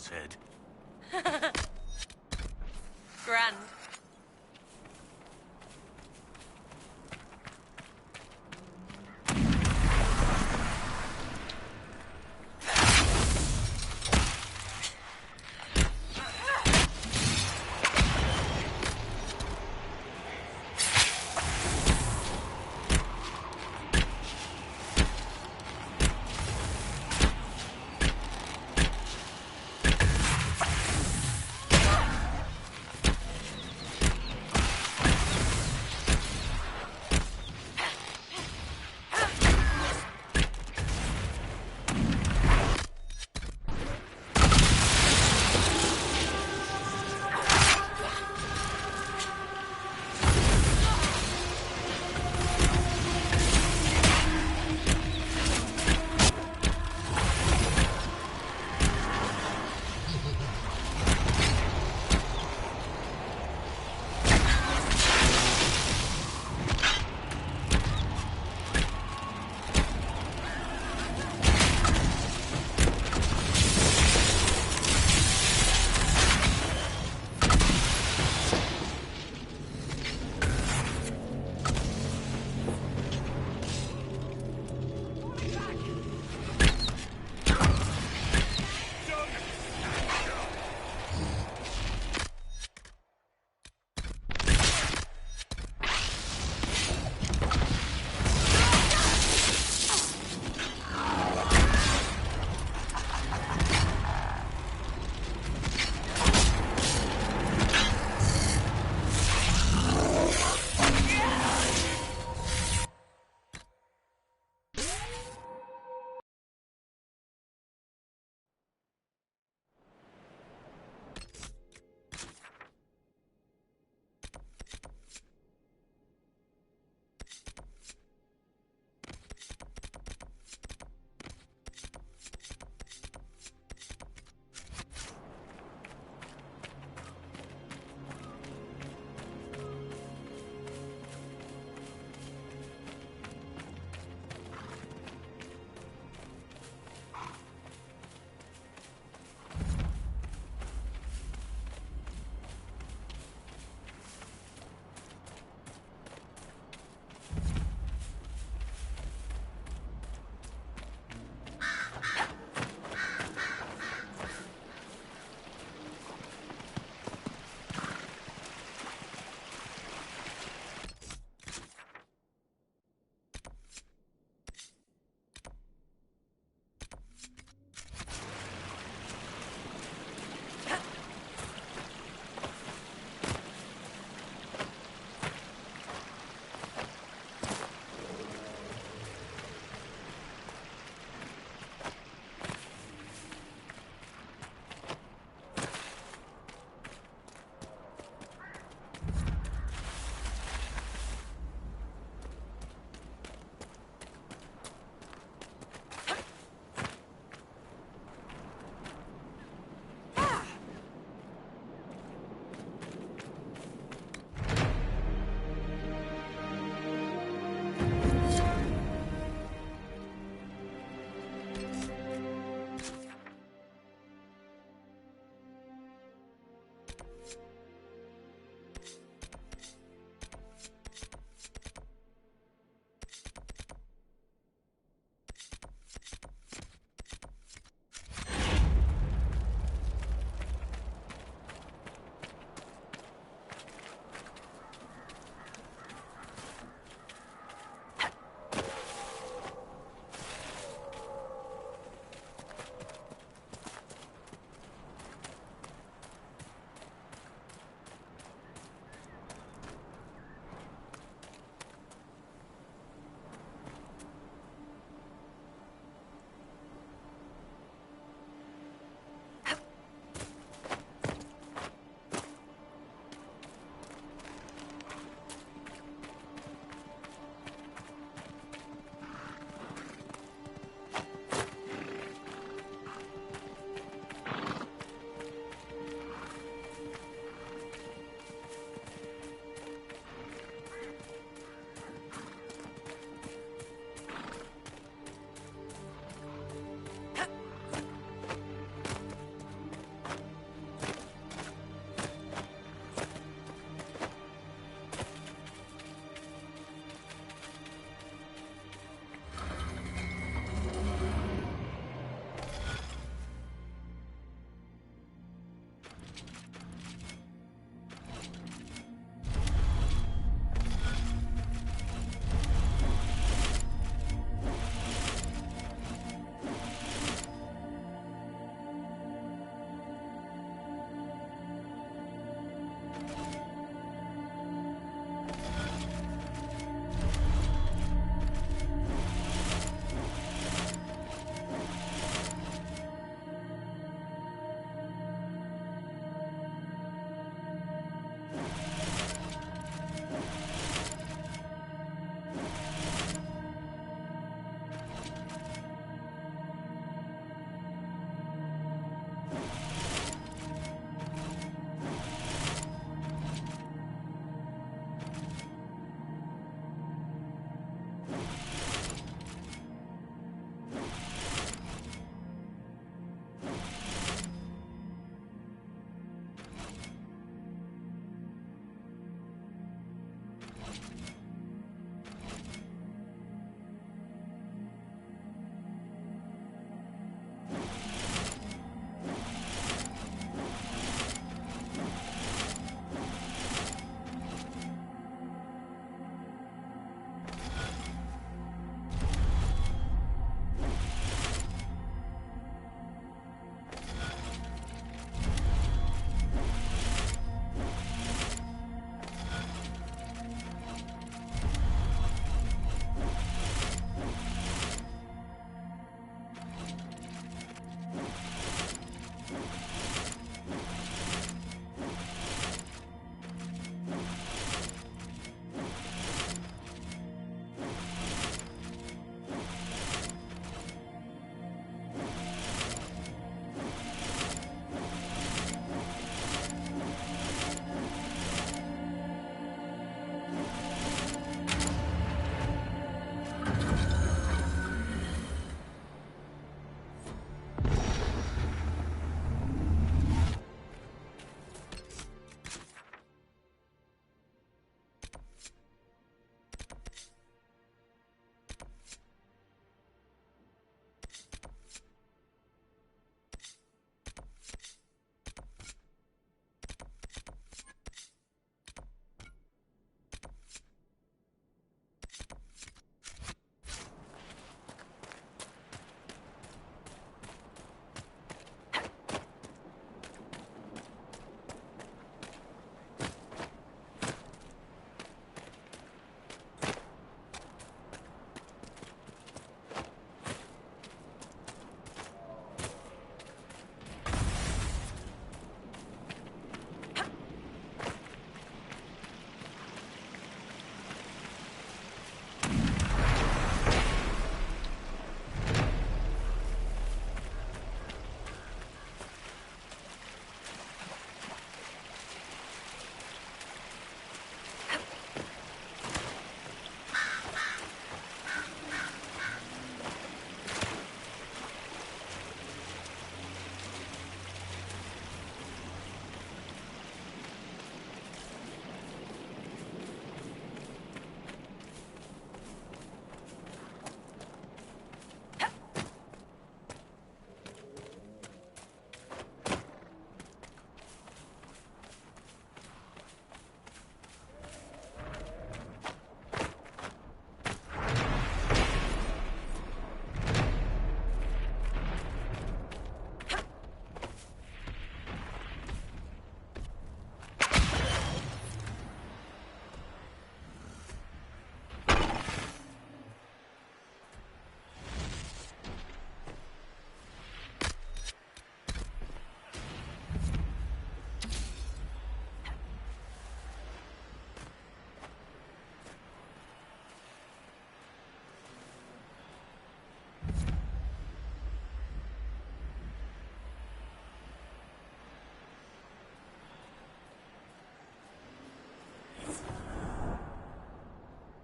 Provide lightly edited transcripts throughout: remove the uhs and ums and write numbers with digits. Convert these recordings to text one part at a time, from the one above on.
head. Grand.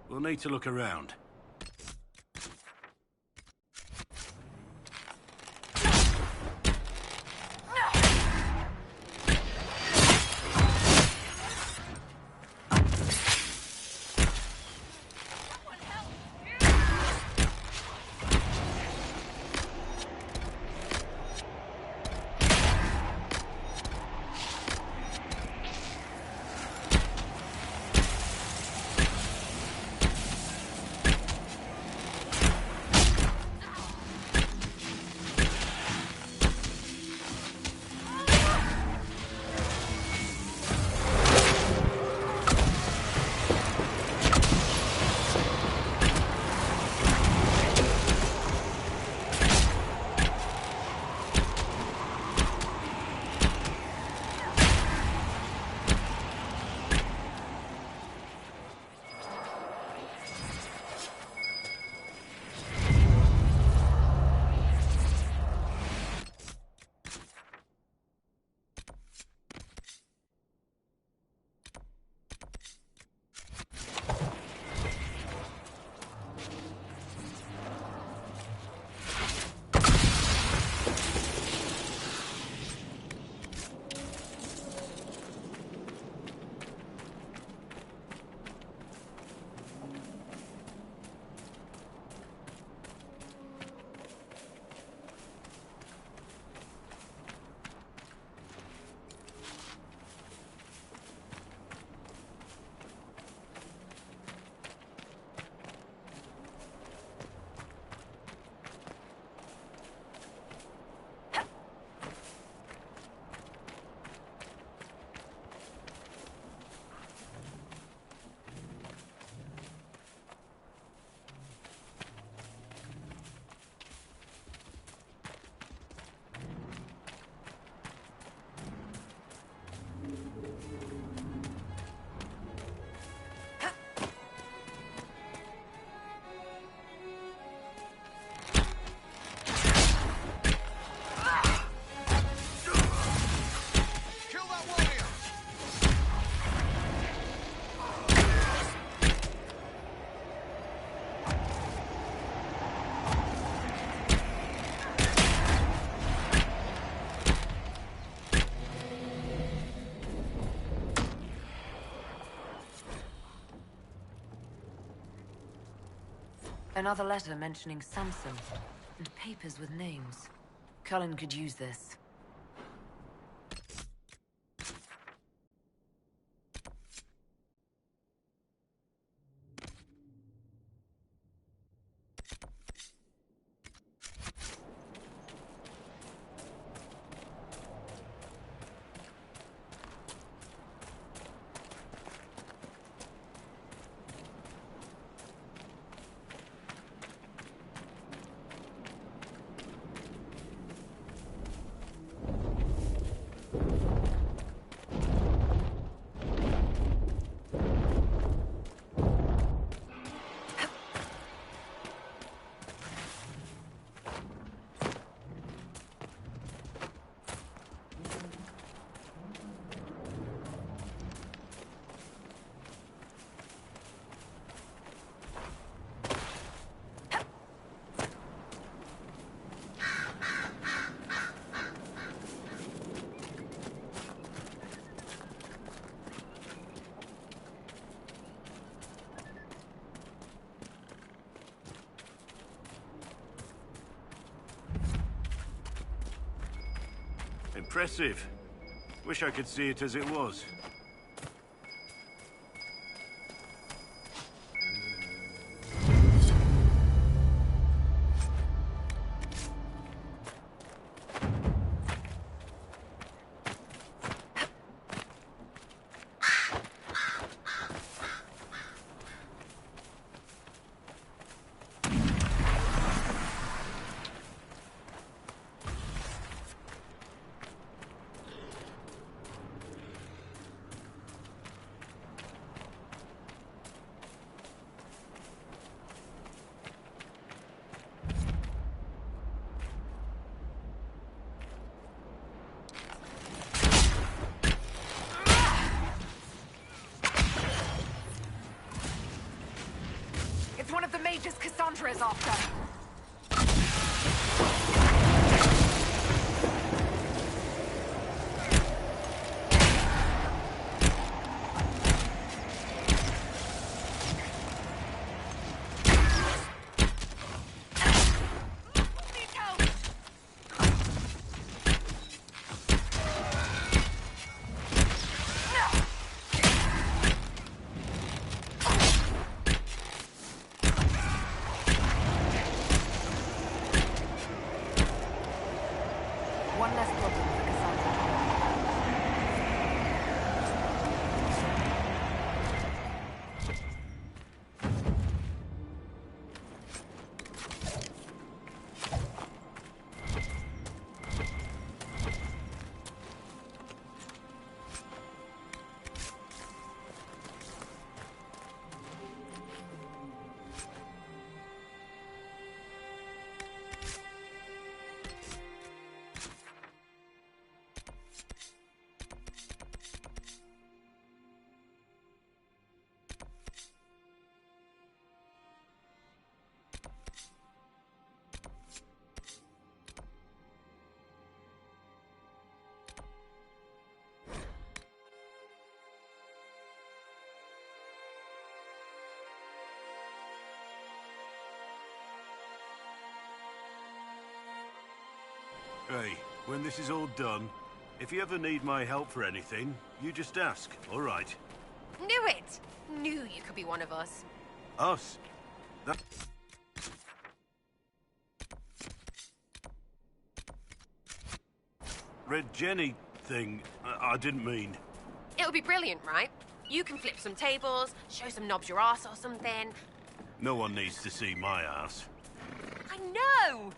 We'll need to look around. Another letter mentioning Samson, and papers with names. Cullen could use this. Impressive. Wish I could see it as it was. Sandra is after. One less problem for Cassandra. Hey, when this is all done, if you ever need my help for anything, you just ask, all right? Knew it! Knew you could be one of us. Us? That... Red Jenny thing, I didn't mean... It'll be brilliant, right? You can flip some tables, show some knobs your ass or something. No one needs to see my ass. I know!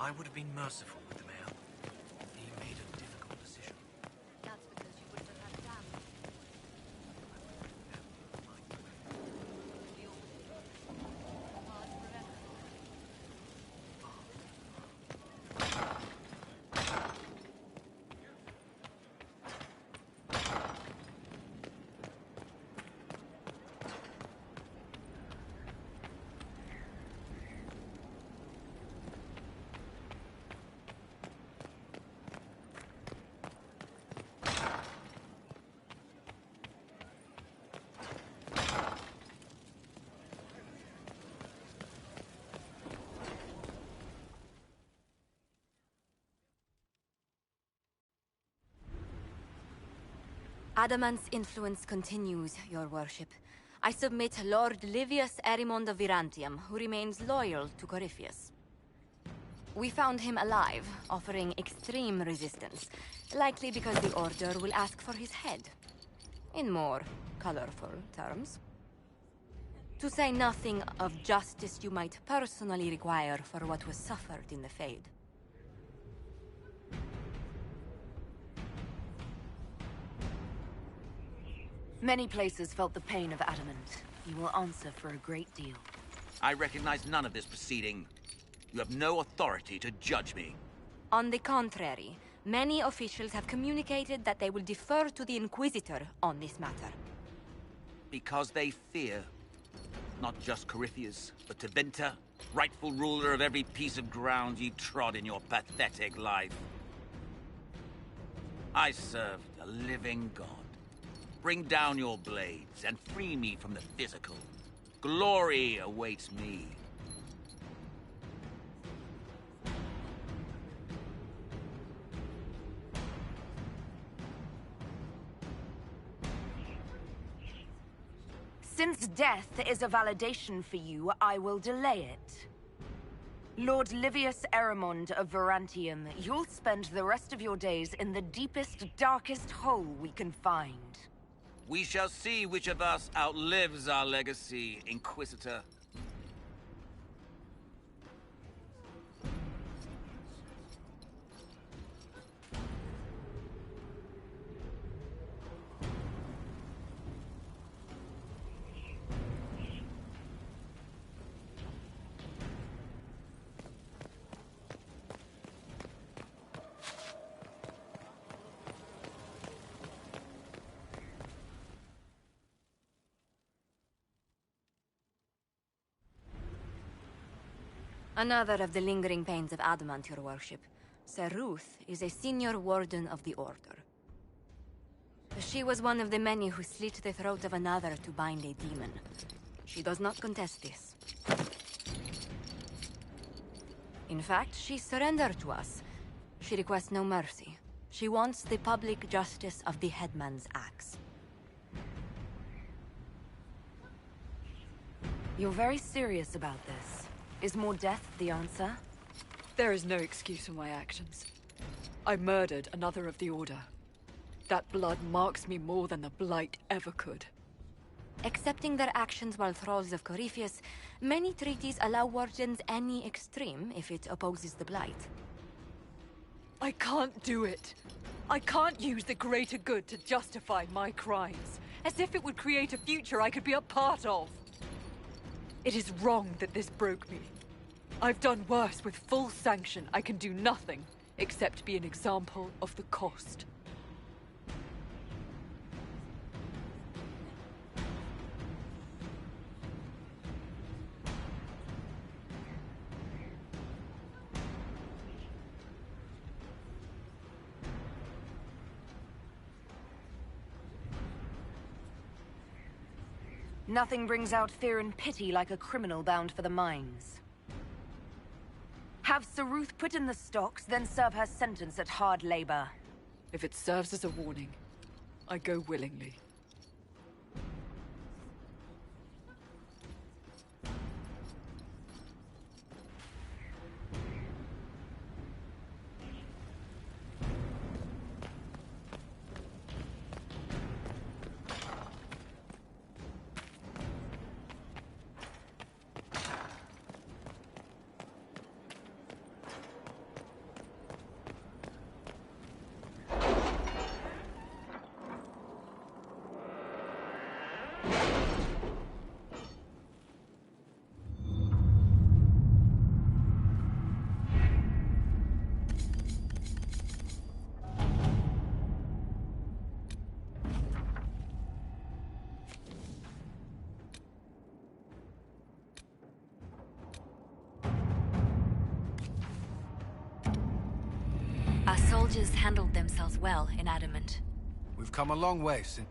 I would have been merciful with the mayor. He made a difficult decision. That's because you wouldn't have had Dan. Adamant's influence continues, your worship. I submit Lord Livius Erimond of Virantium, who remains loyal to Corypheus. We found him alive, offering extreme resistance, likely because the Order will ask for his head. In more colorful terms. To say nothing of justice you might personally require for what was suffered in the Fade. Many places felt the pain of Adamant. You will answer for a great deal. I recognize none of this proceeding. You have no authority to judge me. On the contrary, many officials have communicated that they will defer to the Inquisitor on this matter. Because they fear. Not just Corypheus, but Tevinter, rightful ruler of every piece of ground ye trod in your pathetic life. I serve the living God. Bring down your blades and free me from the physical. Glory awaits me. Since death is a validation for you, I will delay it. Lord Livius Erimond of Virantium, you'll spend the rest of your days in the deepest, darkest hole we can find. We shall see which of us outlives our legacy, Inquisitor. Another of the lingering pains of Adamant, your worship. Sir Ruth is a senior warden of the Order. She was one of the many who slit the throat of another to bind a demon. She does not contest this. In fact, she surrendered to us. She requests no mercy. She wants the public justice of the Headman's axe. You're very serious about this. Is more death the answer? There is no excuse for my actions. I murdered another of the Order. That blood marks me more than the Blight ever could. Accepting their actions while thralls of Corypheus, many treaties allow wardens any extreme if it opposes the Blight. I can't do it. I can't use the greater good to justify my crimes, as if it would create a future I could be a part of. It is wrong that this broke me. I've done worse with full sanction. I can do nothing except be an example of the cost. Nothing brings out fear and pity like a criminal bound for the mines. Have Sir Ruth put in the stocks, then serve her sentence at hard labor. If it serves as a warning, I go willingly. Our soldiers handled themselves well in Adamant. We've come a long way since...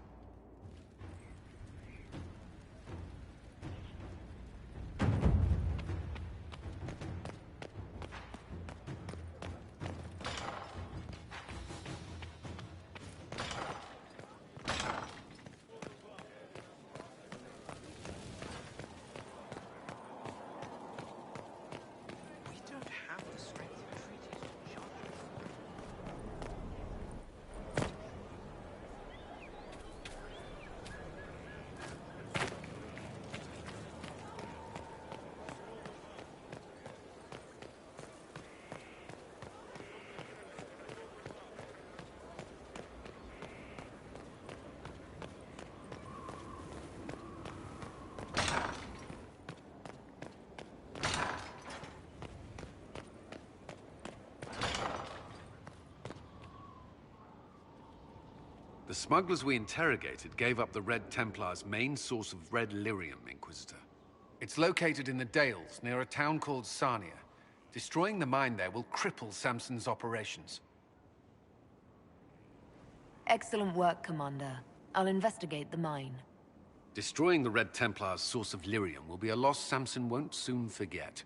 The smugglers we interrogated gave up the Red Templar's main source of red lyrium, Inquisitor. It's located in the Dales, near a town called Sarnia. Destroying the mine there will cripple Samson's operations. Excellent work, Commander. I'll investigate the mine. Destroying the Red Templar's source of lyrium will be a loss Samson won't soon forget.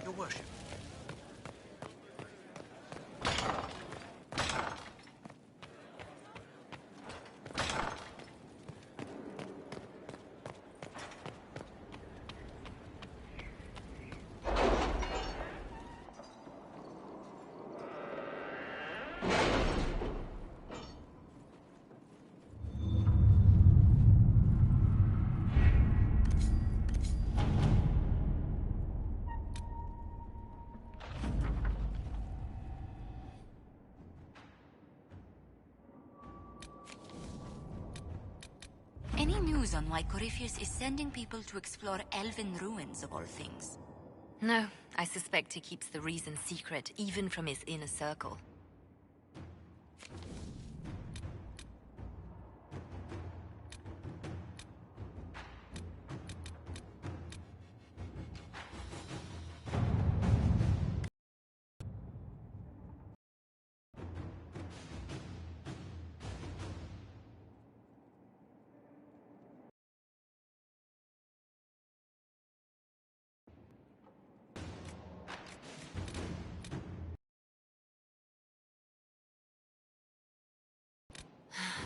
Your worship. Any news on why Corypheus is sending people to explore elven ruins, of all things? No, I suspect he keeps the reason secret, even from his inner circle.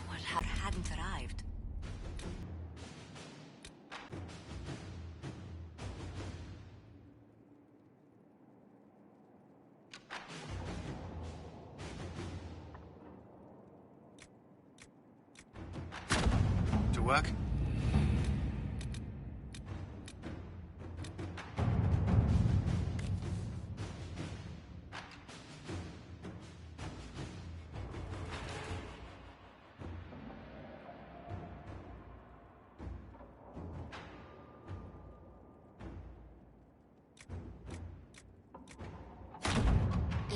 What hadn't arrived? To work?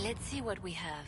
Let's see what we have.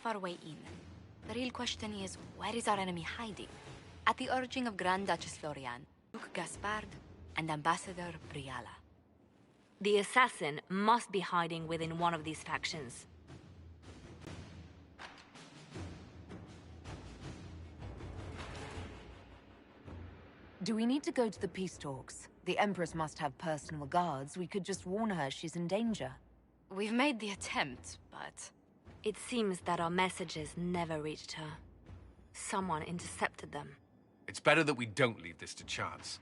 Our way in. The real question is, where is our enemy hiding? At the urging of Grand Duchess Florian, Duke Gaspard, and Ambassador Briala. The assassin must be hiding within one of these factions. Do we need to go to the peace talks? The Empress must have personal guards. We could just warn her she's in danger. We've made the attempt, but... It seems that our messages never reached her. Someone intercepted them. It's better that we don't leave this to chance.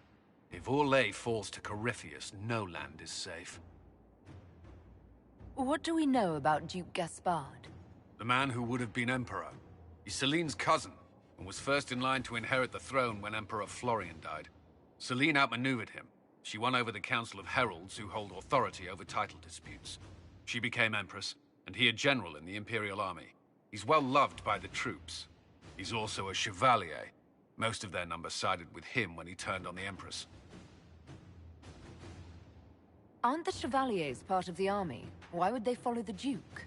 If Orlais falls to Corypheus, no land is safe. What do we know about Duke Gaspard? The man who would have been Emperor. He's Celine's cousin, and was first in line to inherit the throne when Emperor Florian died. Celine outmaneuvered him, She won over the Council of Heralds, who hold authority over title disputes. She became Empress, and he a general in the Imperial Army. He's well loved by the troops. He's also a Chevalier. Most of their number sided with him when he turned on the Empress. Aren't the Chevaliers part of the army? Why would they follow the Duke?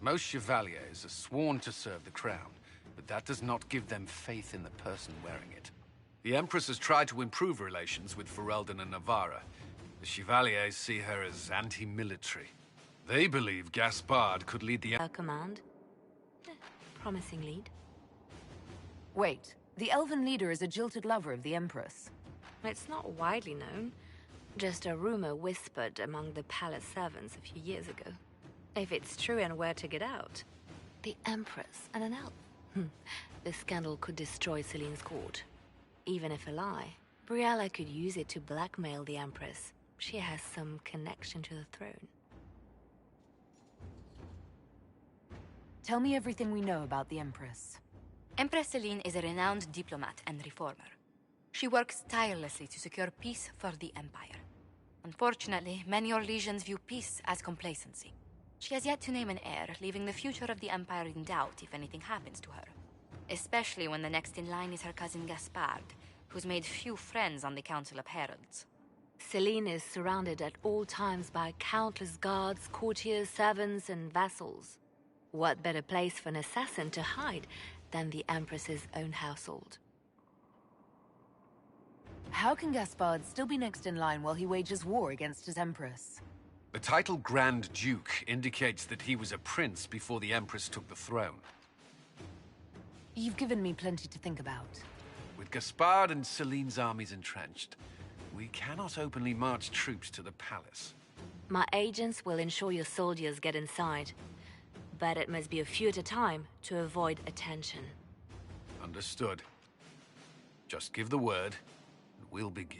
Most Chevaliers are sworn to serve the crown, but that does not give them faith in the person wearing it. The Empress has tried to improve relations with Ferelden and Navarra. The Chevaliers see her as anti-military. They believe Gaspard could lead the... Command. Promising lead. Wait, the Elven leader is a jilted lover of the Empress. It's not widely known. Just a rumor whispered among the palace servants a few years ago. If it's true and were to get out, the Empress and an elf. The scandal could destroy Celine's court. Even if a lie, Briella could use it to blackmail the Empress. She has some connection to the throne. Tell me everything we know about the Empress. Empress Celine is a renowned diplomat and reformer. She works tirelessly to secure peace for the Empire. Unfortunately, many Orlesians view peace as complacency. She has yet to name an heir, leaving the future of the Empire in doubt if anything happens to her. Especially when the next in line is her cousin Gaspard, who's made few friends on the Council of Heralds. Celine is surrounded at all times by countless guards, courtiers, servants, and vassals. What better place for an assassin to hide than the Empress's own household? How can Gaspard still be next in line while he wages war against his Empress? The title Grand Duke indicates that he was a prince before the Empress took the throne. You've given me plenty to think about. With Gaspard and Celine's armies entrenched, we cannot openly march troops to the palace. My agents will ensure your soldiers get inside, but it must be a few at a time to avoid attention. Understood. Just give the word, and we'll begin.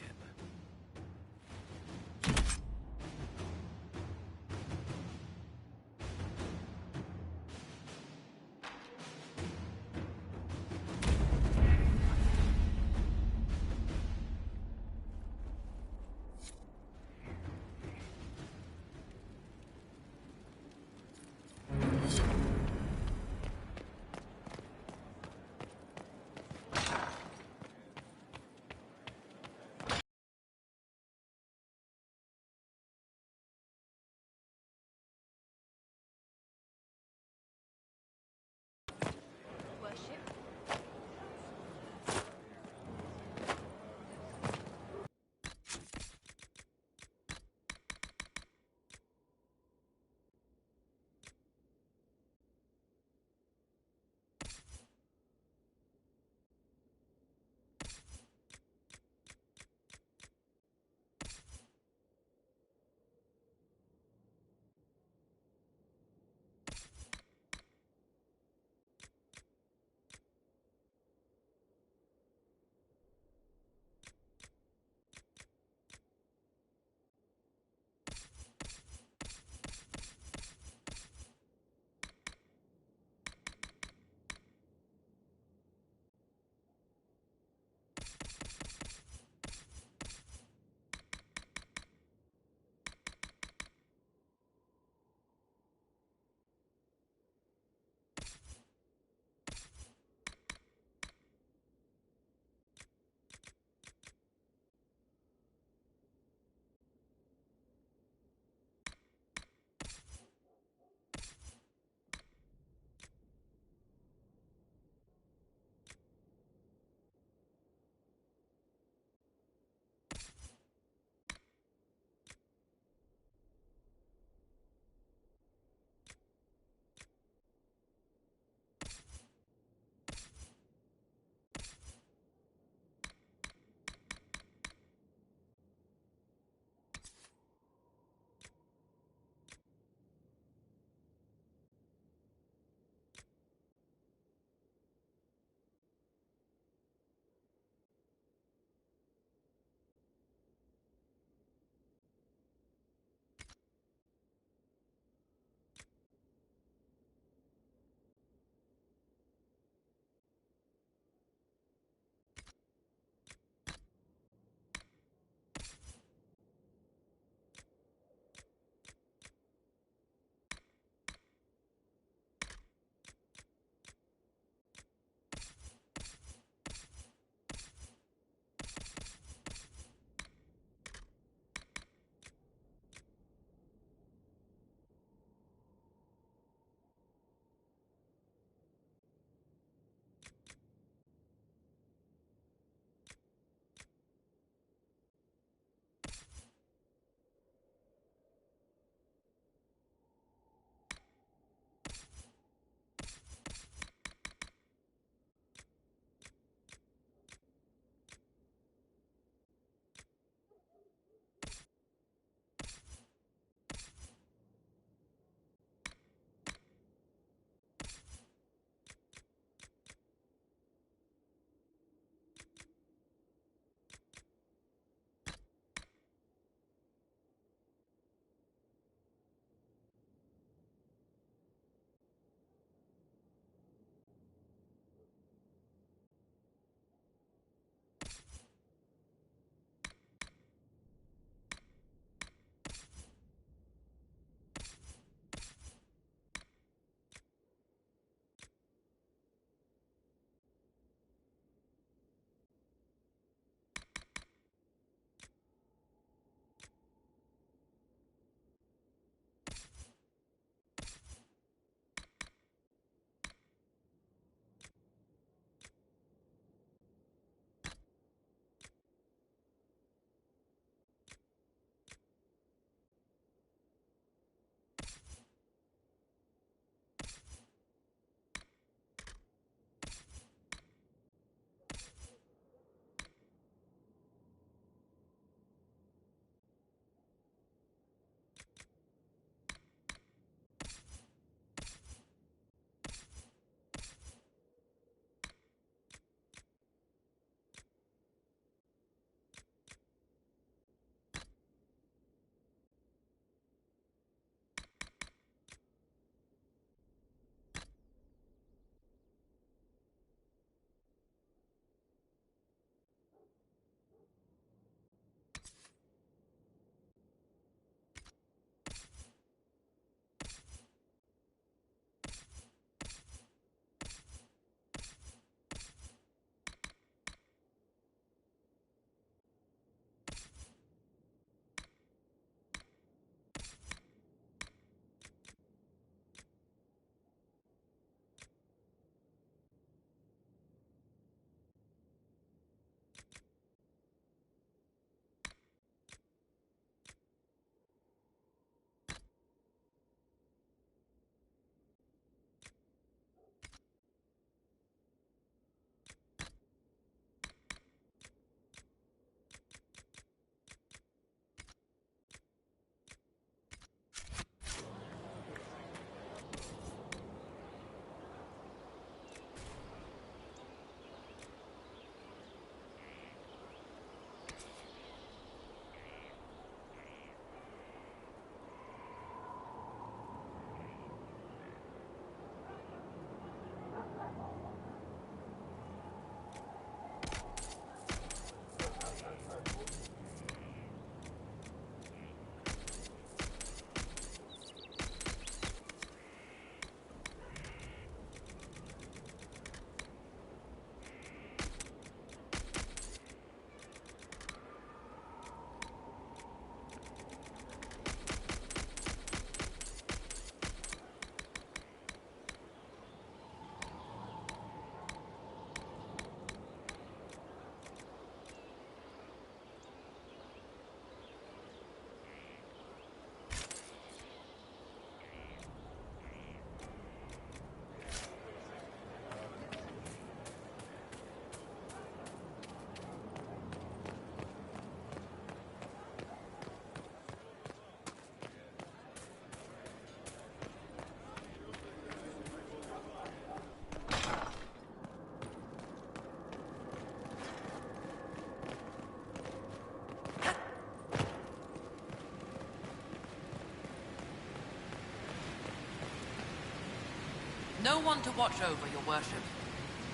No one to watch over, your worship.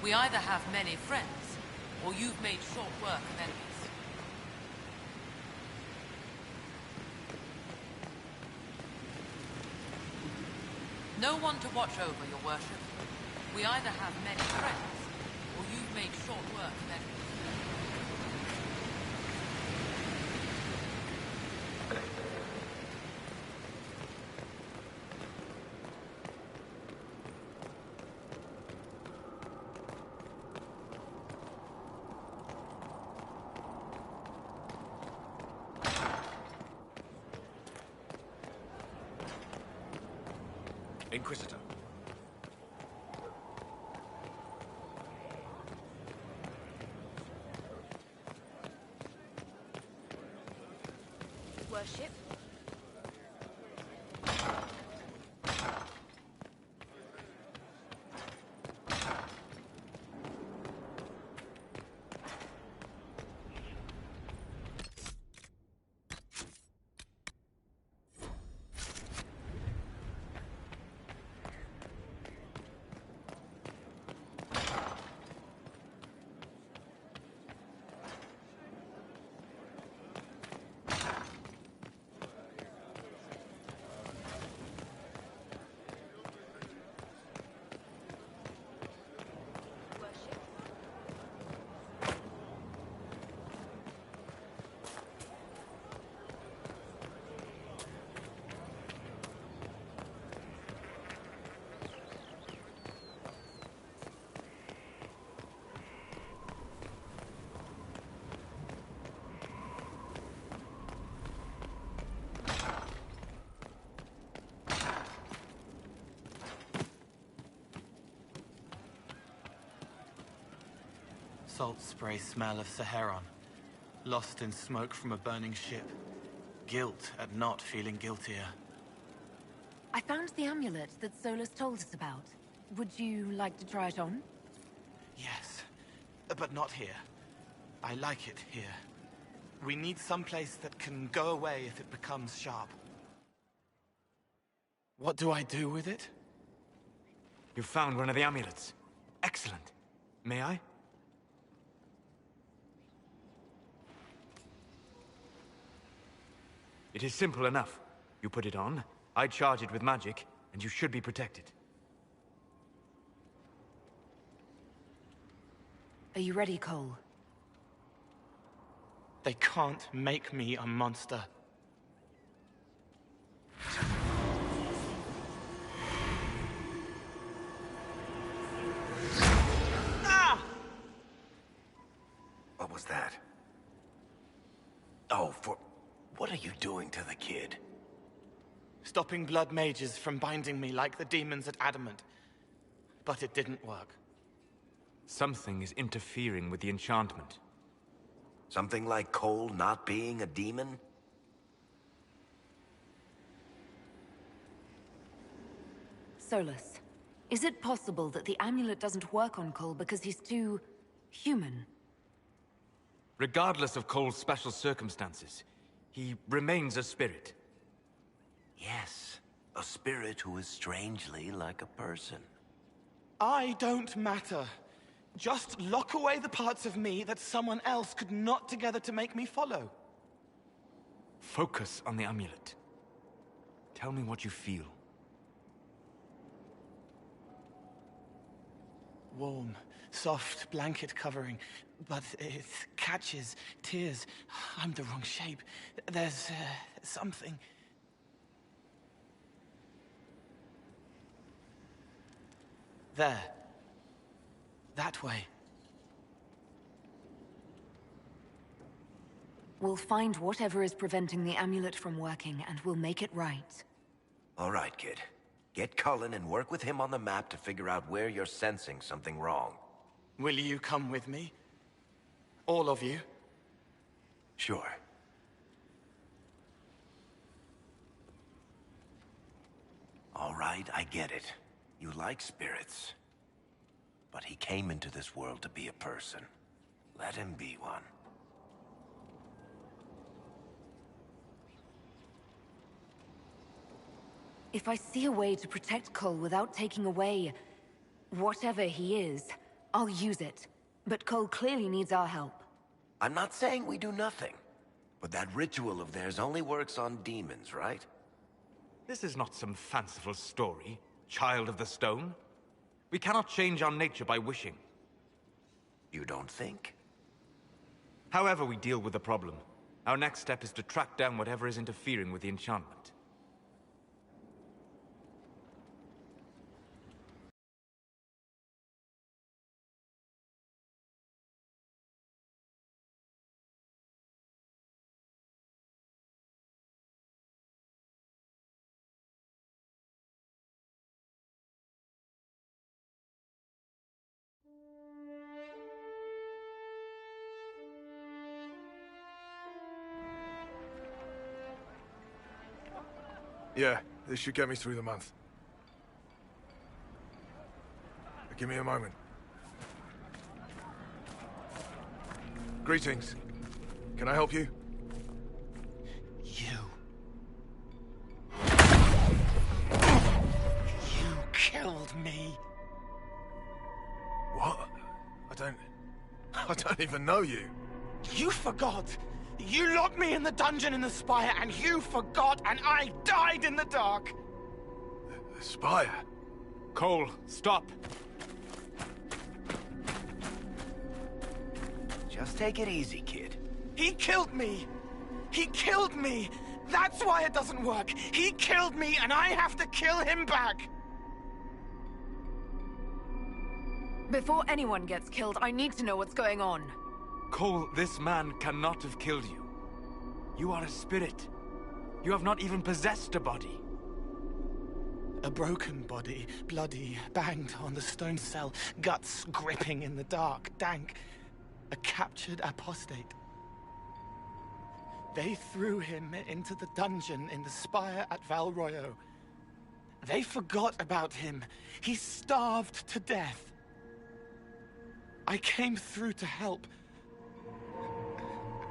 We either have many friends, or you've made short work of enemies. No one to watch over, your worship. We either have many friends, or you've made short work of enemies. Inquisitor. Worship. Salt spray smell of Saharon. Lost in smoke from a burning ship. Guilt at not feeling guiltier. I found the amulet that Solus told us about. Would you like to try it on? Yes, but not here. I like it here. We need someplace that can go away if it becomes sharp. What do I do with it? You found one of the amulets. Excellent. May I? It is simple enough. You put it on, I charge it with magic, and you should be protected. Are you ready, Cole? They can't make me a monster. What was that? Oh, what are you doing to the kid? Stopping blood mages from binding me like the demons at Adamant. But it didn't work. Something is interfering with the enchantment. Something like Cole not being a demon? Solus, is it possible that the amulet doesn't work on Cole because he's too... human? Regardless of Cole's special circumstances, he remains a spirit. Yes, a spirit who is strangely like a person. I don't matter. Just lock away the parts of me that someone else could knot together to make me follow. Focus on the amulet. Tell me what you feel. Warm, soft blanket covering, but it catches tears. I'm the wrong shape. There's something. There. That way. We'll find whatever is preventing the amulet from working, and we'll make it right. All right, kid. Get Cullen and work with him on the map to figure out where you're sensing something wrong. Will you come with me? All of you? Sure. All right, I get it. You like spirits. But he came into this world to be a person. Let him be one. If I see a way to protect Cole without taking away Whatever he is, I'll use it. But Cole clearly needs our help. I'm not saying we do nothing. But that ritual of theirs only works on demons, right? This is not some fanciful story, child of the stone. We cannot change our nature by wishing. You don't think? However we deal with the problem, our next step is to track down whatever is interfering with the enchantment. Yeah, this should get me through the month. Give me a moment. Greetings. Can I help you? You killed me. What? I don't even know you. You forgot. You locked me in the dungeon in the Spire, and you forgot, and I died in the dark. The Spire? Cole, stop. Just take it easy, kid. He killed me. He killed me. That's why it doesn't work. He killed me, and I have to kill him back. Before anyone gets killed, I need to know what's going on. Cole, this man cannot have killed you. You are a spirit. You have not even possessed a body. A broken body, bloody, banged on the stone cell, guts gripping in the dark, dank. A captured apostate. They threw him into the dungeon in the Spire at Val Royeaux. They forgot about him. He starved to death. I came through to help.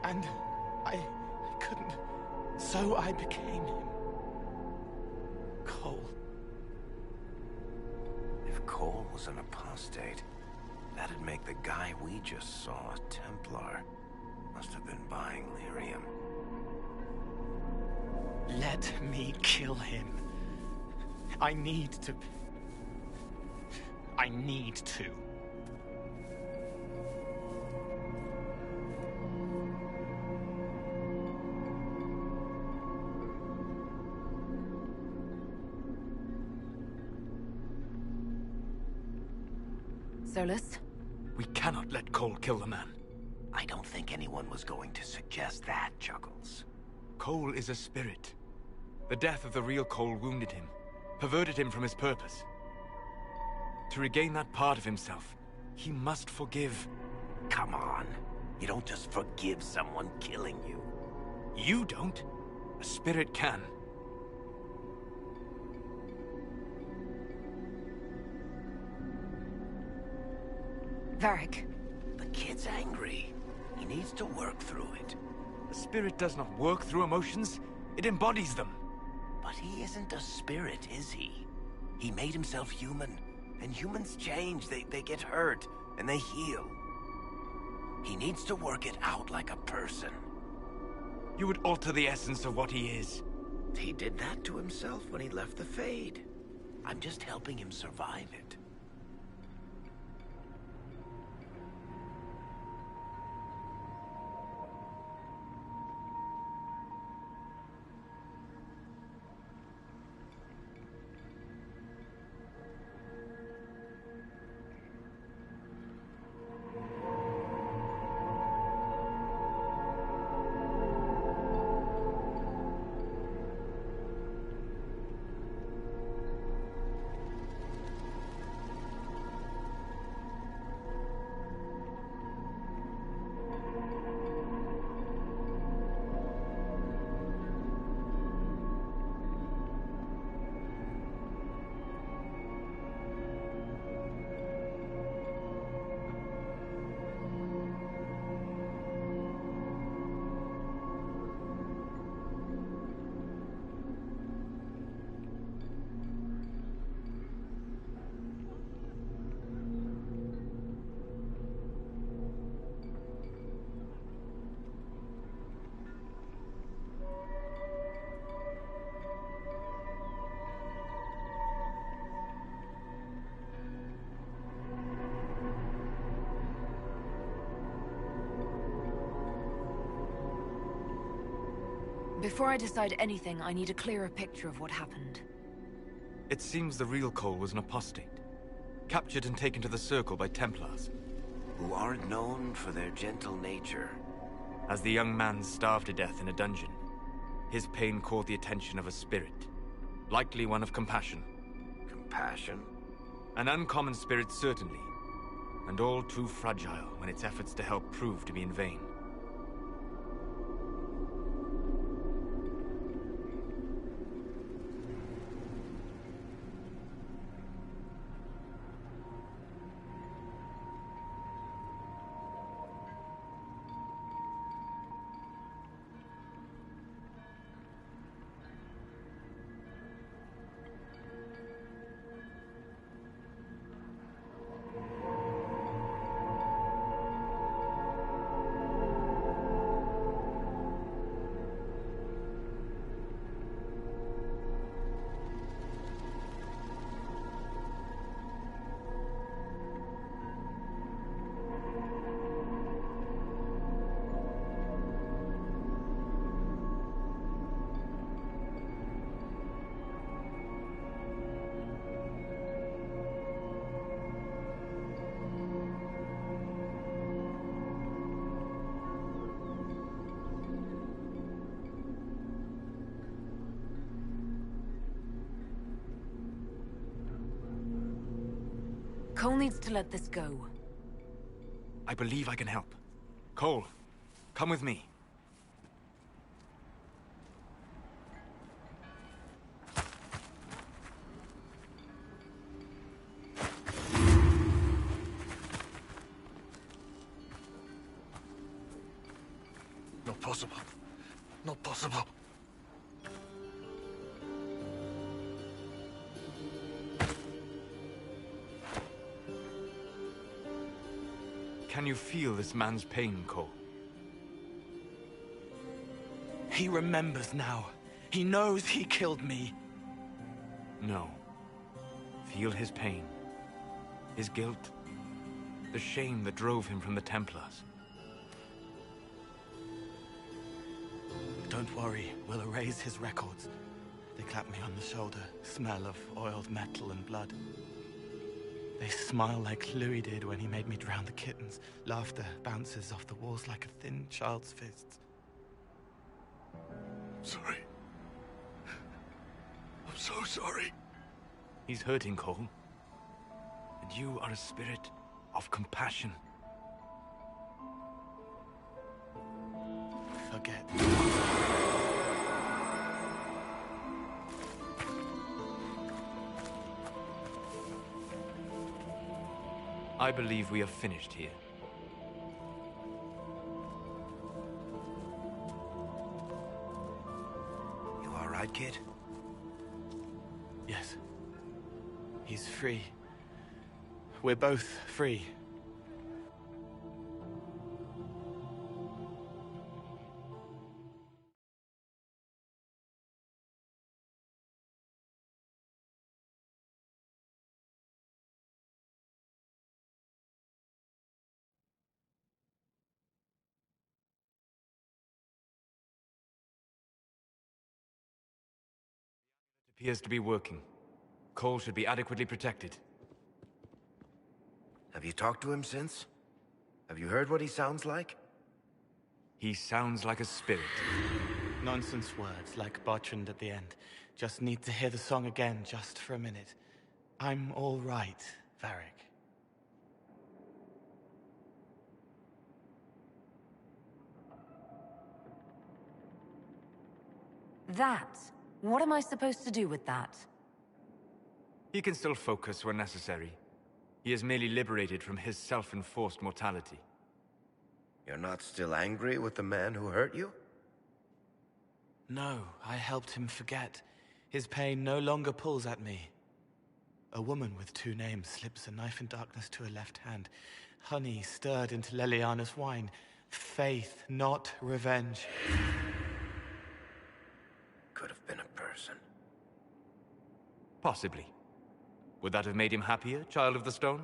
And I couldn't. So I became him. Cole. If Cole was an apostate, that'd make the guy we just saw a Templar. Must have been buying lyrium. Let me kill him. I need to. Solas? We cannot let Cole kill the man. I don't think anyone was going to suggest that, Juggles. Cole is a spirit. The death of the real Cole wounded him, perverted him from his purpose. To regain that part of himself, he must forgive. Come on. You don't just forgive someone killing you. You don't. A spirit can. Varric. The kid's angry. He needs to work through it. A spirit does not work through emotions. It embodies them. But he isn't a spirit, is he? He made himself human. And humans change. They get hurt. And they heal. He needs to work it out like a person. You would alter the essence of what he is. He did that to himself when he left the Fade. I'm just helping him survive it. Before I decide anything, I need a clearer picture of what happened. It seems the real Cole was an apostate, captured and taken to the Circle by Templars. Who aren't known for their gentle nature. As the young man starved to death in a dungeon, his pain caught the attention of a spirit, likely one of compassion. Compassion? An uncommon spirit, certainly, and all too fragile when its efforts to help prove to be in vain. Cole needs to let this go. I believe I can help. Cole, come with me. Not possible. Not possible. Can you feel this man's pain, Cole? He remembers now. He knows he killed me. No. Feel his pain. His guilt. The shame that drove him from the Templars. Don't worry, we'll erase his records. They clap me on the shoulder, smell of oiled metal and blood. They smile like Louis did when he made me drown the kittens. Laughter bounces off the walls like a thin child's fists. Sorry. I'm so sorry. He's hurting, Cole. And you are a spirit of compassion. Forget. I believe we are finished here. You all right, kid? Yes. He's free. We're both free. Appears to be working. Cole should be adequately protected. Have you talked to him since? Have you heard what he sounds like? He sounds like a spirit. Nonsense words like Bertrand at the end. Just need to hear the song again just for a minute. I'm all right, Varric. That? What am I supposed to do with that? He can still focus when necessary. He is merely liberated from his self-enforced mortality. You're not still angry with the man who hurt you? No, I helped him forget. His pain no longer pulls at me. A woman with two names slips a knife in darkness to her left hand. Honey stirred into Leliana's wine. Faith, not revenge. Could have been a person. Possibly. Would that have made him happier, Child of the Stone?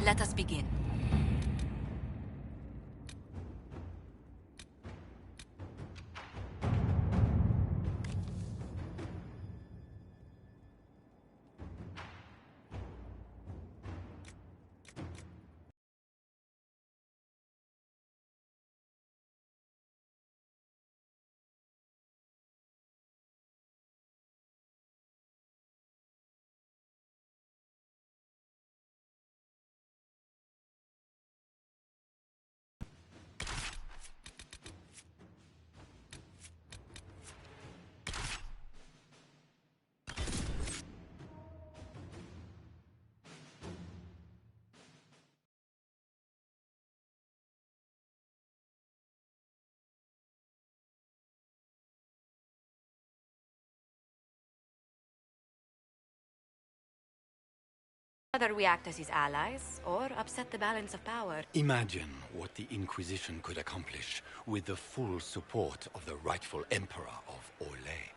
Let us begin. Whether we act as his allies, or upset the balance of power. Imagine what the Inquisition could accomplish with the full support of the rightful Emperor of Orlais.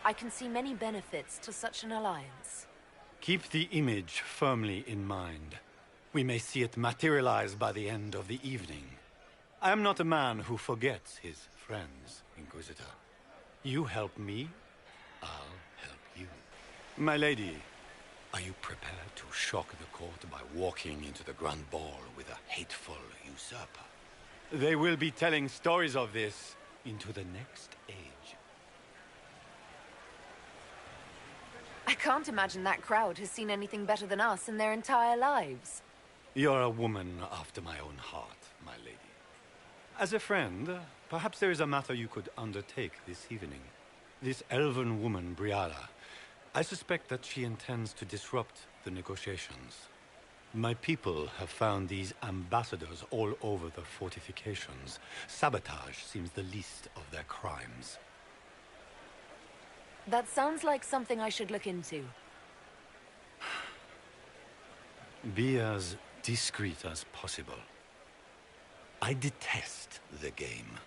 I can see many benefits to such an alliance. Keep the image firmly in mind. We may see it materialize by the end of the evening. I am not a man who forgets his friends, Inquisitor. You help me, I'll help you. My lady, are you prepared to shock the court by walking into the Grand Ball with a hateful usurper? They will be telling stories of this into the next age. I can't imagine that crowd has seen anything better than us in their entire lives. You're a woman after my own heart, my lady. As a friend, Perhaps there is a matter you could undertake this evening. This elven woman, Briala. I suspect that she intends to disrupt the negotiations. My people have found these ambassadors all over the fortifications. Sabotage seems the least of their crimes. That sounds like something I should look into. Be as discreet as possible. I detest the game,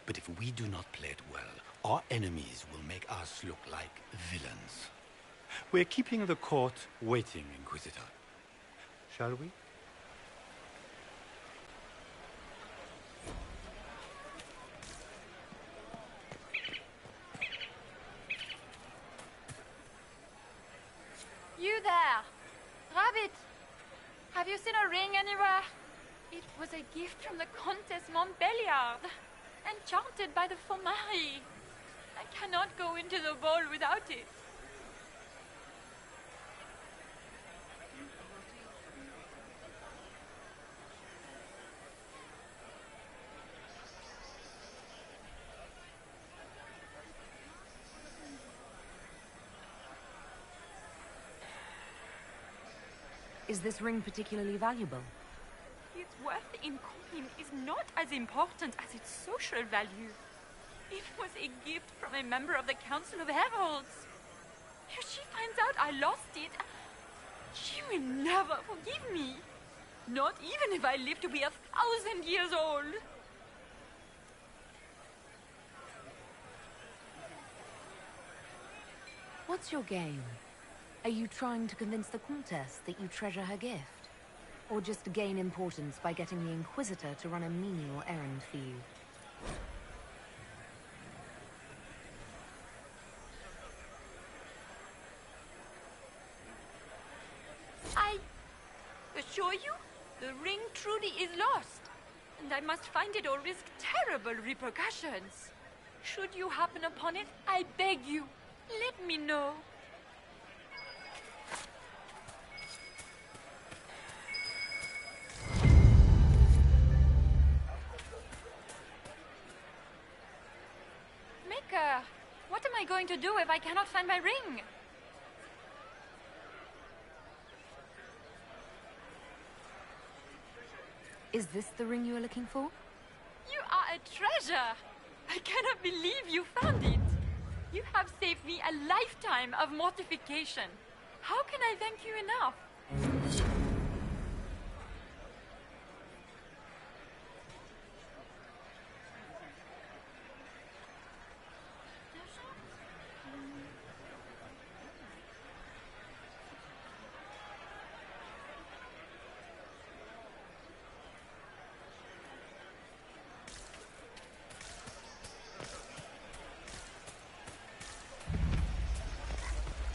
but if we do not play it well, our enemies will make us look like villains. We're keeping the court waiting, Inquisitor. Shall we? You there! Rabbit! Have you seen a ring anywhere? It was a gift from the Countess Montbelliard, enchanted by the Fomari. I cannot go into the ball without it. Is this ring particularly valuable? Its worth in coin is not as important as its social value. It was a gift from a member of the Council of Heralds. If she finds out I lost it, she will never forgive me. Not even if I live to be 1,000 years old. What's your game? Are you trying to convince the Countess that you treasure her gift? Or just to gain importance by getting the Inquisitor to run a menial errand for you? I assure you, the ring truly is lost, and I must find it or risk terrible repercussions. Should you happen upon it, I beg you, let me know. Maker, what am I going to do if I cannot find my ring? Is this the ring you are looking for? You are a treasure! I cannot believe you found it! You have saved me a lifetime of mortification. How can I thank you enough?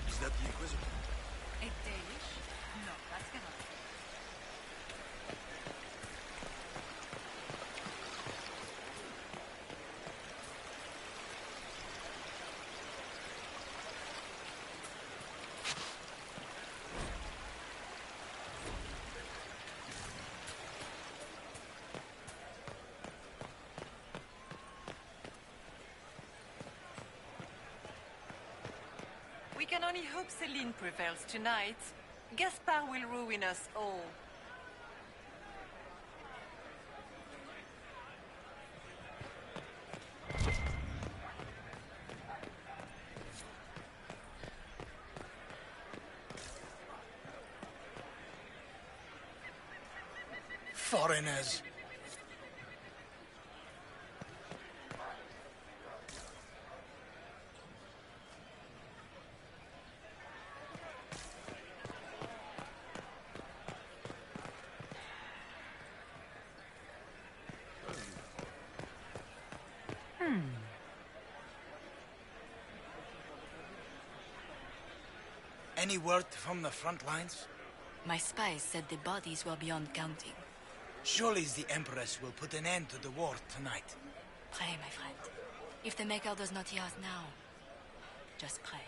Is that the Inquisitor? A Dalish? No, that's gonna... We can only hope Celine prevails tonight. Gaspard will ruin us all. Foreigners! Any word from the front lines? My spies said the bodies were beyond counting. Surely the Empress will put an end to the war tonight. Pray, my friend. If the Maker does not hear us now, just pray.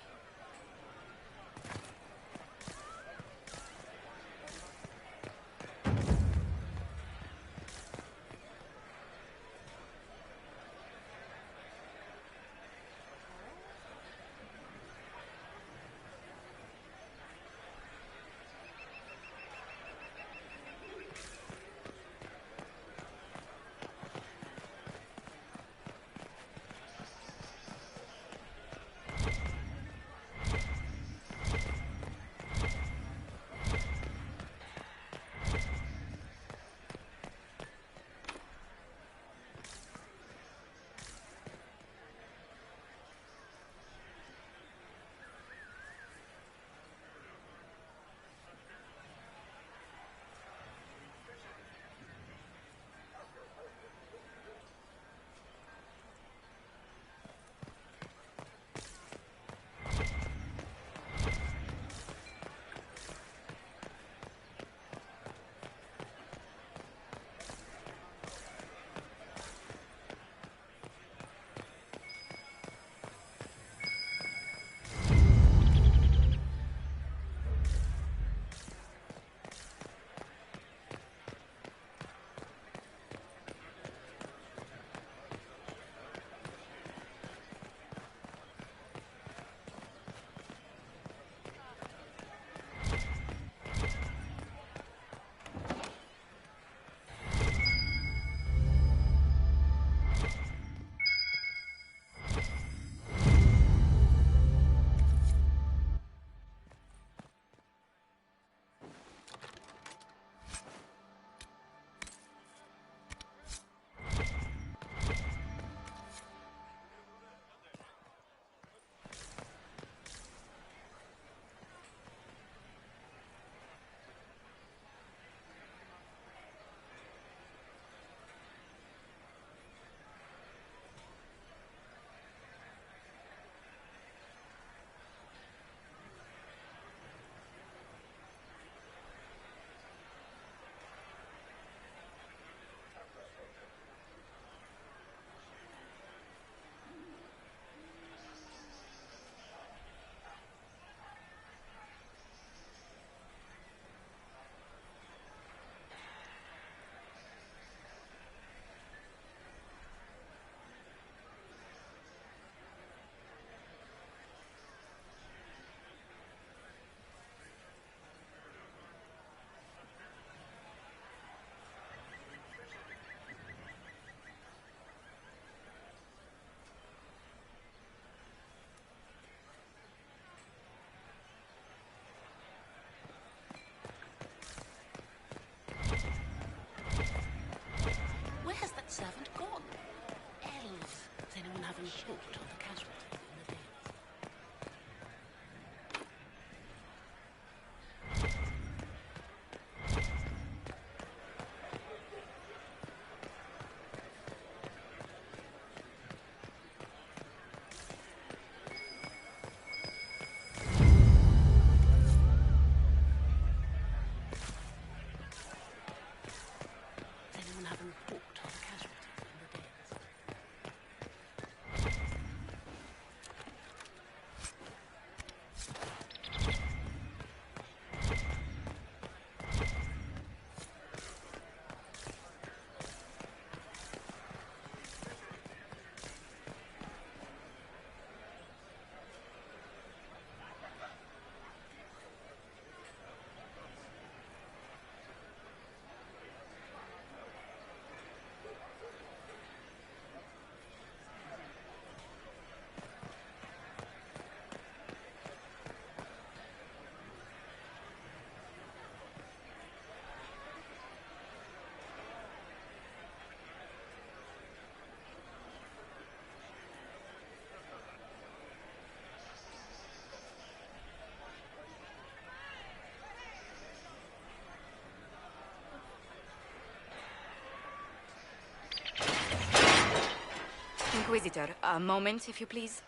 Inquisitor, a moment, if you please.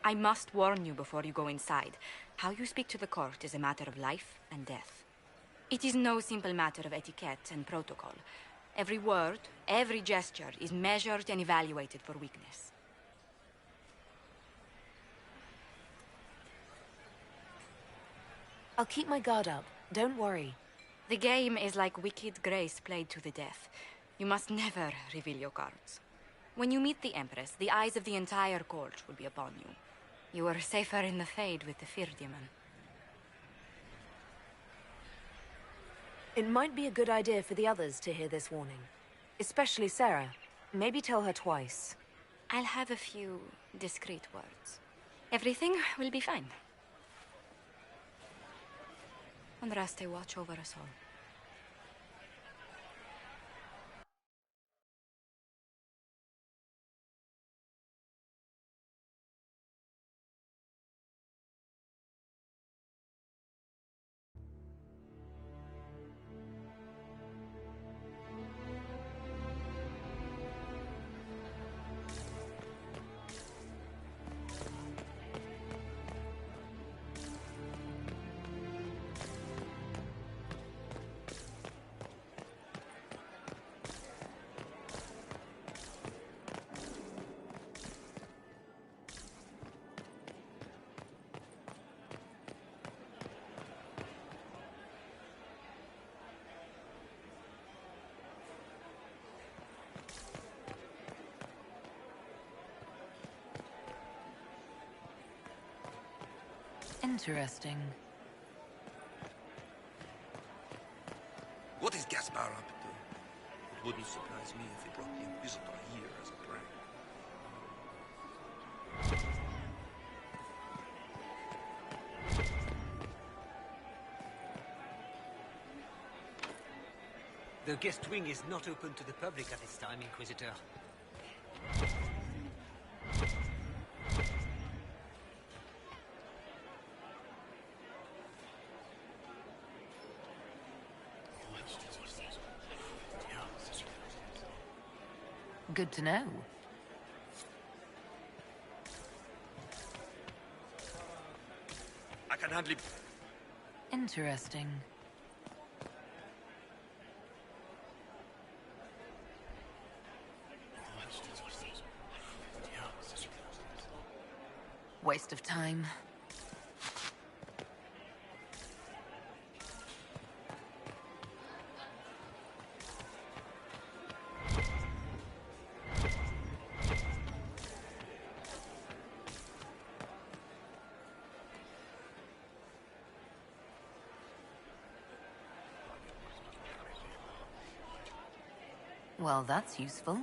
I must warn you before you go inside. How you speak to the court is a matter of life and death. It is no simple matter of etiquette and protocol. Every word, every gesture is measured and evaluated for weakness. I'll keep my guard up. Don't worry. The game is like Wicked Grace played to the death. You must never reveal your cards. When you meet the Empress, the eyes of the entire court will be upon you. You are safer in the Fade with the Fear Demon. It might be a good idea for the others to hear this warning. Especially Sarah. Maybe tell her twice. I'll have a few discreet words. Everything will be fine. Andraste, watch over us all. Interesting. What is Gaspar up to? It wouldn't surprise me if he brought the Inquisitor here as a prank. The guest wing is not open to the public at this time, Inquisitor. Good to know. I can hardly... Interesting. Waste of time. Well, that's useful.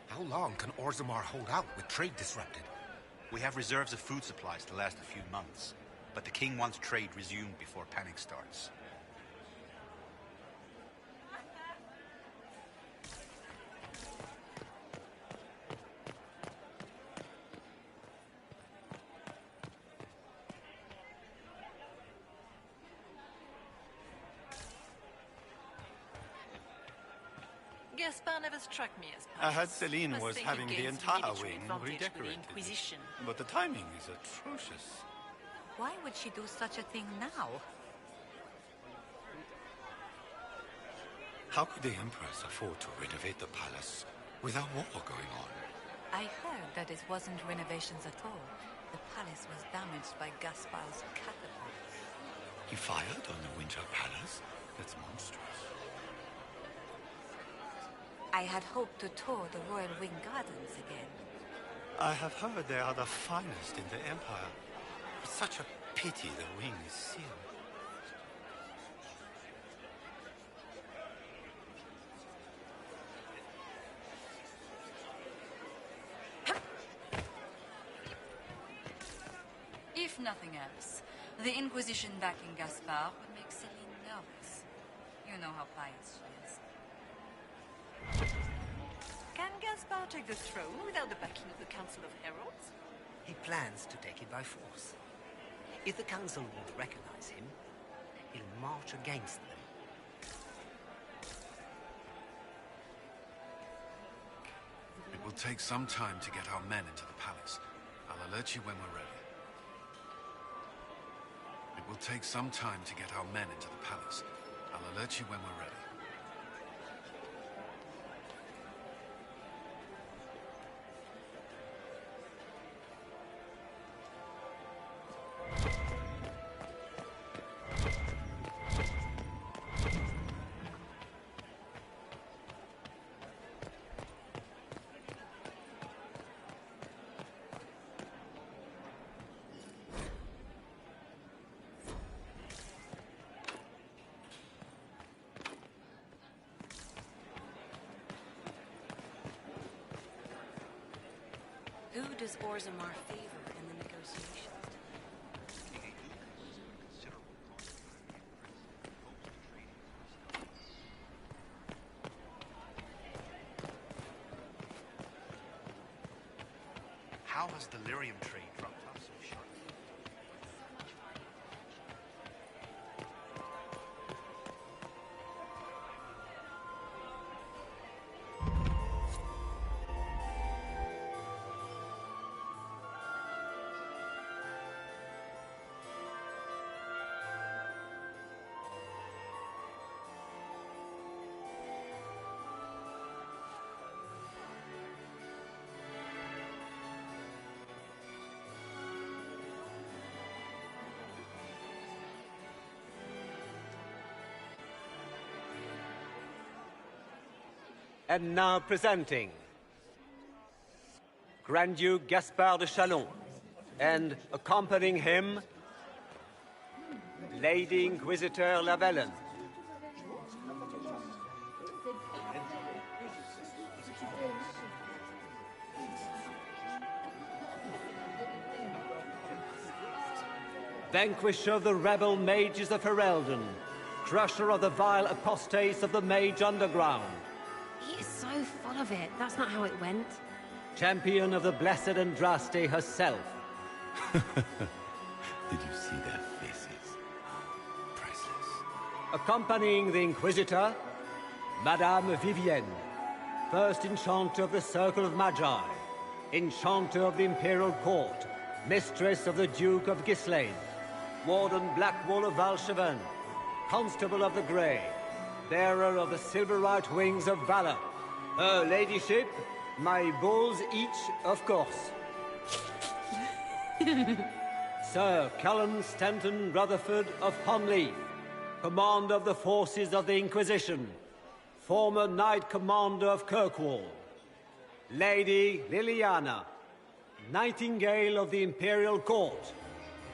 How long can Orzammar hold out with trade disrupted? We have reserves of food supplies to last a few months, but the king wants trade resumed before panic starts. Gaspar never struck me as I heard pious. Celine Must was think having he the gains some entire military wing advantage with the redecorated. Inquisition. But the timing is atrocious. Why would she do such a thing now? How could the Empress afford to renovate the palace without war going on? I heard that it wasn't renovations at all. The palace was damaged by Gaspar's catapult. He fired on the Winter Palace? That's monstrous. I had hoped to tour the Royal Wing Gardens again. I have heard they are the finest in the Empire. It's such a pity the wing is sealed. If nothing else, the Inquisition backing Gaspar would make You know how pious she is. Can Gaspard take the throne without the backing of the Council of Heralds? He plans to take it by force. If the Council won't recognize him, he'll march against them. It will take some time to get our men into the palace. I'll alert you when we're ready. It will take some time to get our men into the palace. I'll alert you when we're ready. Who does Orzammar favor in the negotiations? How has the lyrium trade dropped off so sharply? And now presenting Grand Duke Gaspard de Chalon, and accompanying him, Lady Inquisitor Lavellen. Vanquisher of the rebel mages of Ferelden, crusher of the vile apostates of the Mage Underground. He is so full of it. That's not how it went. Champion of the Blessed Andraste herself. Did you see their faces? Priceless. Accompanying the Inquisitor, Madame Vivienne, First Enchanter of the Circle of Magi, Enchanter of the Imperial Court, Mistress of the Duke of Ghislaine, Warden Blackwall of Valcheven, Constable of the Grey, Bearer of the Silverite Wings of Valor. Her Ladyship, my bulls each, of course. Sir Cullen Stanton Rutherford of Honleaf, Commander of the Forces of the Inquisition, former Knight Commander of Kirkwall. Lady Liliana, Nightingale of the Imperial Court,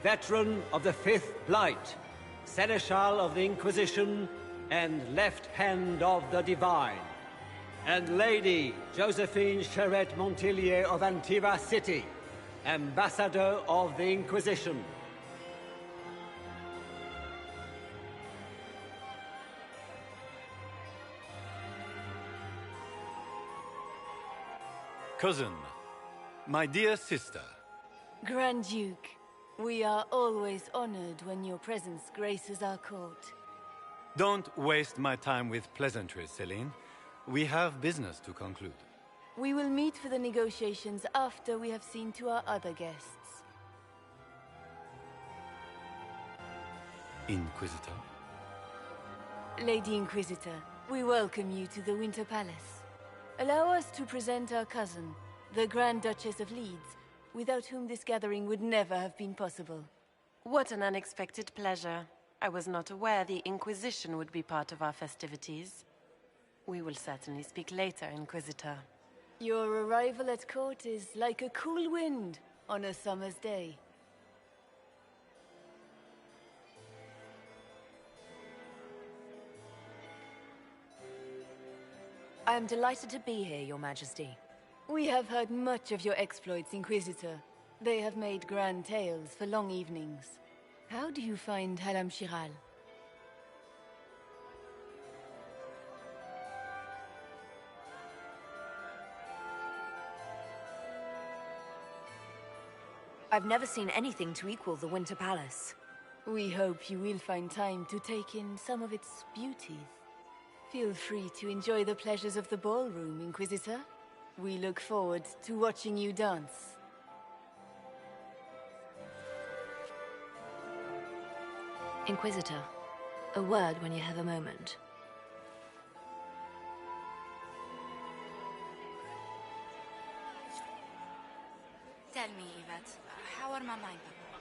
Veteran of the Fifth Blight, Seneschal of the Inquisition, and Left Hand of the Divine. And Lady Josephine Charette Montillier of Antiva City, Ambassador of the Inquisition. Cousin, my dear sister. Grand Duke, we are always honored when your presence graces our court. Don't waste my time with pleasantries, Celine. We have business to conclude. We will meet for the negotiations after we have seen to our other guests. Inquisitor? Lady Inquisitor, we welcome you to the Winter Palace. Allow us to present our cousin, the Grand Duchess of Leeds, without whom this gathering would never have been possible. What an unexpected pleasure. I was not aware the Inquisition would be part of our festivities. We will certainly speak later, Inquisitor. Your arrival at court is like a cool wind on a summer's day. I am delighted to be here, Your Majesty. We have heard much of your exploits, Inquisitor. They have made grand tales for long evenings. How do you find Halam Shiral? I've never seen anything to equal the Winter Palace. We hope you will find time to take in some of its beauties. Feel free to enjoy the pleasures of the ballroom, Inquisitor. We look forward to watching you dance. Inquisitor, a word when you have a moment. Tell me, Yvette, how are Mama and Papa?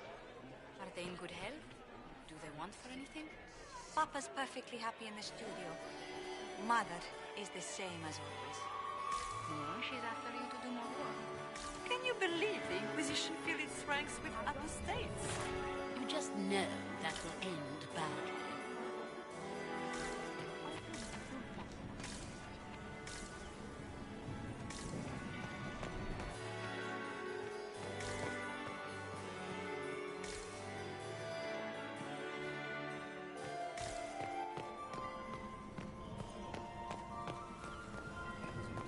Are they in good health? Do they want for anything? Papa's perfectly happy in the studio. Mother is the same as always. No, she's after you to do more work. Can you believe the Inquisition filled its ranks with apostates? You just know that will end badly.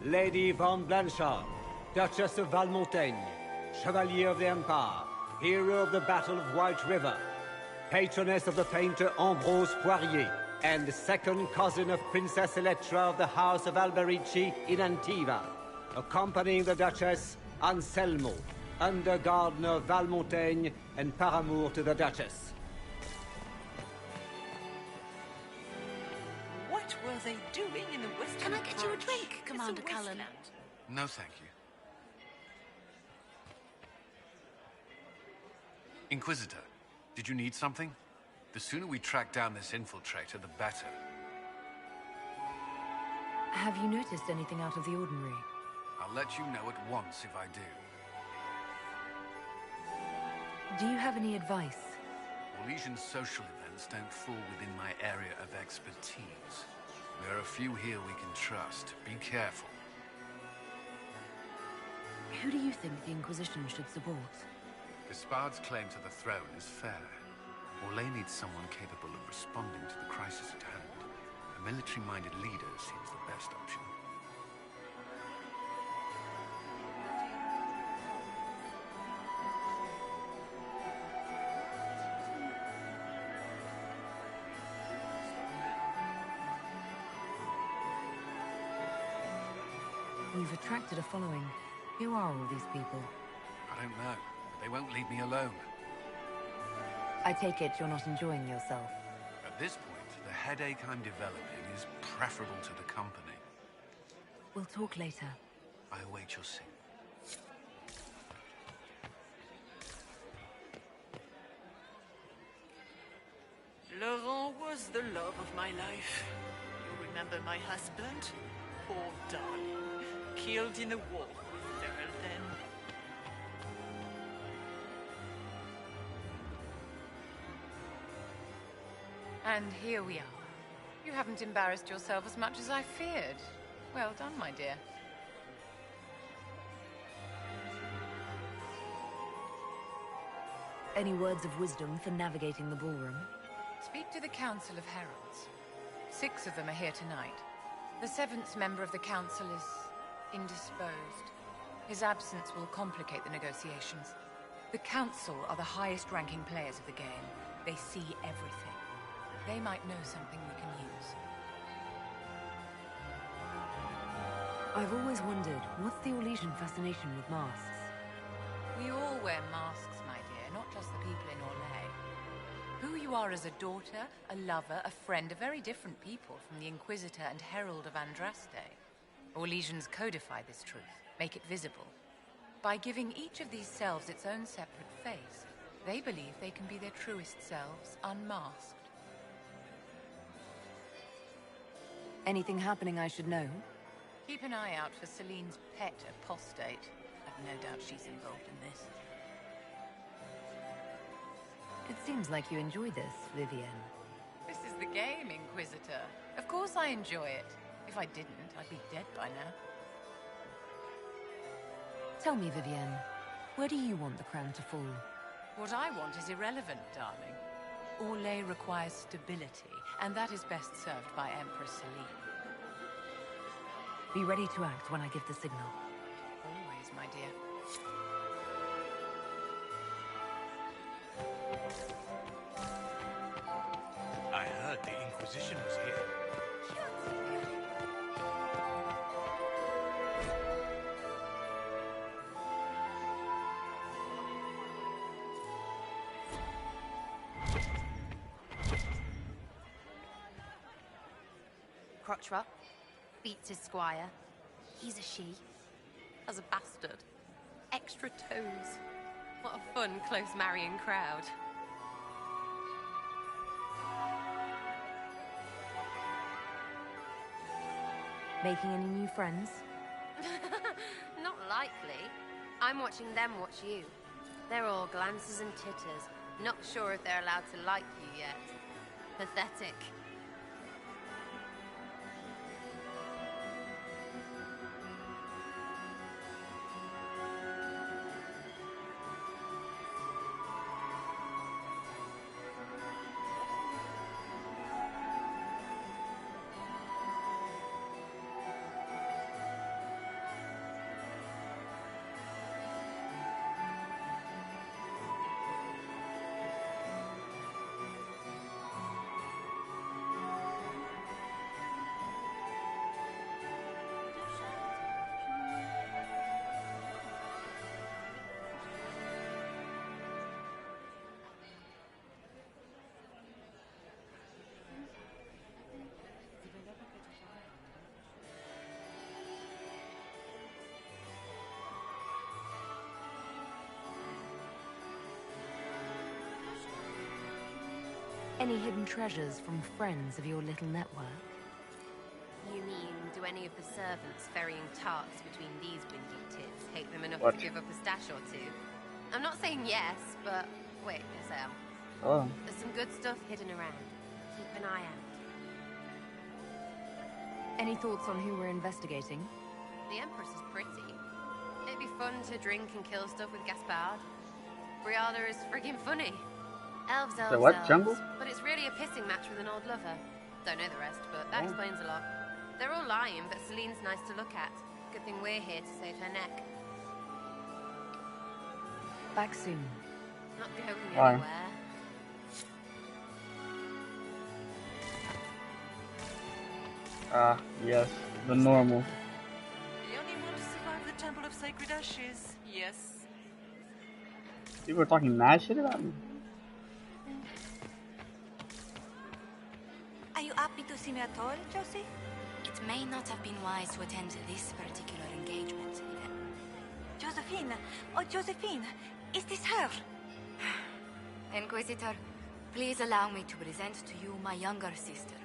Lady Von Blanchard, Duchess of Valmontaigne, Chevalier of the Empire, hero of the Battle of White River, patroness of the painter Ambrose Poirier, and second cousin of Princess Electra of the House of Alberici in Antiva, accompanying the Duchess, Anselmo, under gardener of Valmontaigne and paramour to the Duchess. What were they doing in the Western Can I get you a Approach? drink, It's Commander a Cullen? wasteland. No, thank you. Inquisitor, did you need something? The sooner we track down this infiltrator, the better. Have you noticed anything out of the ordinary? I'll let you know at once if I do. Do you have any advice? Orlesian social events don't fall within my area of expertise. There are a few here we can trust. Be careful. Who do you think the Inquisition should support? Gaspard's claim to the throne is fair. Orlais needs someone capable of responding to the crisis at hand. A military-minded leader seems the best option. You've attracted a following. Who are all these people? I don't know, but they won't leave me alone. I take it you're not enjoying yourself. At this point, the headache I'm developing is preferable to the company. We'll talk later. I await your signal. Laurent was the love of my life. You remember my husband? Poor darling. Killed in a war with Ferelden. And here we are. You haven't embarrassed yourself as much as I feared. Well done, my dear. Any words of wisdom for navigating the ballroom? Speak to the Council of Heralds. 6 of them are here tonight. The 7th member of the Council is indisposed. His absence will complicate the negotiations. The Council are the highest-ranking players of the game. They see everything. They might know something we can use. I've always wondered, what's the Orlesian fascination with masks? We all wear masks, my dear, not just the people in Orlais. Who you are as a daughter, a lover, a friend, are very different people from the Inquisitor and Herald of Andraste. Orlesians codify this truth, make it visible. By giving each of these selves its own separate face, they believe they can be their truest selves, unmasked. Anything happening I should know? Keep an eye out for Celine's pet apostate. I've no doubt she's involved in this. It seems like you enjoy this, Vivienne. This is the game, Inquisitor. Of course I enjoy it. If I didn't, I'd be dead by now. Tell me, Vivienne, where do you want the crown to fall? What I want is irrelevant, darling. Orlais requires stability, and that is best served by Empress Celine. Be ready to act when I give the signal. Always, my dear. I heard the Inquisition was here. Crotchrot beats his squire. He's a she. As a bastard. Extra toes. What a fun, close marrying crowd. Making any new friends? Not likely. I'm watching them watch you. They're all glances and titters. Not sure if they're allowed to like you yet. Pathetic. Any hidden treasures from friends of your little network? You mean, do any of the servants ferrying tarts between these windy tits hate them enough What? to give up a stash or two? I'm not saying yes, but wait, yes I am. Oh. There's some good stuff hidden around. Keep an eye out. Any thoughts on who we're investigating? The Empress is pretty. It'd be fun to drink and kill stuff with Gaspard. Briada is friggin' funny. Elves, So what, jungle? But it's really a pissing match with an old lover. Don't know the rest, but that explains a lot. They're all lying, but Celine's nice to look at. Good thing we're here to save her neck. Back soon. Not going Bye. anywhere. Ah, yes, the normal. The only one to survive the Temple of Sacred Ashes. Yes. People are talking mad shit about me. Are you happy to see me at all, Josie? It may not have been wise to attend this particular engagement, Yvette. Josephine! Oh, Josephine! Is this her? Inquisitor, please allow me to present to you my younger sister,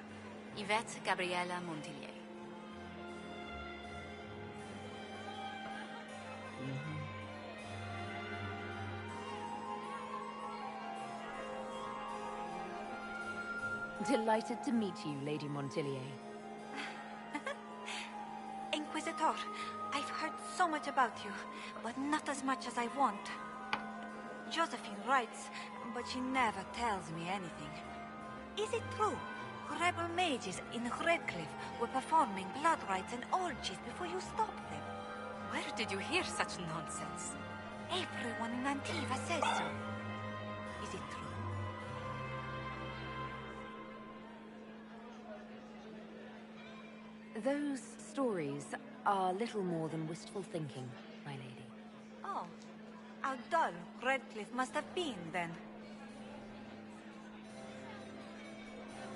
Yvette Gabriella Montilyet. Delighted to meet you, Lady Montilyet. Inquisitor, I've heard so much about you, but not as much as I want. Josephine writes, but she never tells me anything. Is it true? Rebel mages in Redcliffe were performing blood rites and orgies before you stopped them. Where did you hear such nonsense? Everyone in Antiva says so. Is it true? Those stories are little more than wistful thinking, my lady. Oh, how dull Redcliffe must have been then.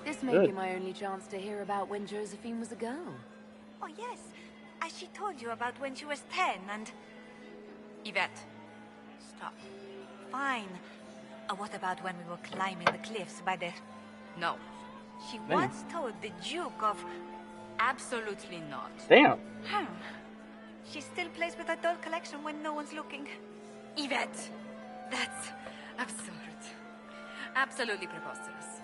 This may be my only chance to hear about when Josephine was a girl. Oh yes, as she told you about when she was 10 and... Yvette, stop. Fine. What about when we were climbing the cliffs by the... No. She once told the Duke of... Absolutely not. Damn. She still plays with her doll collection when no one's looking. Yvette, that's absurd. Absolutely preposterous.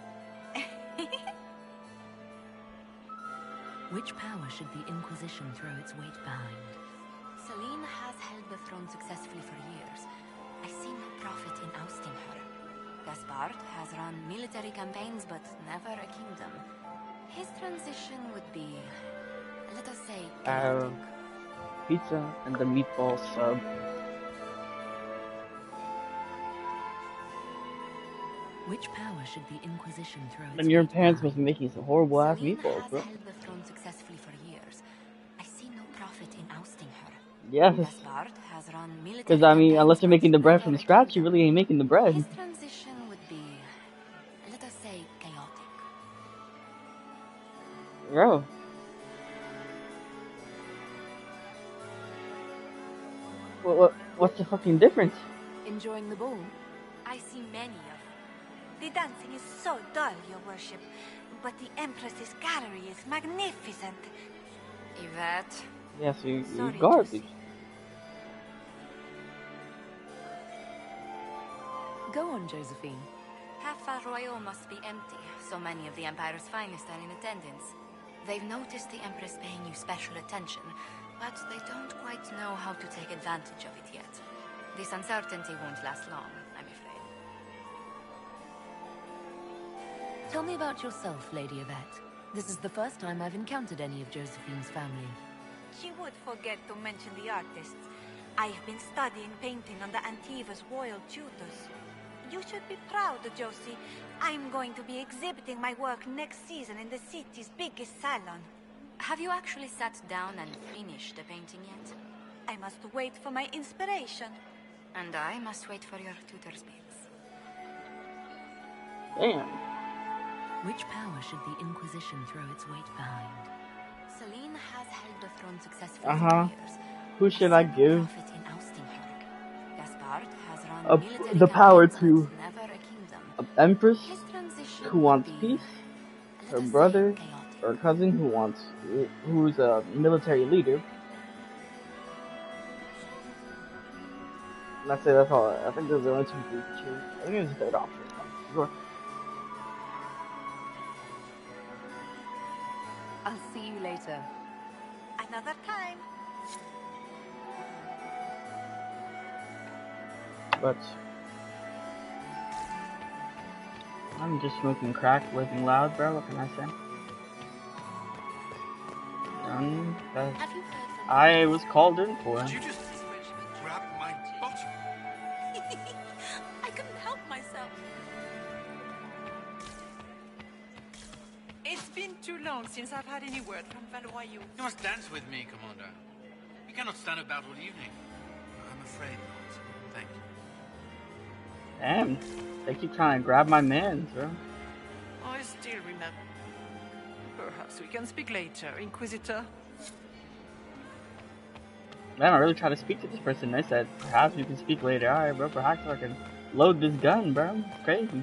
Which power should the Inquisition throw its weight behind? Celine has held the throne successfully for years. I see no profit in ousting her. Gaspard has run military campaigns, but never a kingdom. His transition would be, let us say, Pizza and the meatball sub. Which power should the Inquisition throw? And your parents must be making some horrible ass meatballs, bro. held the throne successfully for years. I see no profit in ousting her. Yes. Gaspard has run military Because, I mean, unless you're campaigns making the bread from scratch, you really ain't making the bread. His transition would be, let us say, chaotic. Bro. What's the fucking difference? Enjoying the ball? I see many of The dancing is so dull, your worship. But the Empress's gallery is magnificent. Yvette. Yes, you Sorry, garbage. Go on, Josephine. Half Val Royal must be empty. So many of the Empire's finest are in attendance. They've noticed the Empress paying you special attention, but they don't quite know how to take advantage of it yet. This uncertainty won't last long, I'm afraid. Tell me about yourself, Lady Yvette. This is the first time I've encountered any of Josephine's family. She would forget to mention the artists. I've been studying painting under Antiva's royal tutors. You should be proud, Josie. I'm going to be exhibiting my work next season in the city's biggest salon. Have you actually sat down and finished the painting yet? I must wait for my inspiration. And I must wait for your tutor's bits. Damn. Which power should the Inquisition throw its weight behind? Celine has held the throne successfully Uh-huh. for years. Who should I give Gaspard has run military the power campaigns to? and never a kingdom. An Empress His transition who wants would be, peace? Her brother or cousin who's a military leader? That's it, that's all. I think those are the only two people you can choose. I think there's a third option. Sure. I'll see you later. Another time. But I'm just smoking crack, living loud, bro. What can I say? I was called in for. Did you just grab my butt? I couldn't help myself. It's been too long since I've had any word from Val Royal. You must dance with me, Commander. You cannot stand about all evening. I'm afraid not. Thank you. Damn, they keep trying to grab my man, bro. I still remember. Perhaps we can speak later, Inquisitor. Man, I really try to speak to this person. They said, perhaps we can speak later. Alright, bro, perhaps I can load this gun, bro. It's crazy.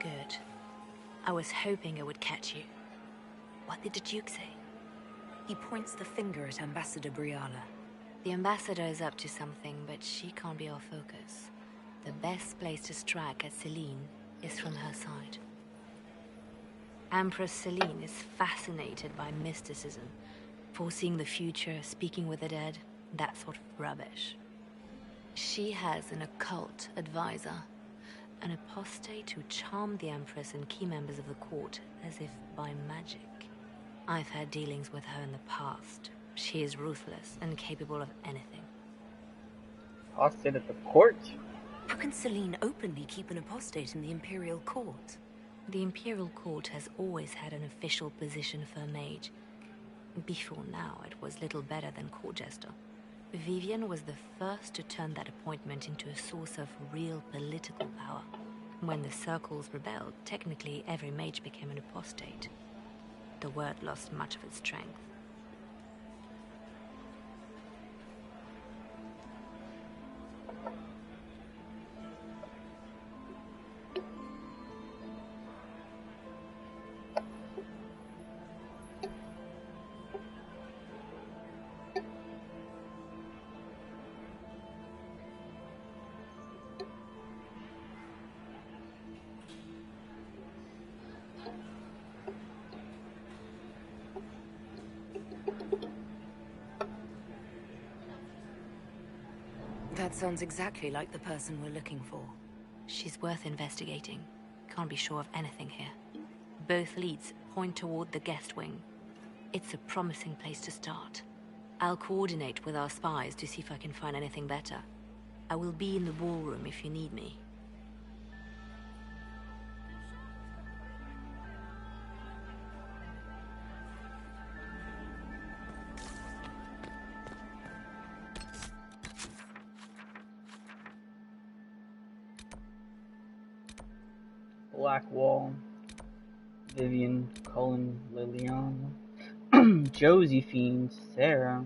Good. I was hoping it would catch you. What did the Duke say? He points the finger at Ambassador Briala. The ambassador is up to something, but she can't be our focus. The best place to strike at Celine is from her side. Empress Celine is fascinated by mysticism, foreseeing the future, speaking with the dead, that sort of rubbish. She has an occult advisor, an apostate who charmed the Empress and key members of the court as if by magic. I've had dealings with her in the past. She is ruthless and capable of anything. Apostate at the court? How can Celine openly keep an apostate in the Imperial Court? The Imperial Court has always had an official position for a mage. Before now, it was little better than court jester. Vivian was the first to turn that appointment into a source of real political power. When the circles rebelled, technically every mage became an apostate. The word lost much of its strength. That sounds exactly like the person we're looking for. She's worth investigating. Can't be sure of anything here. Both leads point toward the guest wing. It's a promising place to start. I'll coordinate with our spies to see if I can find anything better. I will be in the ballroom if you need me. Blackwall, Vivian, Cullen, Liliana, Josephine, Sarah.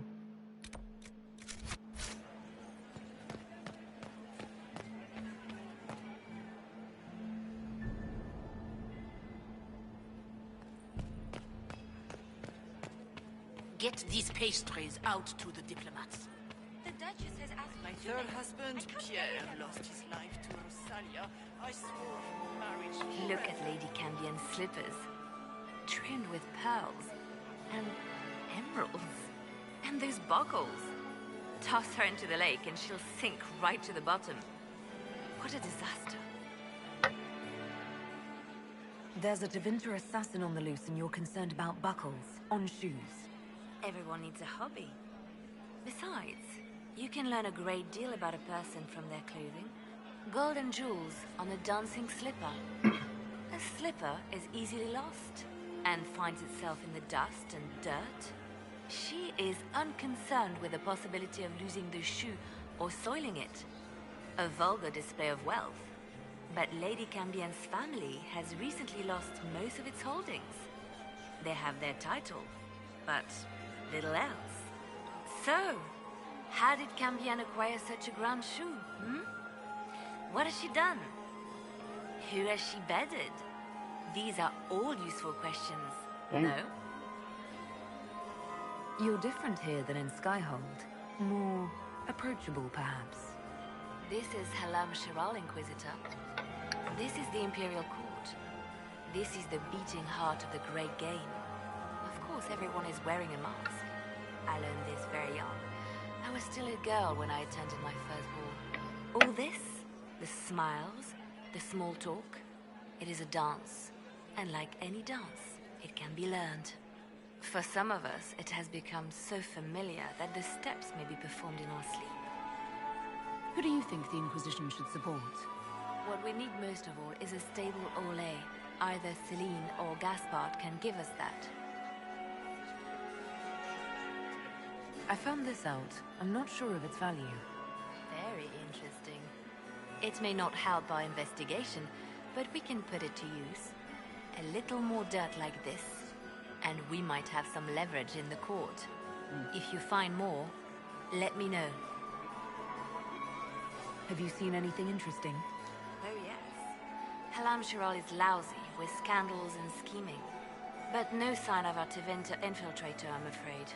Get these pastries out to the diplomats. The Duchess has asked My third husband, Pierre, lost his life to Rosalia. I swore marriage. Look at Lady Cambion's slippers, trimmed with pearls and emeralds. And those buckles. Toss her into the lake and she'll sink right to the bottom. What a disaster. There's a Tevinter assassin on the loose and you're concerned about buckles on shoes. Everyone needs a hobby. Besides, you can learn a great deal about a person from their clothing. Gold and jewels on a dancing slipper. A slipper is easily lost and finds itself in the dust and dirt. She is unconcerned with the possibility of losing the shoe or soiling it. A vulgar display of wealth. But Lady Cambion's family has recently lost most of its holdings. They have their title, but little else. So, how did Cambion acquire such a grand shoe, What has she done? Who has she bedded? These are all useful questions, no? You're different here than in Skyhold. More approachable, perhaps. This is Halam Shiral, Inquisitor. This is the Imperial Court. This is the beating heart of the Great Game. Of course, everyone is wearing a mask. I learned this very young. I was still a girl when I attended my first ball. All this, the smiles, the small talk, it is a dance. And like any dance, it can be learned. For some of us, it has become so familiar that the steps may be performed in our sleep. Who do you think the Inquisition should support? What we need most of all is a stable Orlais. Either Celine or Gaspard can give us that. I found this out. I'm not sure of its value. Very interesting. It may not help our investigation, but we can put it to use. A little more dirt like this, and we might have some leverage in the court. If you find more, let me know. Have you seen anything interesting? Oh yes. Halam Shiral is lousy, with scandals and scheming. But no sign of a Tevinter infiltrator, I'm afraid.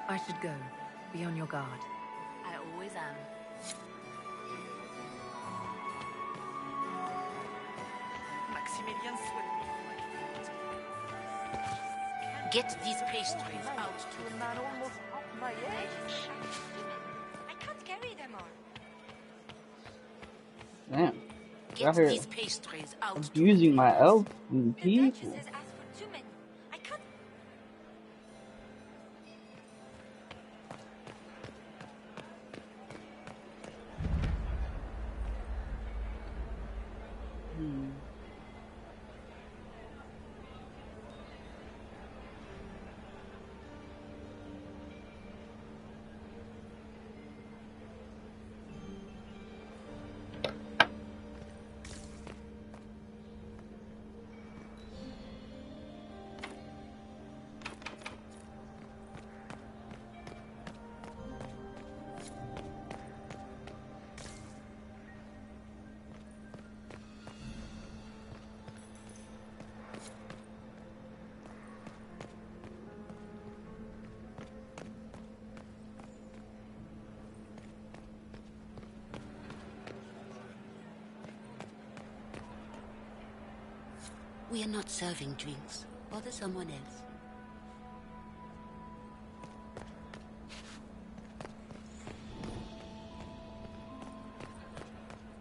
I should go. Be on your guard. I always am. Maximilian swept me. Get these pastries out to the man almost off my edge. I can't carry them all. Damn. Get Out here these pastries out. abusing my elf people. We are not serving drinks. Bother someone else.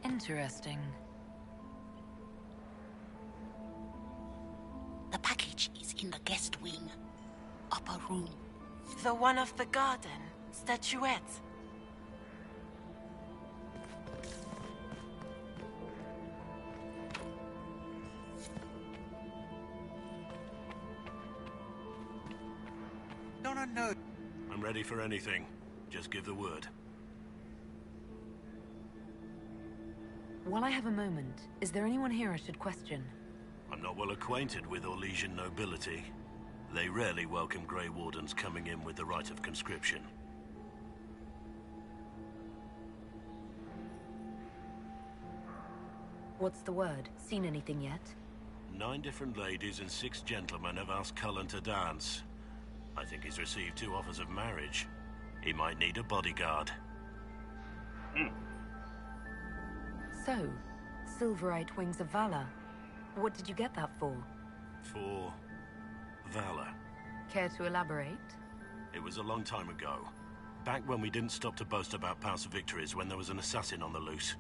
Interesting. The package is in the guest wing. Upper room. The one of the garden. Statuette. No. I'm ready for anything. Just give the word. While I have a moment, is there anyone here I should question? I'm not well acquainted with Orlesian nobility. They rarely welcome Grey Wardens coming in with the right of conscription. What's the word? Seen anything yet? 9 different ladies and 6 gentlemen have asked Cullen to dance. I think he's received 2 offers of marriage. He might need a bodyguard. So, Silverite Wings of Valor. What did you get that for? For valor. Care to elaborate? It was a long time ago. Back when we didn't stop to boast about past victories when there was an assassin on the loose.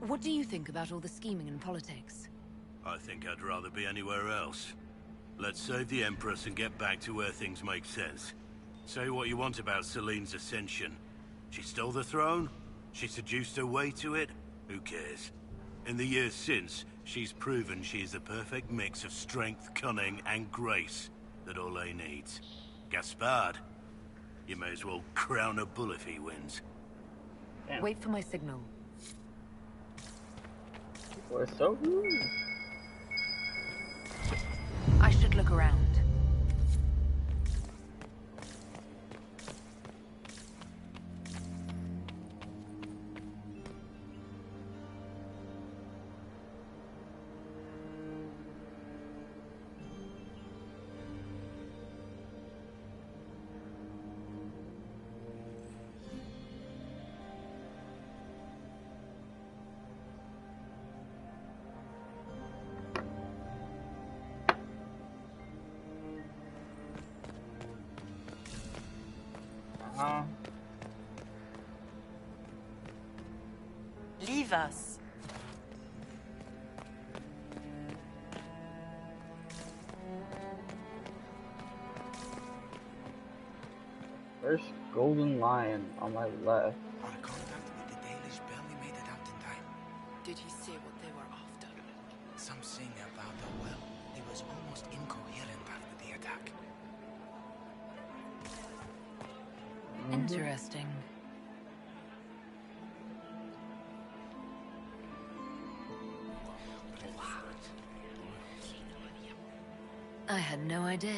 What do you think about all the scheming and politics? I think I'd rather be anywhere else. Let's save the Empress and get back to where things make sense. Say what you want about Celine's ascension. She stole the throne? She seduced her way to it? Who cares? In the years since, she's proven she is the perfect mix of strength, cunning, and grace that Orlais needs. Gaspard, you may as well crown a bull if he wins. Damn. Wait for my signal. We're so rude. I should look around. Leave us. First golden lion on my left. Our contact with the Dalish barely made it out in time. Did he say what they were after? Something about the well. It was almost incoherent after the attack. Interesting. I had no idea.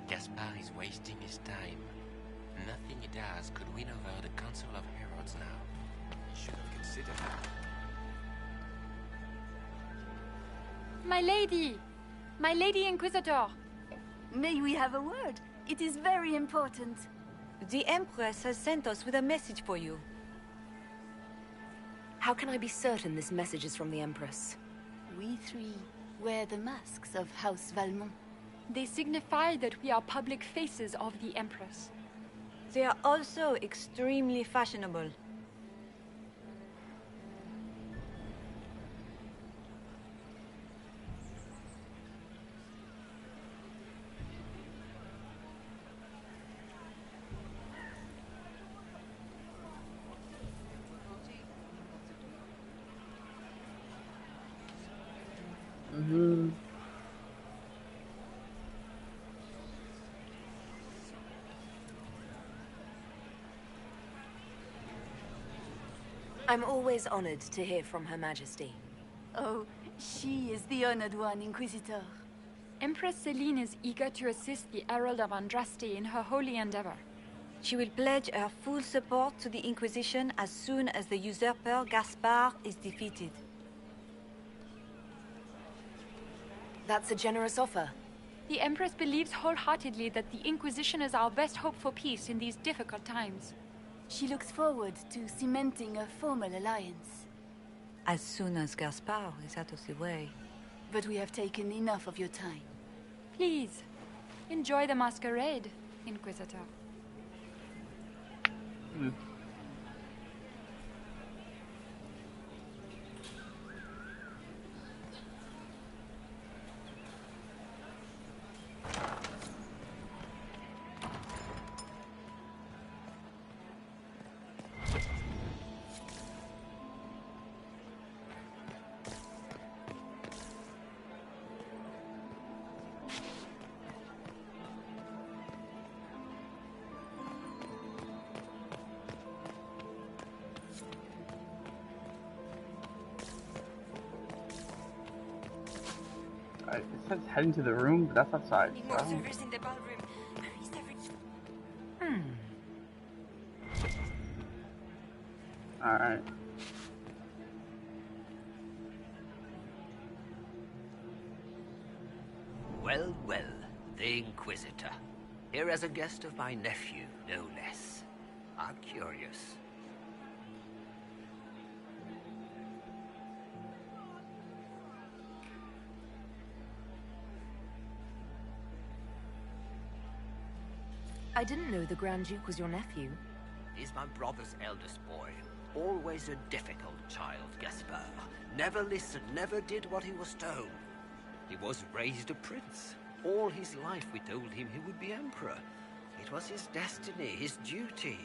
Gaspard is wasting his time. Nothing he does could win over the Council of Heralds now. He should have considered that. My lady! My lady Inquisitor! May we have a word? It is very important. The Empress has sent us with a message for you. How can I be certain this message is from the Empress? We 3 wear the masks of House Valmont. They signify that we are public faces of the Empress. They are also extremely fashionable. I'm always honored to hear from Her Majesty. Oh, she is the honored one, Inquisitor. Empress Celine is eager to assist the Herald of Andraste in her holy endeavor. She will pledge her full support to the Inquisition as soon as the usurper Gaspard is defeated. That's a generous offer. The Empress believes wholeheartedly that the Inquisition is our best hope for peace in these difficult times. She looks forward to cementing a formal alliance. As soon as Gaspard is out of the way. But we have taken enough of your time. Please, enjoy the masquerade, Inquisitor. It says heading to the room, but that's outside. More servers in the ballroom. Alright. Well, well, the Inquisitor. Here as a guest of my nephew, no less. I'm curious. I didn't know the Grand Duke was your nephew. He's my brother's eldest boy. Always a difficult child, Gaspard. Never listened, never did what he was told. He was raised a prince. All his life we told him he would be emperor. It was his destiny, his duty.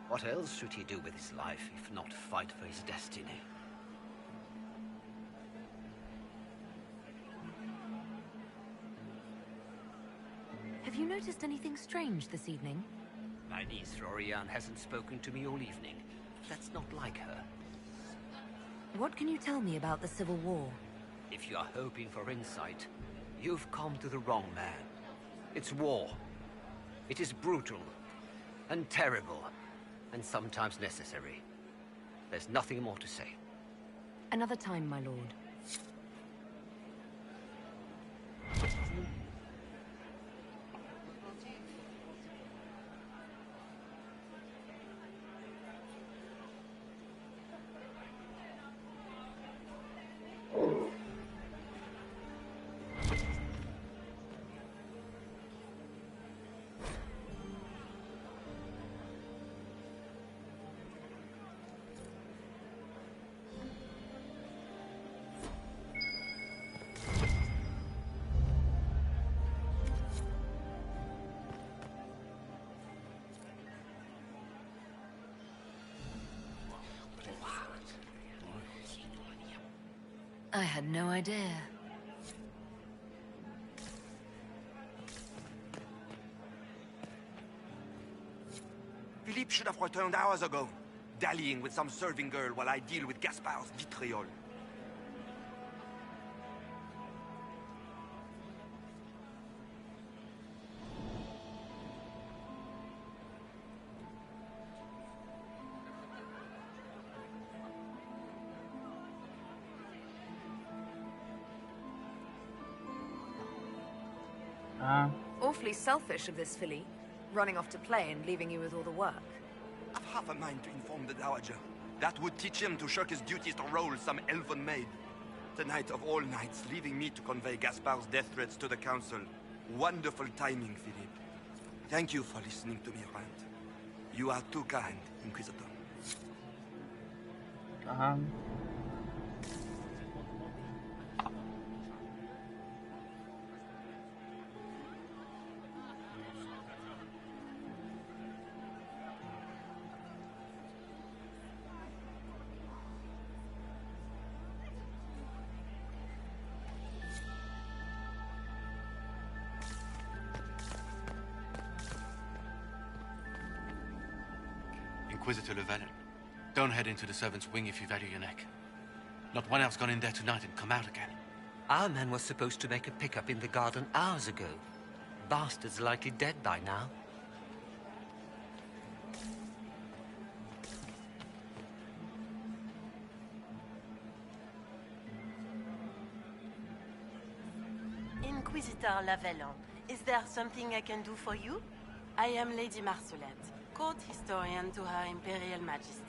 What else should he do with his life if not fight for his destiny? Have you noticed anything strange this evening? My niece Rorianne hasn't spoken to me all evening. That's not like her. What can you tell me about the Civil War? If you are hoping for insight, you've come to the wrong man. It's war. It is brutal, and terrible, and sometimes necessary. There's nothing more to say. Another time, my lord. I had no idea. Philippe should have returned hours ago, dallying with some serving girl while I deal with Gaspard's vitriol. Awfully selfish of this filly, running off to play and leaving you with all the work. I've half a mind to inform the Dowager. That would teach him to shirk his duties to roll some elven maid. Tonight of all nights, leaving me to convey Gaspard's death threats to the Council. Wonderful timing, Philippe. Thank you for listening to me rant. You are too kind, Inquisitor. Inquisitor Llewellyn, don't head into the servants' wing if you value your neck. Not one else gone in there tonight and come out again. Our man was supposed to make a pickup in the garden hours ago. Bastard's likely dead by now. Inquisitor Lavellan. Is there something I can do for you? I am Lady Marcelette, court historian to Her Imperial Majesty.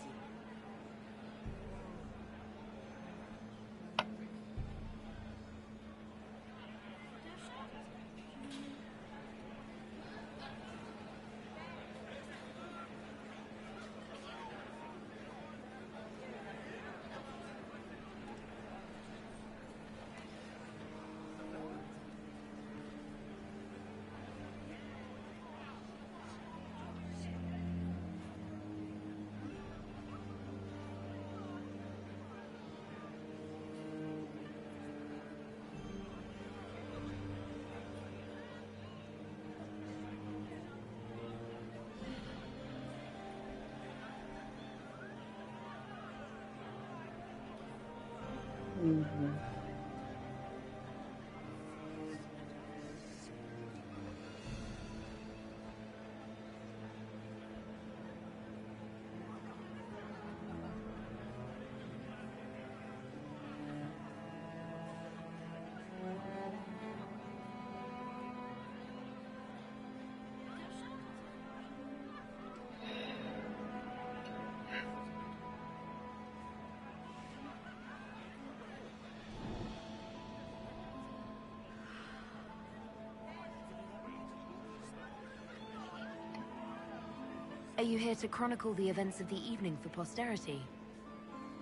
Are you here to chronicle the events of the evening for posterity?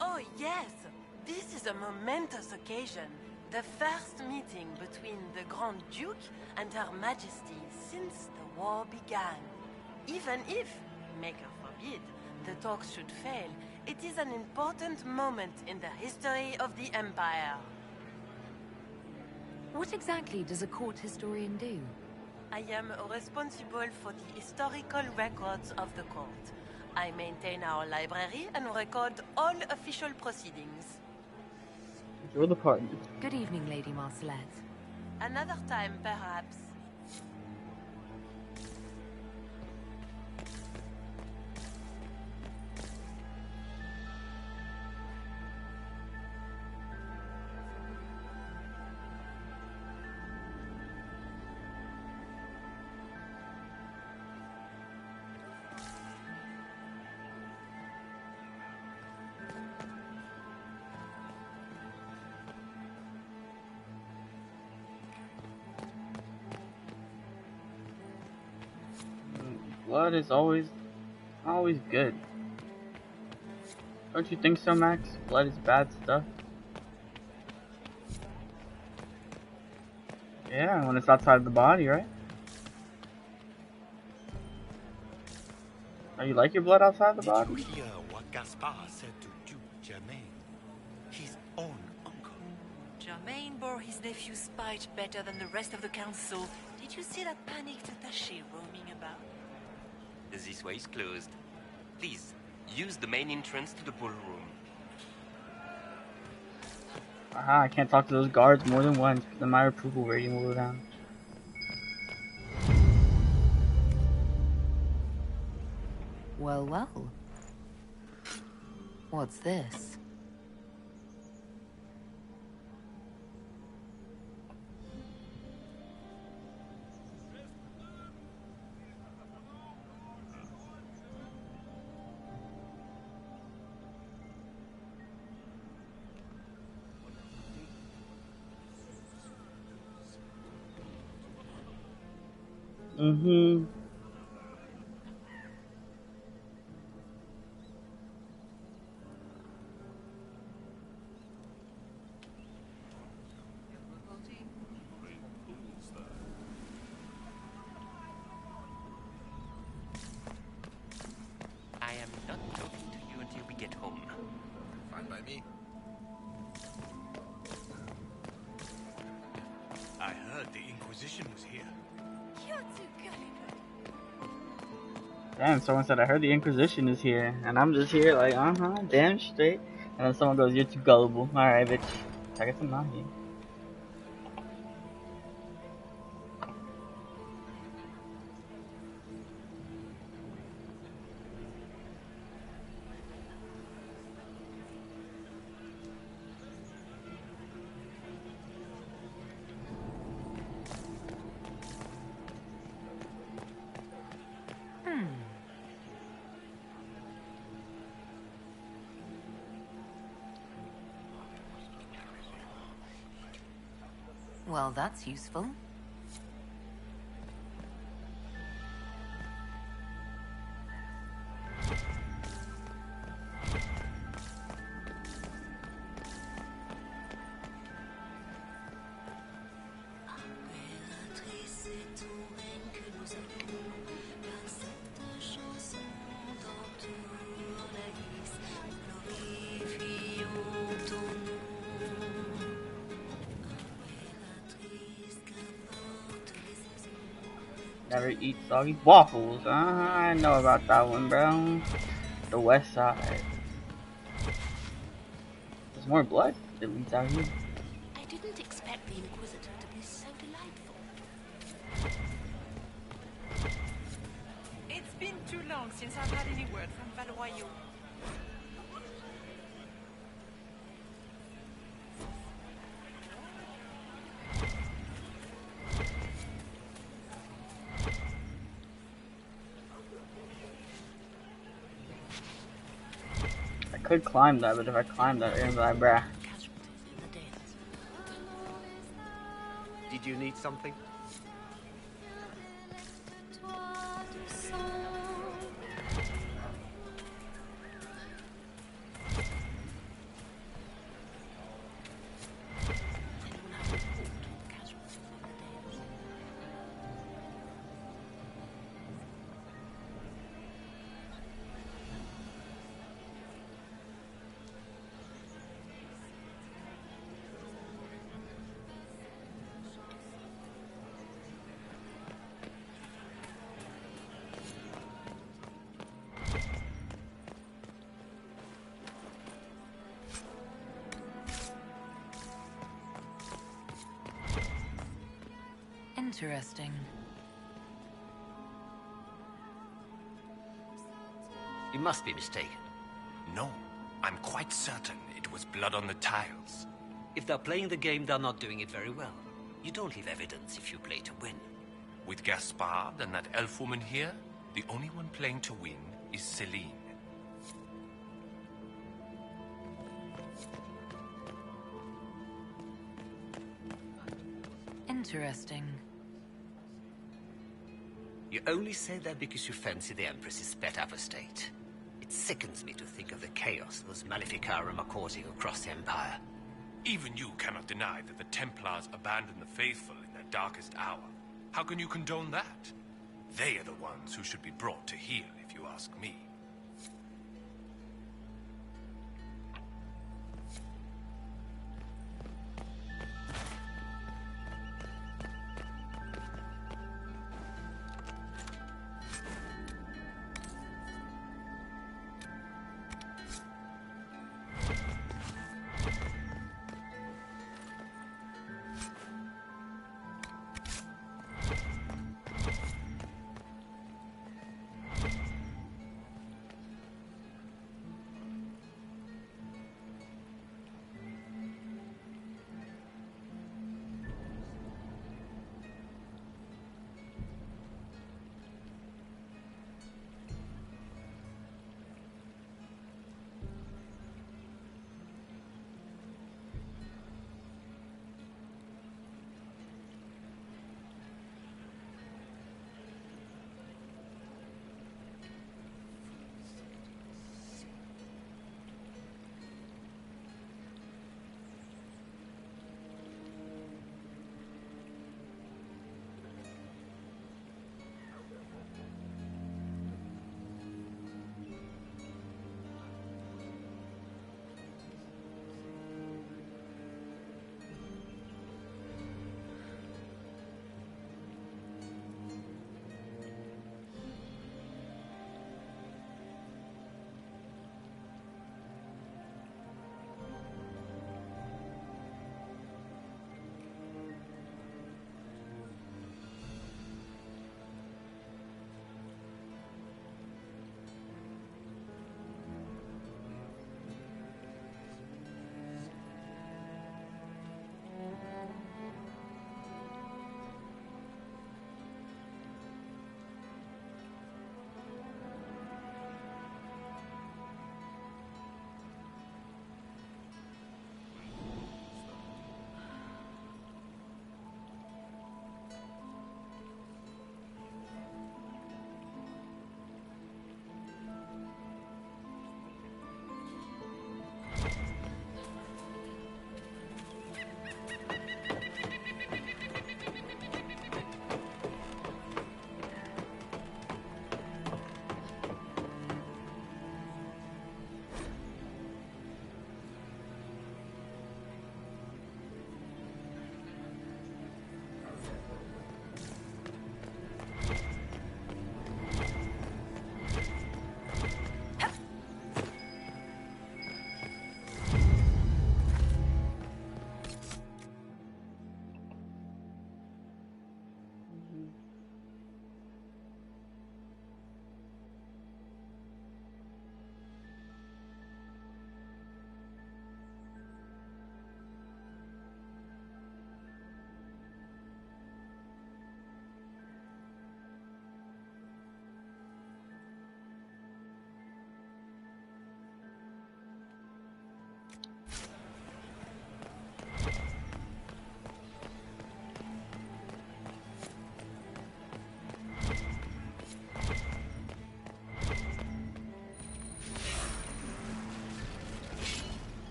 Oh yes! This is a momentous occasion. The first meeting between the Grand Duke and Her Majesty since the war began. Even if, Maker forbid, the talks should fail, it is an important moment in the history of the Empire. What exactly does a court historian do? I am responsible for the historical records of the court. I maintain our library and record all official proceedings. Your department. Good evening, Lady Marcelette. Another time, perhaps. Blood is always good. Don't you think so, Max? Blood is bad stuff. Yeah, when it's outside the body, right? Oh, you like your blood outside the body? Did you hear what Gaspard said to Duke Germain? His own uncle. Germain bore his nephew's spite better than the rest of the council. Did you see that panicked attaché roaming about? This way is closed. Please, use the main entrance to the ballroom. Aha, I can't talk to those guards more than once because then my approval rating will go down. Well, well. What's this? I am not talking to you until we get home. Fine by me. I heard the Inquisition was here. You're too gullible. Damn, someone said, I heard the Inquisition is here. And I'm just here like, damn straight. And then someone goes, you're too gullible. Alright, bitch. I guess I'm not here. Well, that's useful. Never eat soggy waffles. I know about that one, bro. The west side. There's more blood that leads out here. I didn't expect the Inquisitor to be so delightful. It's been too long since I've had any word from Valois. I could climb that, but if I climb that, I'm like, bruh. Did you need something? Interesting. You must be mistaken. No, I'm quite certain it was blood on the tiles. If they're playing the game, they're not doing it very well. You don't leave evidence if you play to win. With Gaspard and that elf woman here, the only one playing to win is Celine. Interesting. You only say that because you fancy the Empress's pet apostate. It sickens me to think of the chaos those Maleficarum are causing across the Empire. Even you cannot deny that the Templars abandoned the faithful in their darkest hour. How can you condone that? They are the ones who should be brought to heel, if you ask me.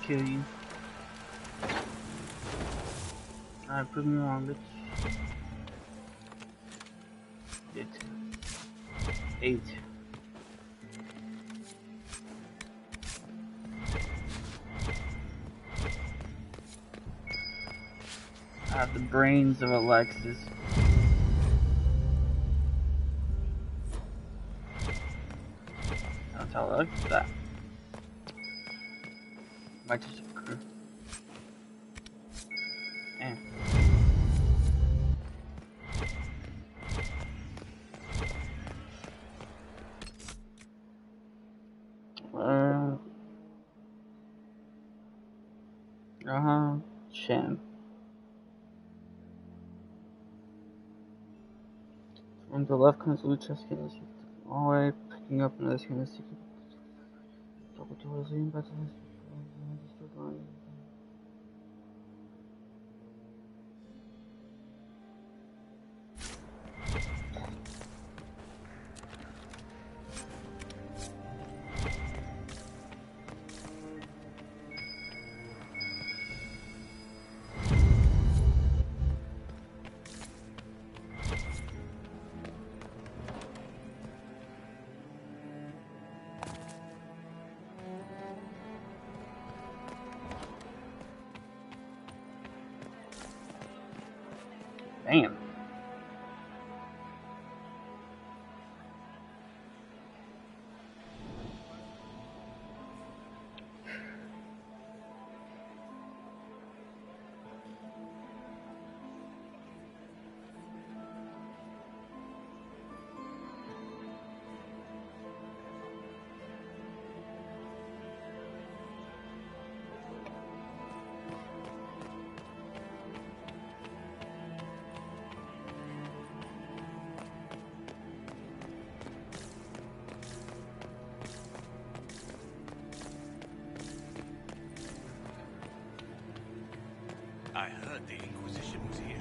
kill you. Alright, prove me wrong, bitch. It. 8. I have the brains of Alexis. I'll tell Alexis that. Might just occur. Damn. Sham. From the left comes the chest cannon. All the way, picking up another cannon. Double doors leading back to this. Damn. I heard the Inquisition was here.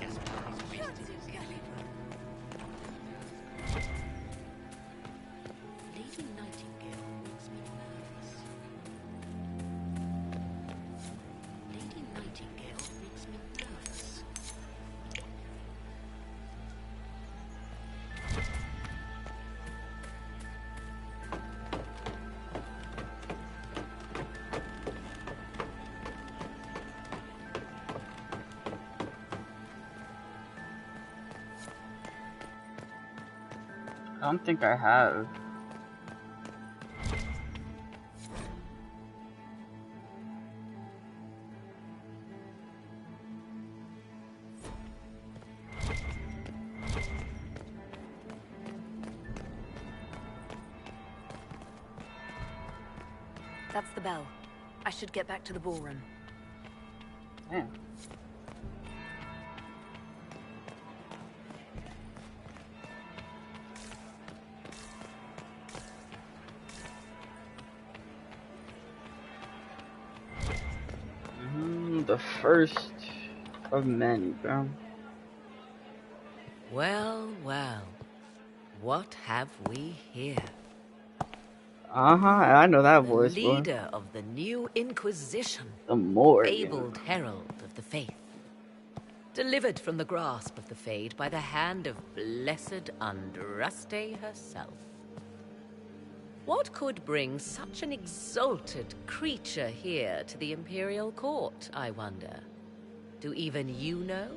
Lady Nightingale makes me nervous. Lady Nightingale makes me nervous. I don't think I have. That's the bell. I should get back to the ballroom. Yeah. The first of many, bro. Well, well. What have we here? I know that voice, boy. Leader of the new Inquisition. The more. Fabled herald of the faith. Delivered from the grasp of the Fade by the hand of blessed Andraste herself. What could bring such an exalted creature here to the Imperial Court, I wonder? Do even you know?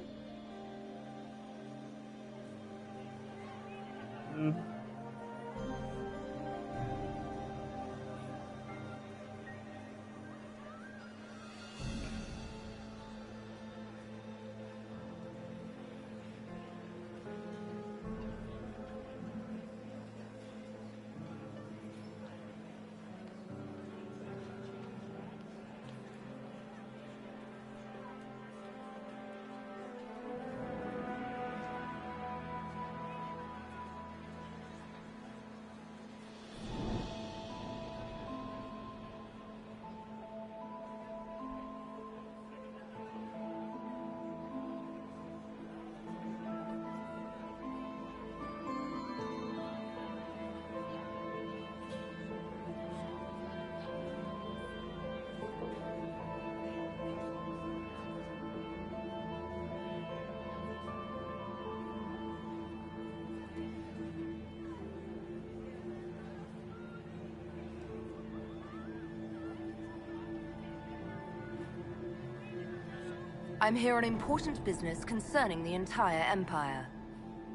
I'm here on important business concerning the entire Empire.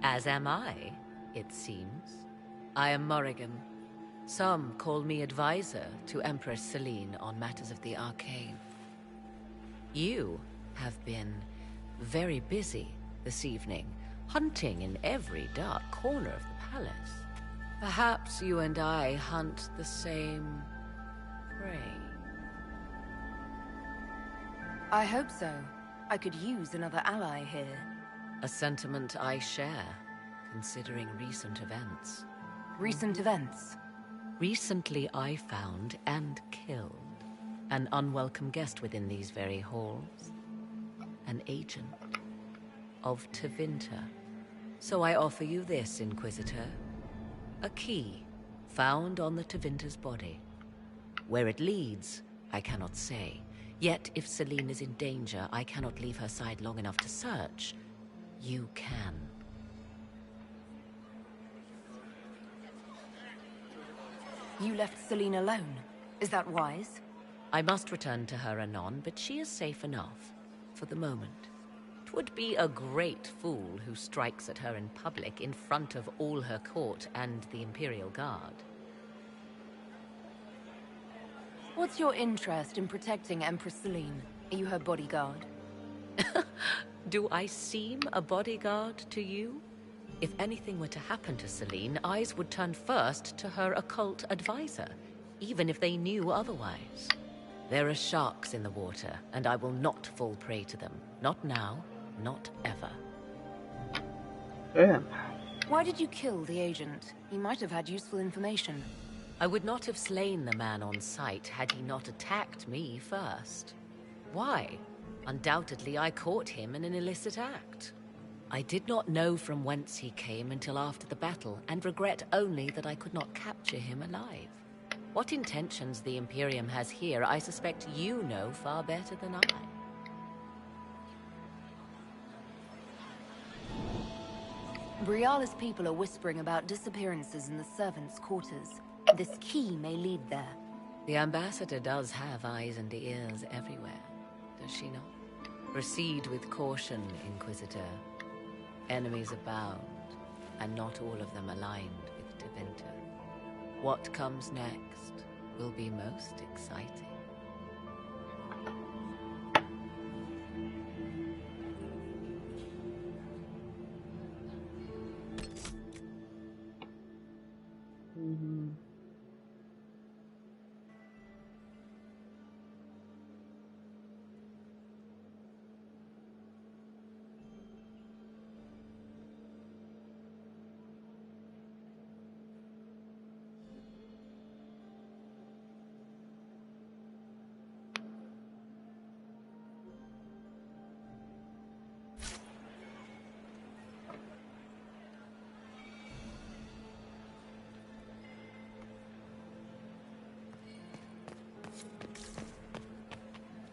As am I, it seems. I am Morrigan. Some call me advisor to Empress Celine on matters of the arcane. You have been very busy this evening, hunting in every dark corner of the palace. Perhaps you and I hunt the same prey. I hope so. I could use another ally here. A sentiment I share, considering recent events. Recent events? Recently I found and killed an unwelcome guest within these very halls. An agent of Tevinter. So I offer you this, Inquisitor. A key found on the Tevinter's body. Where it leads, I cannot say. Yet, if Celine is in danger, I cannot leave her side long enough to search. You can. You left Celine alone. Is that wise? I must return to her anon, but she is safe enough. For the moment. 'Twould be a great fool who strikes at her in public in front of all her court and the Imperial Guard. What's your interest in protecting Empress Celine? Are you her bodyguard? Do I seem a bodyguard to you? If anything were to happen to Celine, eyes would turn first to her occult advisor, even if they knew otherwise. There are sharks in the water, and I will not fall prey to them. Not now, not ever. Damn. Why did you kill the agent? He might have had useful information. I would not have slain the man on sight had he not attacked me first. Why? Undoubtedly, I caught him in an illicit act. I did not know from whence he came until after the battle, and regret only that I could not capture him alive. What intentions the Imperium has here, I suspect you know far better than I. Briala's people are whispering about disappearances in the servants' quarters. This key may lead there. The ambassador does have eyes and ears everywhere, does she not? Proceed with caution, Inquisitor. Enemies abound, and not all of them aligned with Tevinter. What comes next will be most exciting.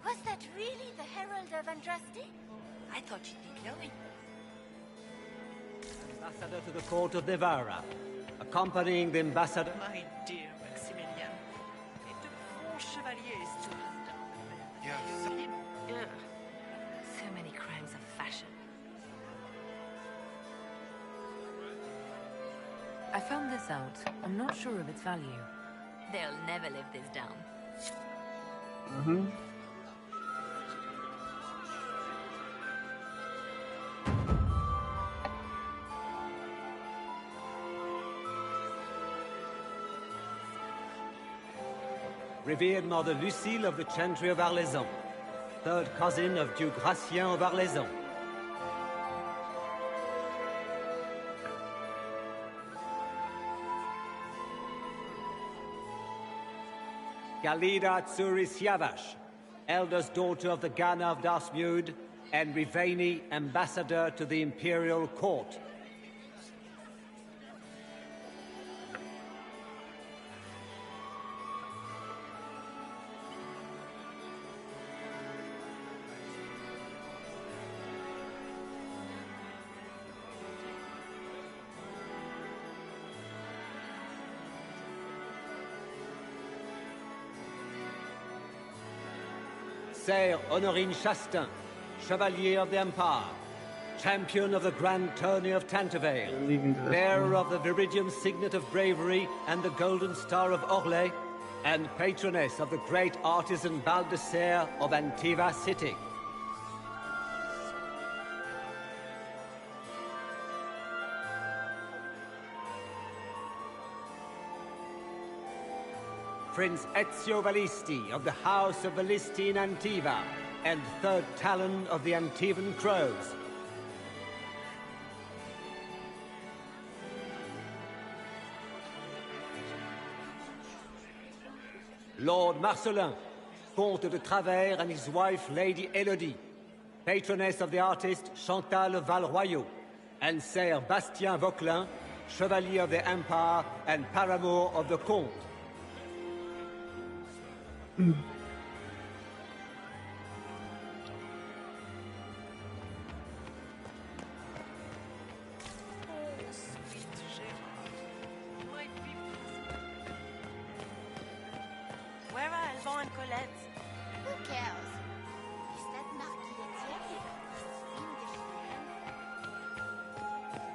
Was that really the Herald of Andraste? I thought she'd be glowing. Ambassador to the court of Devara, accompanying the ambassador. My dear Maximilian, et de bons chevaliers stood down there. Yes. Ugh. So many crimes of fashion. I found this out. I'm not sure of its value. They'll never live this down. Mm-hmm. Revered Mother Lucille of the Chantry of Arlezon, third cousin of Duke Gratien of Arlezon. Galida Tsuris Yavash, eldest daughter of the Ghana of Darsmud, and Riveni, ambassador to the Imperial Court. Sire Honorine Chastain, Chevalier of the Empire, champion of the Grand Tourney of Tantervale, bearer of the Viridium Signet of Bravery and the Golden Star of Orlais, and patroness of the great artisan Baldassare of Antiva City. Prince Ezio Valisti of the House of Valisti in Antiva, and third Talon of the Antivan Crows. Lord Marcelin, Comte de Travers, and his wife Lady Elodie, patroness of the artist Chantal Valroyaux, and Sir Bastien Vauquelin, Chevalier of the Empire and paramour of the Comte. Where are Alban and Colette? Who cares? Is that Marquis Etienne?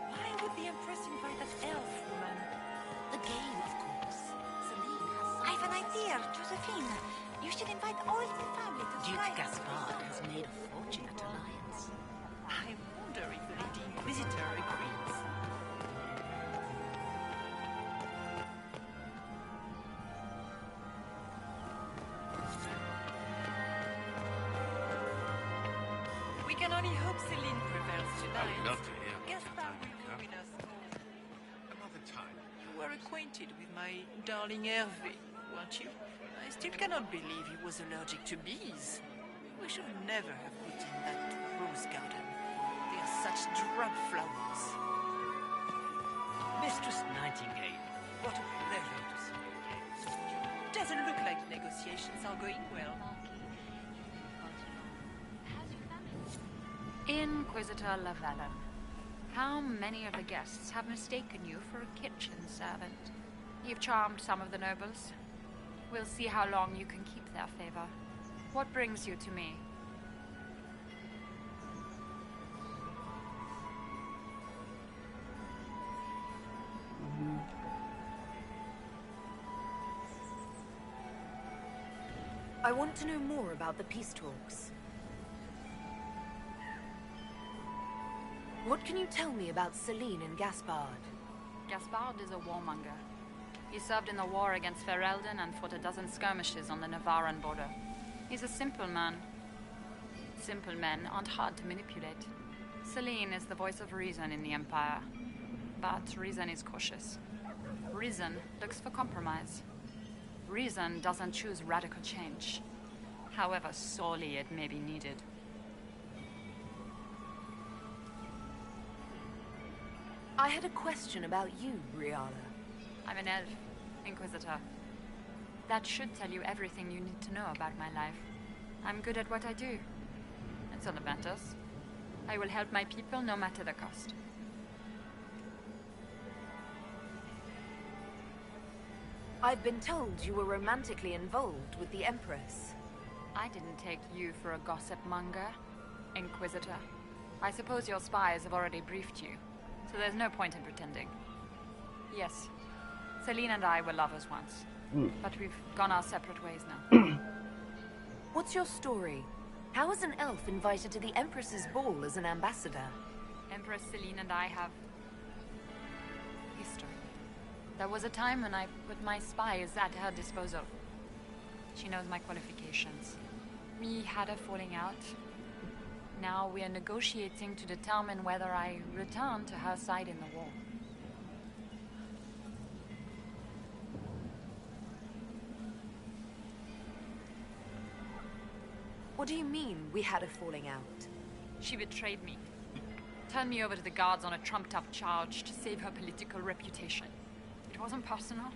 Why would the Empress invite that elf woman? The game, of course. Celine has I have an idea, Josephine. You should invite all the family to Duke try. Gaspard has made a fortunate alliance. I wonder if the Lady Inquisitor agrees. We can only hope Celine prevails I tonight. would love to hear. Gaspard will ruin us all. Another time. You were acquainted with my darling Hervé, weren't you? I still cannot believe he was allergic to bees. We should never have put in that rose garden. They are such drab flowers. Mistress Nightingale, what a pleasure to see you again. Doesn't look like negotiations are going well. Inquisitor Lavallon, how many of the guests have mistaken you for a kitchen servant? You've charmed some of the nobles. We'll see how long you can keep their favor. What brings you to me? I want to know more about the peace talks. What can you tell me about Celine and Gaspard? Gaspard is a warmonger. He served in the war against Ferelden and fought a dozen skirmishes on the Navarran border. He's a simple man. Simple men aren't hard to manipulate. Celine is the voice of reason in the Empire. But reason is cautious. Reason looks for compromise. Reason doesn't choose radical change, however sorely it may be needed. I had a question about you, Briala. I'm an elf, Inquisitor. That should tell you everything you need to know about my life. I'm good at what I do. That's all that matters. I will help my people no matter the cost. I've been told you were romantically involved with the Empress. I didn't take you for a gossip monger, Inquisitor. I suppose your spies have already briefed you, so there's no point in pretending. Yes, Celine and I were lovers once, but we've gone our separate ways now. What's your story? How is an elf invited to the Empress's ball as an ambassador? Empress Celine and I have history. There was a time when I put my spies at her disposal. She knows my qualifications. We had a falling out. Now we are negotiating to determine whether I return to her side in the war. What do you mean, we had a falling out? She betrayed me. Turned me over to the guards on a trumped-up charge to save her political reputation. It wasn't personal.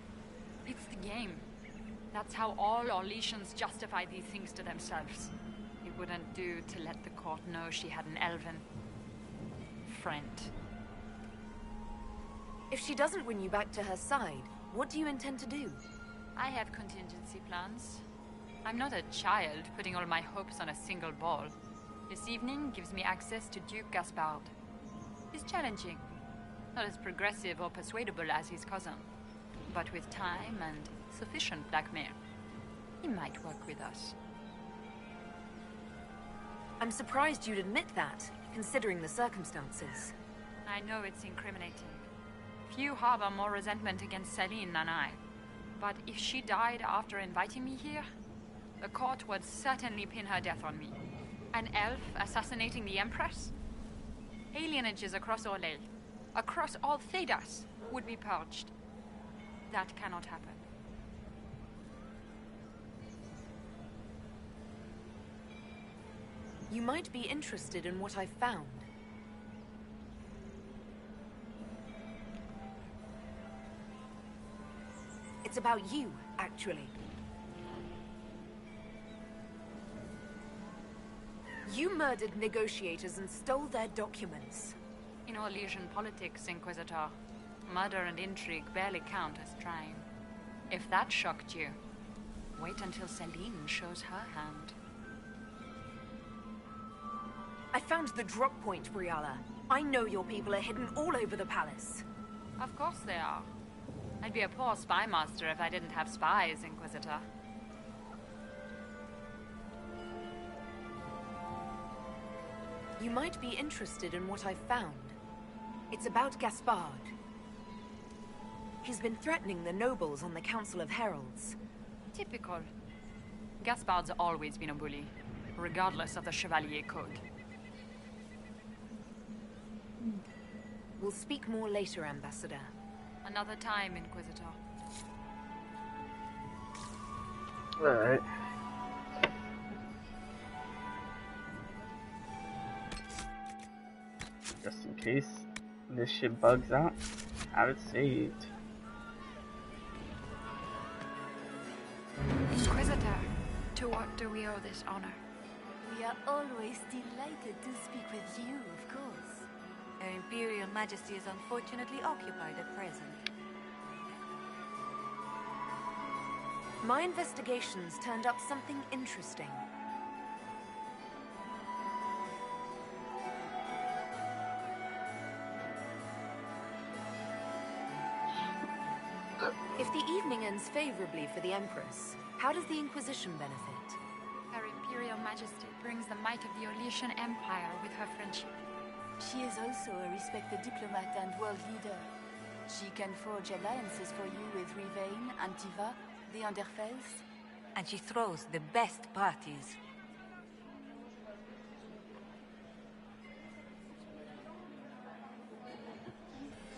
It's the game. That's how all Orlesians justify these things to themselves. It wouldn't do to let the court know she had an elven friend. If she doesn't win you back to her side, what do you intend to do? I have contingency plans. I'm not a child putting all my hopes on a single ball. This evening gives me access to Duke Gaspard. He's challenging. Not as progressive or persuadable as his cousin. But with time and sufficient blackmail, he might work with us. I'm surprised you'd admit that, considering the circumstances. I know it's incriminating. Few harbor more resentment against Celine than I. But if she died after inviting me here, the court would certainly pin her death on me. An elf assassinating the Empress? Alienages across Orlais, across all Thedas, would be purged. That cannot happen. You might be interested in what I found. It's about you, actually. You murdered negotiators and stole their documents. In Orlesian politics, Inquisitor, murder and intrigue barely count as crime. If that shocked you, wait until Celine shows her hand. I found the drop point, Briala. I know your people are hidden all over the palace. Of course they are. I'd be a poor spy master if I didn't have spies, Inquisitor. You might be interested in what I found. It's about Gaspard. He's been threatening the nobles on the Council of Heralds. Typical. Gaspard's always been a bully, regardless of the Chevalier Code. We'll speak more later, Ambassador. Another time, Inquisitor. Alright. Just in case this shit bugs out, have it saved. Inquisitor, to what do we owe this honor? We are always delighted to speak with you, of course. Her Imperial Majesty is unfortunately occupied at present. My investigations turned up something interesting. If the evening ends favorably for the Empress, how does the Inquisition benefit? Her Imperial Majesty brings the might of the Orlesian Empire with her friendship. She is also a respected diplomat and world leader. She can forge alliances for you with Rivain, Antiva, the Underfells. And she throws the best parties.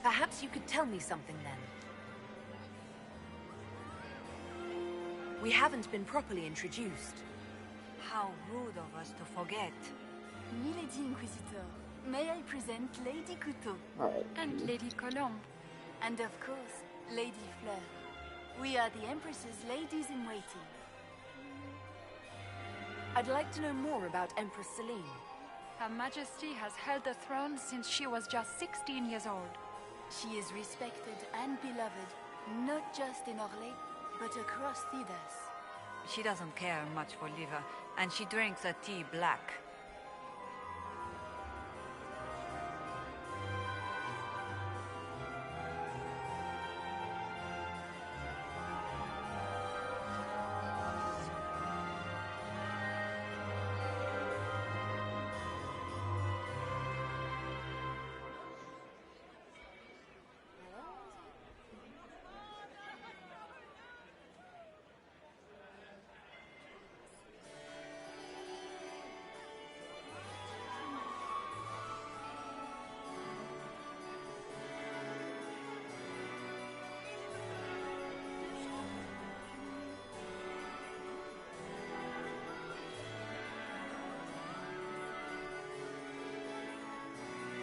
Perhaps you could tell me something then. We haven't been properly introduced. How rude of us to forget. Milady Inquisitor, may I present Lady Couteau? And Lady Colombe. And of course, Lady Fleur. We are the Empress's ladies-in-waiting. I'd like to know more about Empress Celine. Her Majesty has held the throne since she was just 16 years old. She is respected and beloved, not just in Orlais, but across Thedas. She doesn't care much for liver, and she drinks her tea black.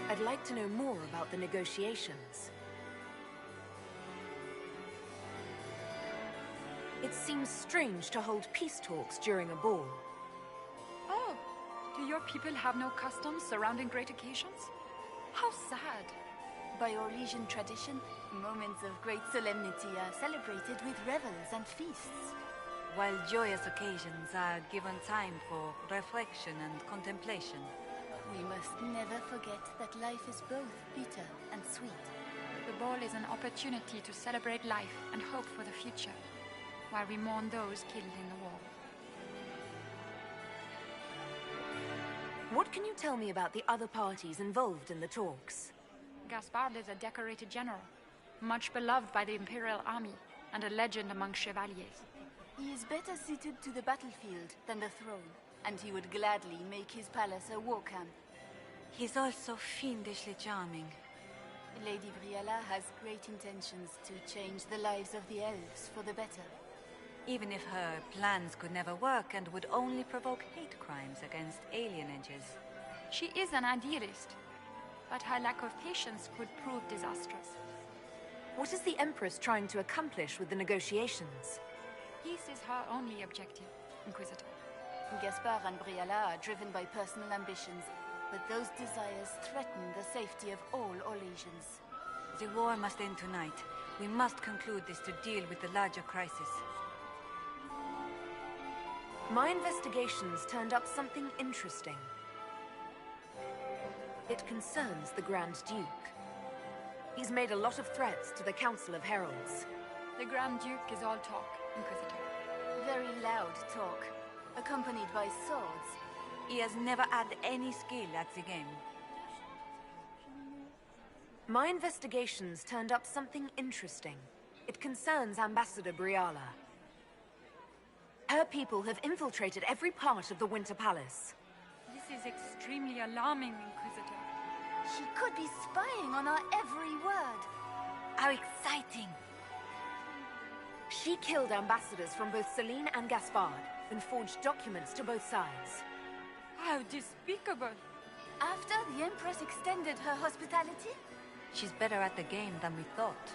I'd like to know more about the negotiations. It seems strange to hold peace talks during a ball. Oh, do your people have no customs surrounding great occasions? How sad. By Orlesian tradition, moments of great solemnity are celebrated with revels and feasts. while joyous occasions are given time for reflection and contemplation. We must never forget that life is both bitter and sweet. The ball is an opportunity to celebrate life and hope for the future, while we mourn those killed in the war. What can you tell me about the other parties involved in the talks? Gaspard is a decorated general, much beloved by the Imperial Army, and a legend among chevaliers. He is better suited to the battlefield than the throne, and he would gladly make his palace a war camp. He's also fiendishly charming. Lady Briala has great intentions to change the lives of the elves for the better. Even if her plans could never work and would only provoke hate crimes against alienages. She is an idealist, but her lack of patience could prove disastrous. What is the Empress trying to accomplish with the negotiations? Peace is her only objective, Inquisitor. Gaspard and Briala are driven by personal ambitions, but those desires threaten the safety of all Orlesians. The war must end tonight. We must conclude this to deal with the larger crisis. My investigations turned up something interesting. It concerns the Grand Duke. He's made a lot of threats to the Council of Heralds. The Grand Duke is all talk, Inquisitor. Very loud talk, accompanied by swords. He has never had any skill at the game. My investigations turned up something interesting. It concerns Ambassador Briala. Her people have infiltrated every part of the Winter Palace. This is extremely alarming, Inquisitor. She could be spying on our every word. How exciting! She killed ambassadors from both Celine and Gaspard, and forged documents to both sides. How despicable! After the Empress extended her hospitality? She's better at the game than we thought.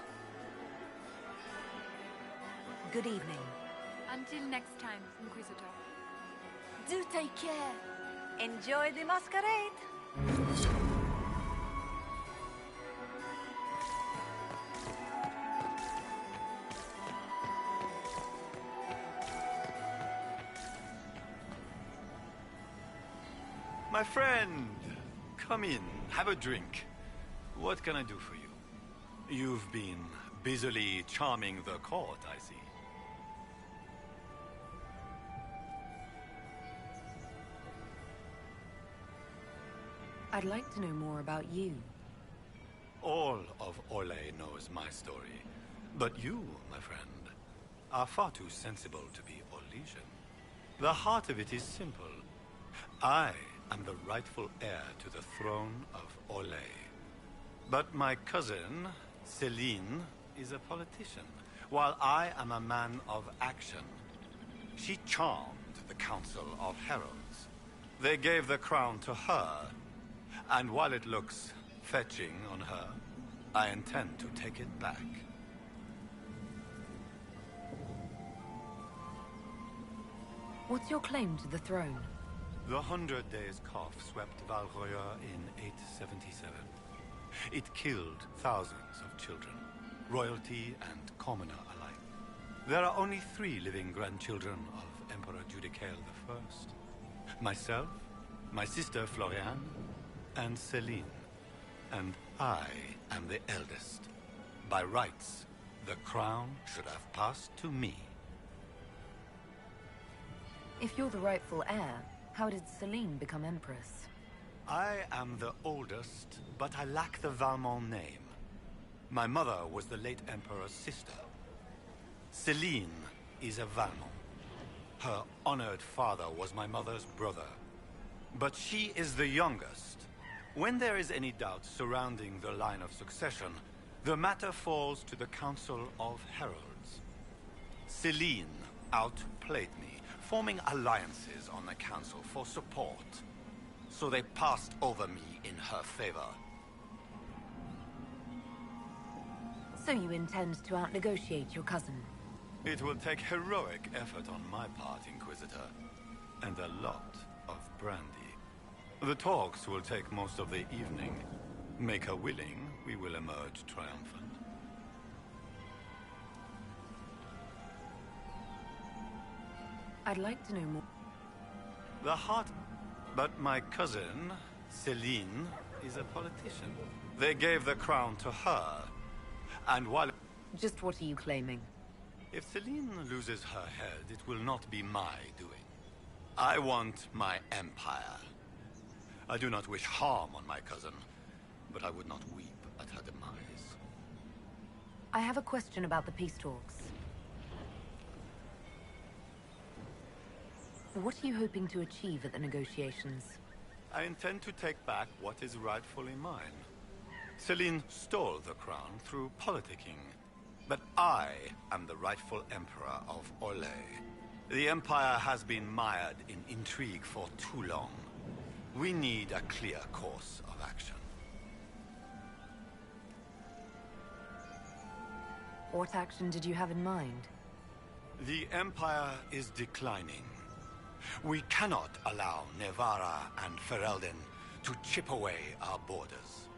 Good evening. Until next time, Inquisitor. Do take care. Enjoy the masquerade! My friend, come in, have a drink. What can I do for you? You've been busily charming the court, I see. I'd like to know more about you. All of Orlais knows my story. But you, my friend, are far too sensible to be Orlesian. The heart of it is simple. I am the rightful heir to the throne of Orlais. But my cousin, Celine, is a politician, while I am a man of action. She charmed the Council of Heralds. They gave the crown to her, and while it looks fetching on her, I intend to take it back. What's your claim to the throne? The 100 Days Cough swept Val Royeaux in 877. It killed thousands of children, royalty and commoner alike. There are only 3 living grandchildren of Emperor Judicael I. Myself, my sister Floriane, and Celine. And I am the eldest. By rights, the crown should have passed to me. If you're the rightful heir, how did Celine become Empress? I am the oldest, but I lack the Valmont name. My mother was the late Emperor's sister. Celine is a Valmont. Her honored father was my mother's brother. But she is the youngest. When there is any doubt surrounding the line of succession, the matter falls to the Council of Heralds. Celine outplayed me, forming alliances on the Council for support. So they passed over me in her favor. So you intend to outnegotiate your cousin? It will take heroic effort on my part, Inquisitor, and a lot of brandy. The talks will take most of the evening. Make her willing, we will emerge triumphant. I'd like to know more. The heart... But my cousin, Celine, is a politician. They gave the crown to her. And while... Just what are you claiming? If Celine loses her head, it will not be my doing. I want my empire. I do not wish harm on my cousin, but I would not weep at her demise. I have a question about the peace talks. What are you hoping to achieve at the negotiations? I intend to take back what is rightfully mine. Celine stole the crown through politicking, but I am the rightful emperor of Orlais. The Empire has been mired in intrigue for too long. We need a clear course of action. What action did you have in mind? The Empire is declining. We cannot allow Nevarra and Ferelden to chip away our borders.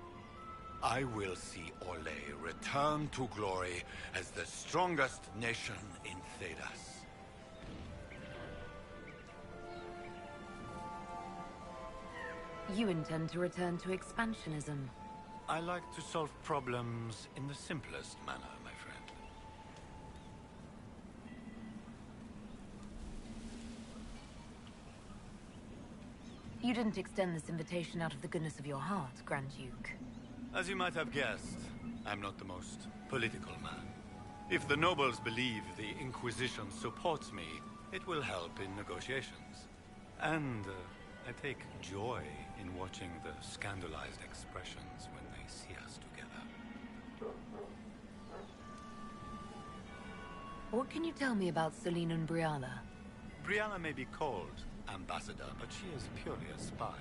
I will see Orlais return to glory as the strongest nation in Thedas. You intend to return to expansionism. I like to solve problems in the simplest manner, my friend. You didn't extend this invitation out of the goodness of your heart, Grand Duke. As you might have guessed, I'm not the most political man. If the nobles believe the Inquisition supports me, it will help in negotiations. And I take joy in watching the scandalized expressions when they see us together. What can you tell me about Celine and Briala? Briala may be called ambassador, but she is purely a spy.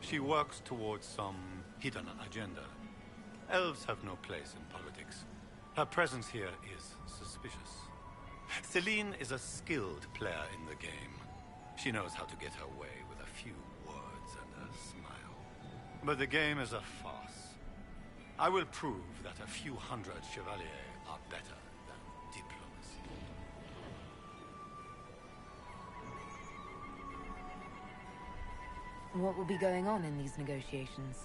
She works towards some hidden agenda. Elves have no place in politics. Her presence here is suspicious. Celine is a skilled player in the game. She knows how to get her way with a few words and a smile. But the game is a farce. I will prove that a few hundred chevaliers are better than diplomacy. What will be going on in these negotiations?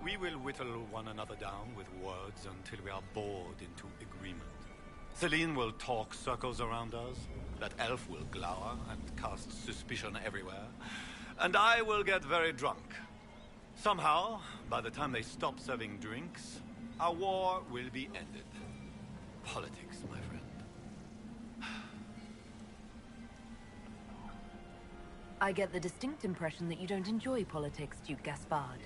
We will whittle one another down with words until we are bored into agreement. Celine will talk circles around us, that elf will glower and cast suspicion everywhere, and I will get very drunk. Somehow, by the time they stop serving drinks, our war will be ended. Politics, my friend. I get the distinct impression that you don't enjoy politics, Duke Gaspard.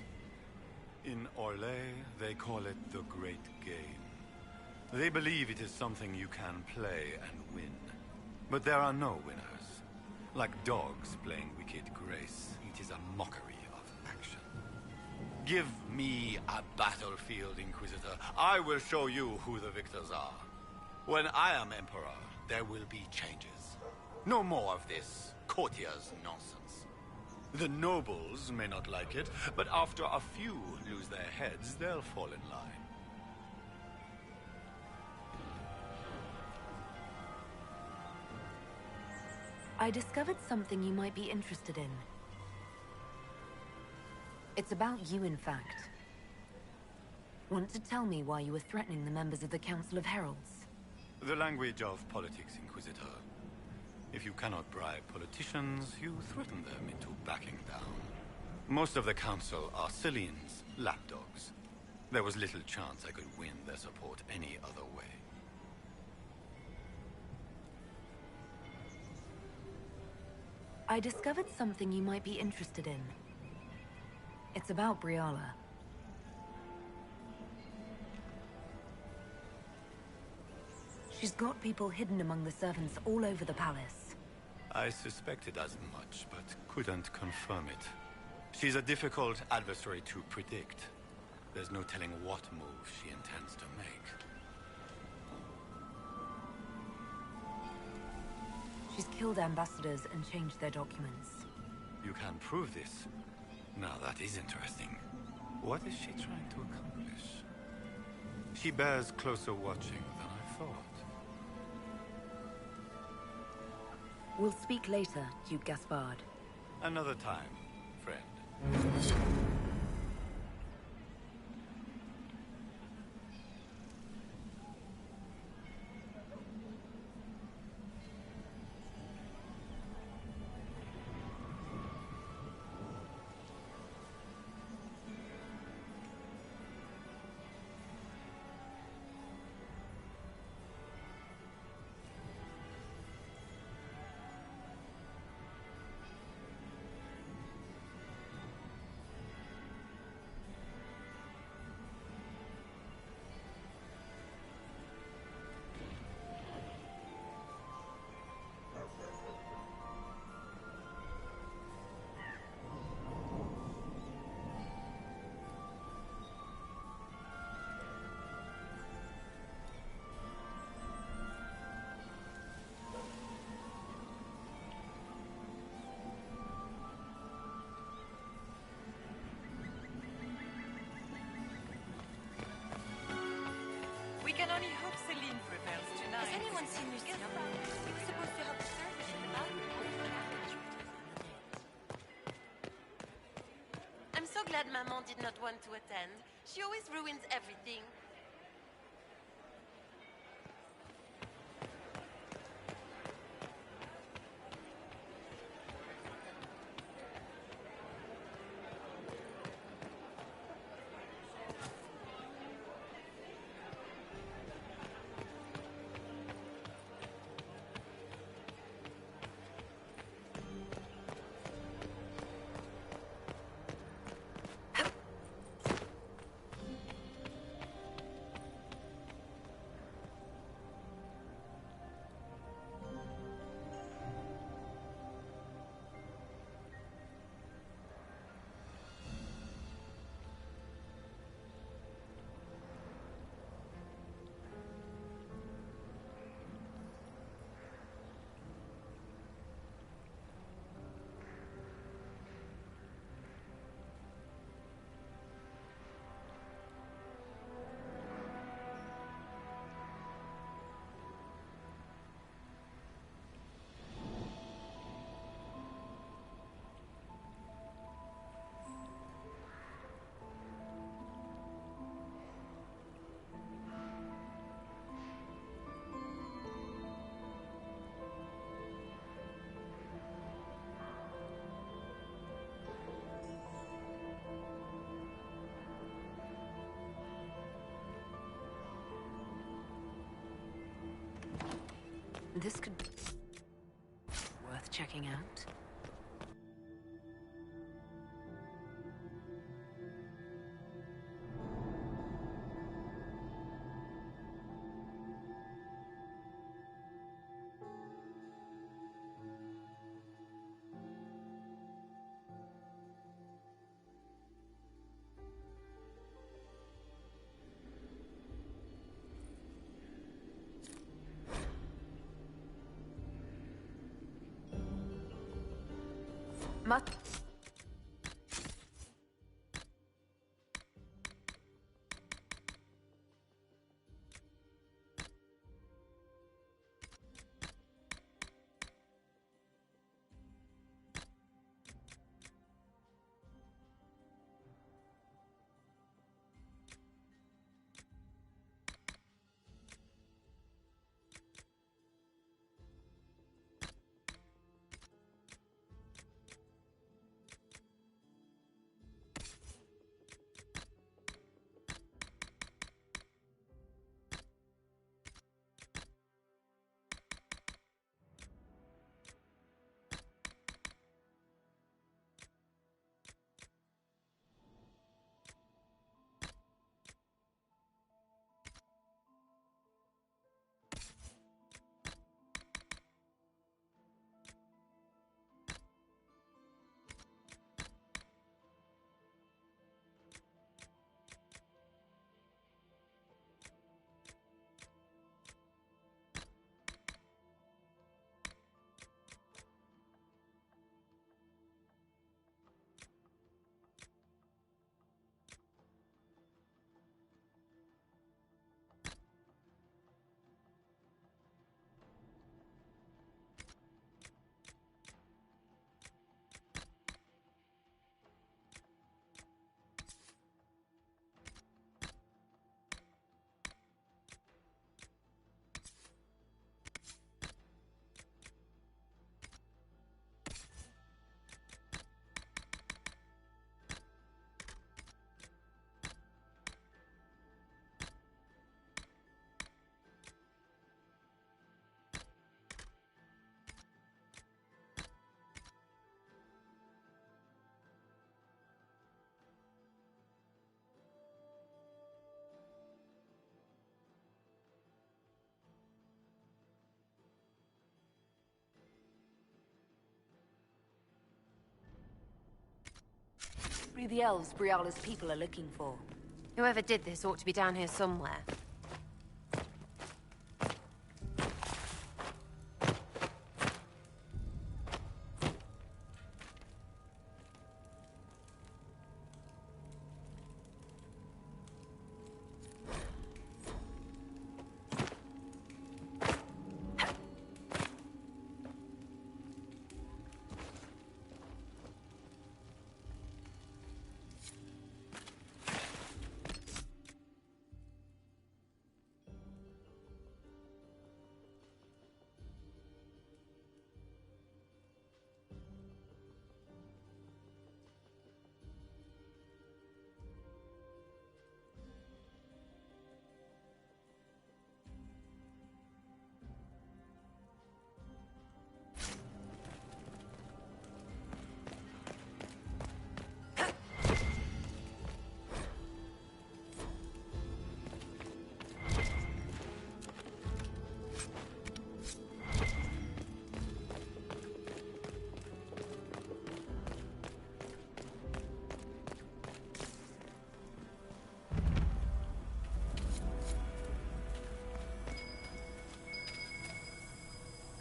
In Orlais, they call it the Great Game. They believe it is something you can play and win. But there are no winners. Like dogs playing wicked grace, it is a mockery of action. Give me a battlefield, Inquisitor. I will show you who the victors are. When I am Emperor, there will be changes. No more of this courtier's nonsense. The nobles may not like it, but after a few lose their heads, they'll fall in line. I discovered something you might be interested in. It's about you, in fact. Want to tell me why you were threatening the members of the Council of Heralds? The language of politics, Inquisitor. If you cannot bribe politicians, you threaten them into backing down. Most of the Council are Celine's lapdogs. There was little chance I could win their support any other way. I discovered something you might be interested in. It's about Briala. She's got people hidden among the servants all over the palace. I suspected as much, but couldn't confirm it. She's a difficult adversary to predict. There's no telling what move she intends to make. She's killed ambassadors and changed their documents. You can prove this. Now that is interesting. What is she trying to accomplish? She bears closer watching than I thought. We'll speak later, Duke Gaspard. Another time, friend. We can only hope Celine prevails tonight. Has anyone seen Lucien? He was supposed to help the service in the bathroom. I'm so glad Maman did not want to attend. She always ruins everything. This could be worth checking out. Must Probably the elves Briala's people are looking for. Whoever did this ought to be down here somewhere.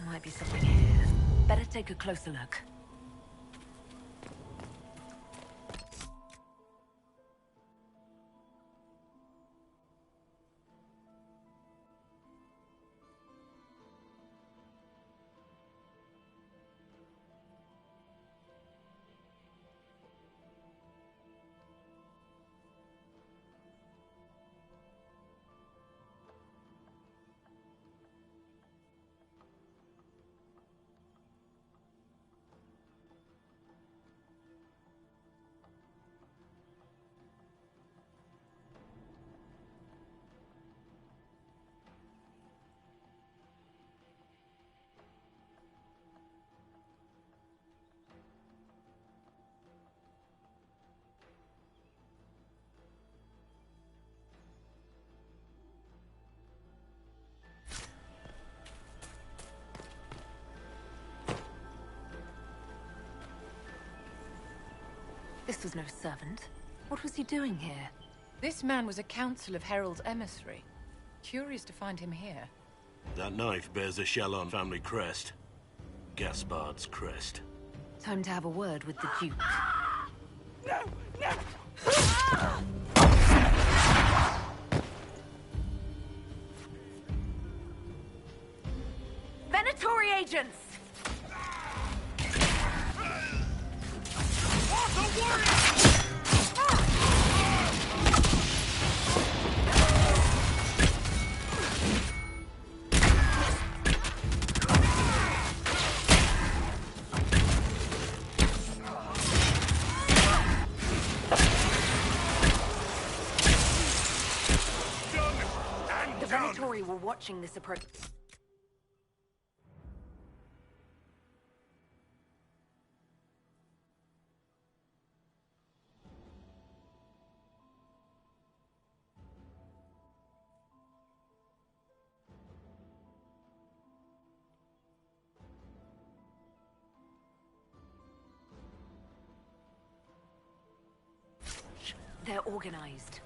Might be something here. Better take a closer look. This was no servant. What was he doing here? This man was a Council of Herald's emissary. Curious to find him here. That knife bears a Shalon family crest. Gaspard's crest. Time to have a word with the Duke. No! No! Venatori agents! The Venatori were watching this approach. They're organized.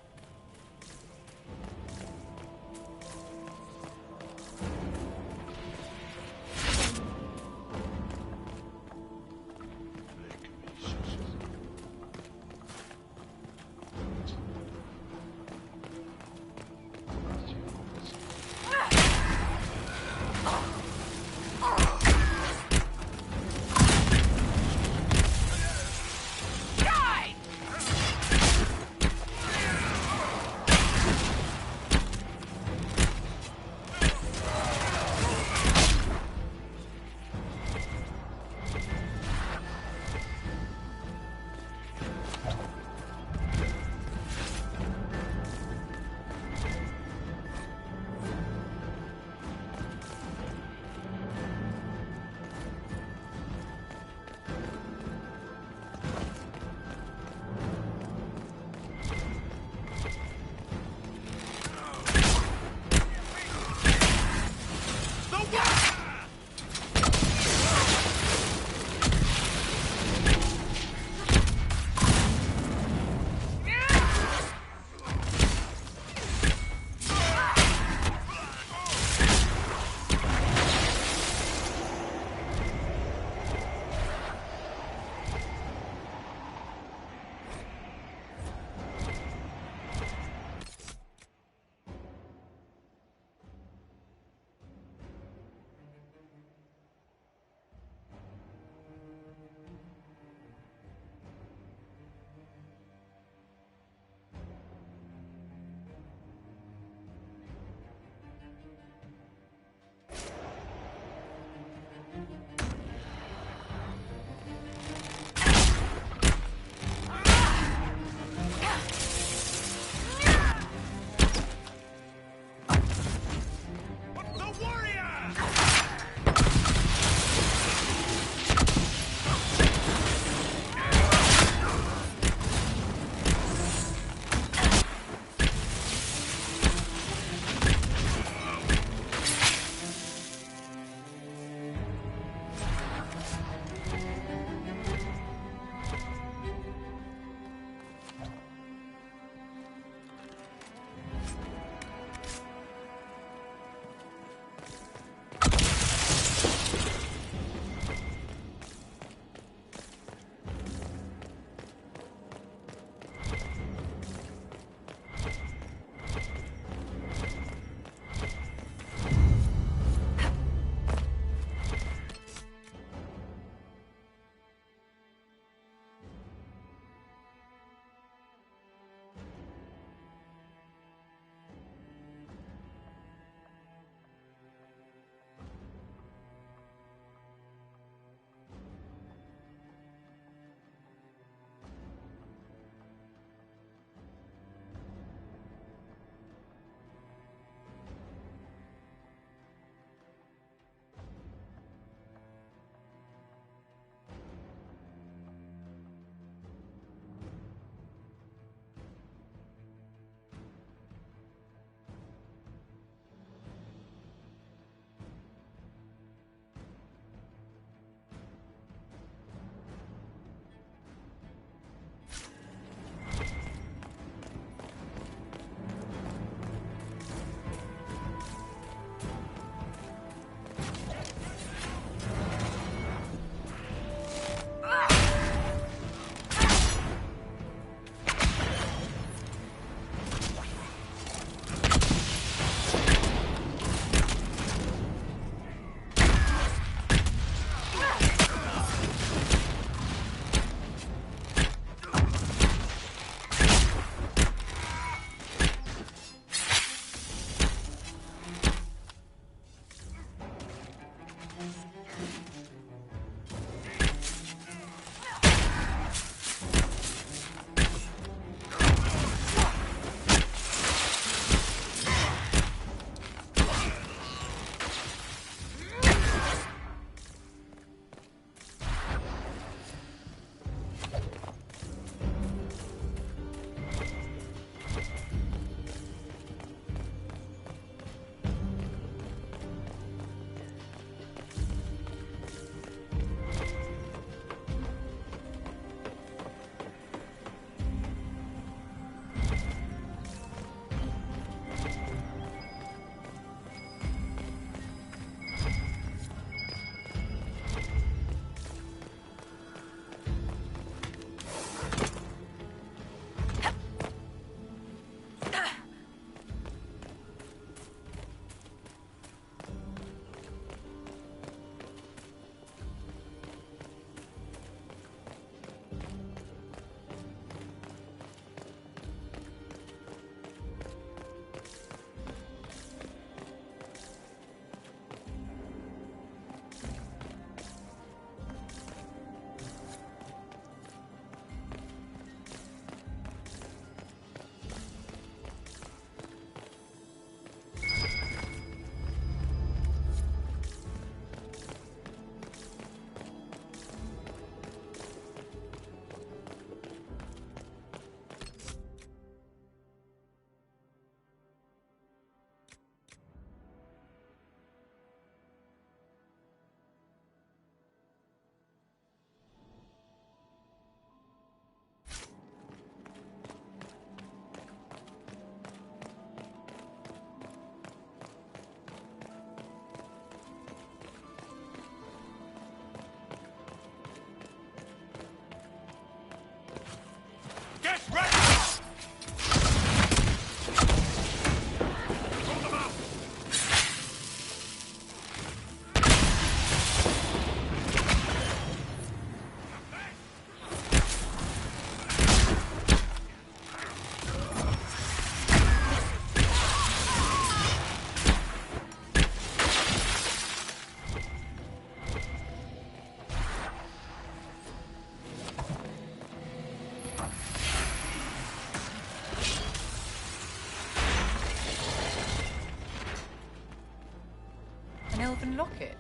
locket.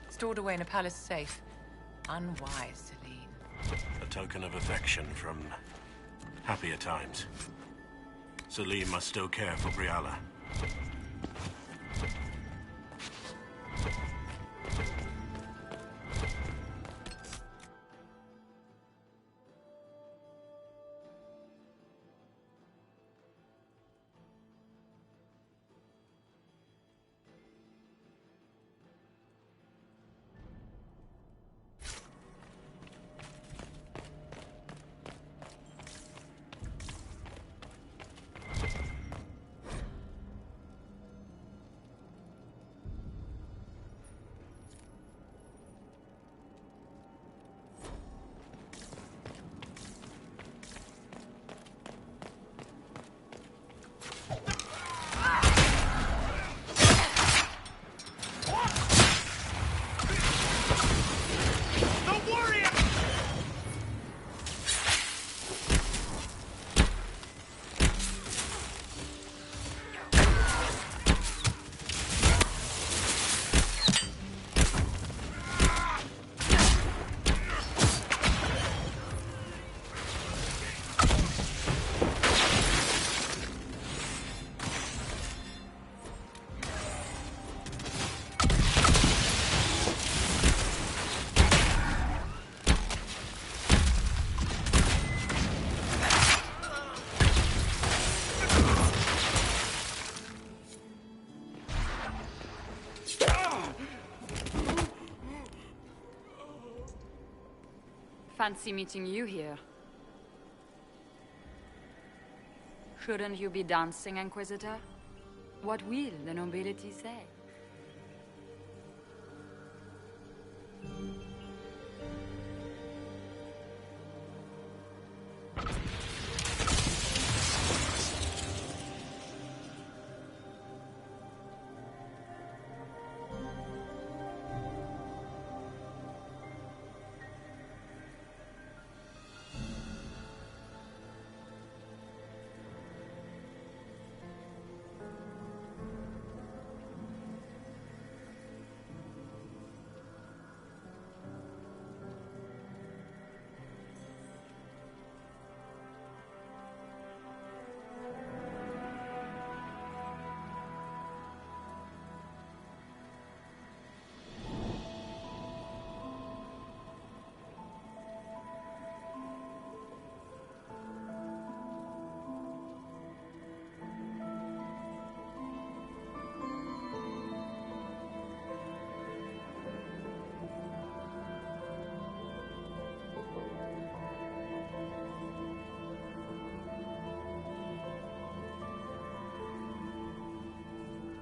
Stored away in a palace safe. Unwise, Celine. A token of affection from happier times. Celine must still care for Briala. Fancy meeting you here. Shouldn't you be dancing, Inquisitor? What will the nobility say?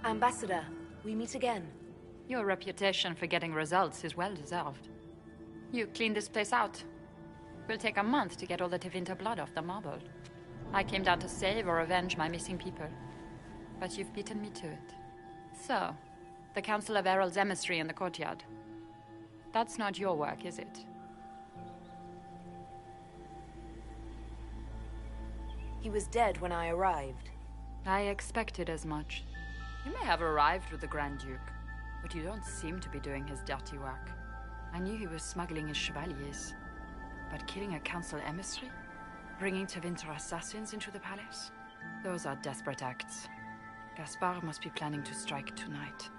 Ambassador, we meet again. Your reputation for getting results is well deserved. You cleaned this place out. Will take a month to get all the Tevinter blood off the marble. I came down to save or avenge my missing people. But you've beaten me to it. So, the Council of Herald's emissary in the courtyard. That's not your work, is it? He was dead when I arrived. I expected as much. You may have arrived with the Grand Duke, but you don't seem to be doing his dirty work. I knew he was smuggling his chevaliers. But killing a council emissary? Bringing Tevinter assassins into the palace? Those are desperate acts. Gaspard must be planning to strike tonight.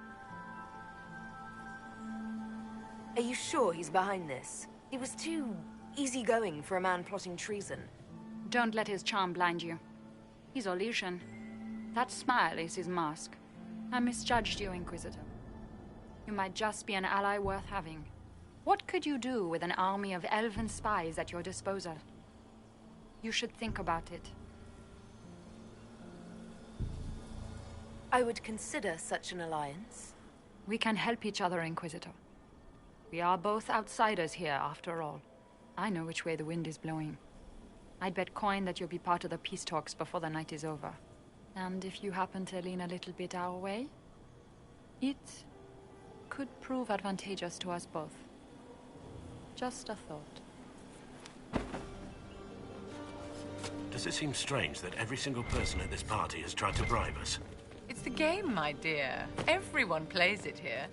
Are you sure he's behind this? He was too easygoing for a man plotting treason. Don't let his charm blind you. He's Orlesian. That smile is his mask. I misjudged you, Inquisitor. You might just be an ally worth having. What could you do with an army of elven spies at your disposal? You should think about it. I would consider such an alliance. We can help each other, Inquisitor. We are both outsiders here, after all. I know which way the wind is blowing. I'd bet coin that you'll be part of the peace talks before the night is over. And if you happen to lean a little bit our way, it could prove advantageous to us both. Just a thought. Does it seem strange that every single person at this party has tried to bribe us? It's the game, my dear. Everyone plays it here.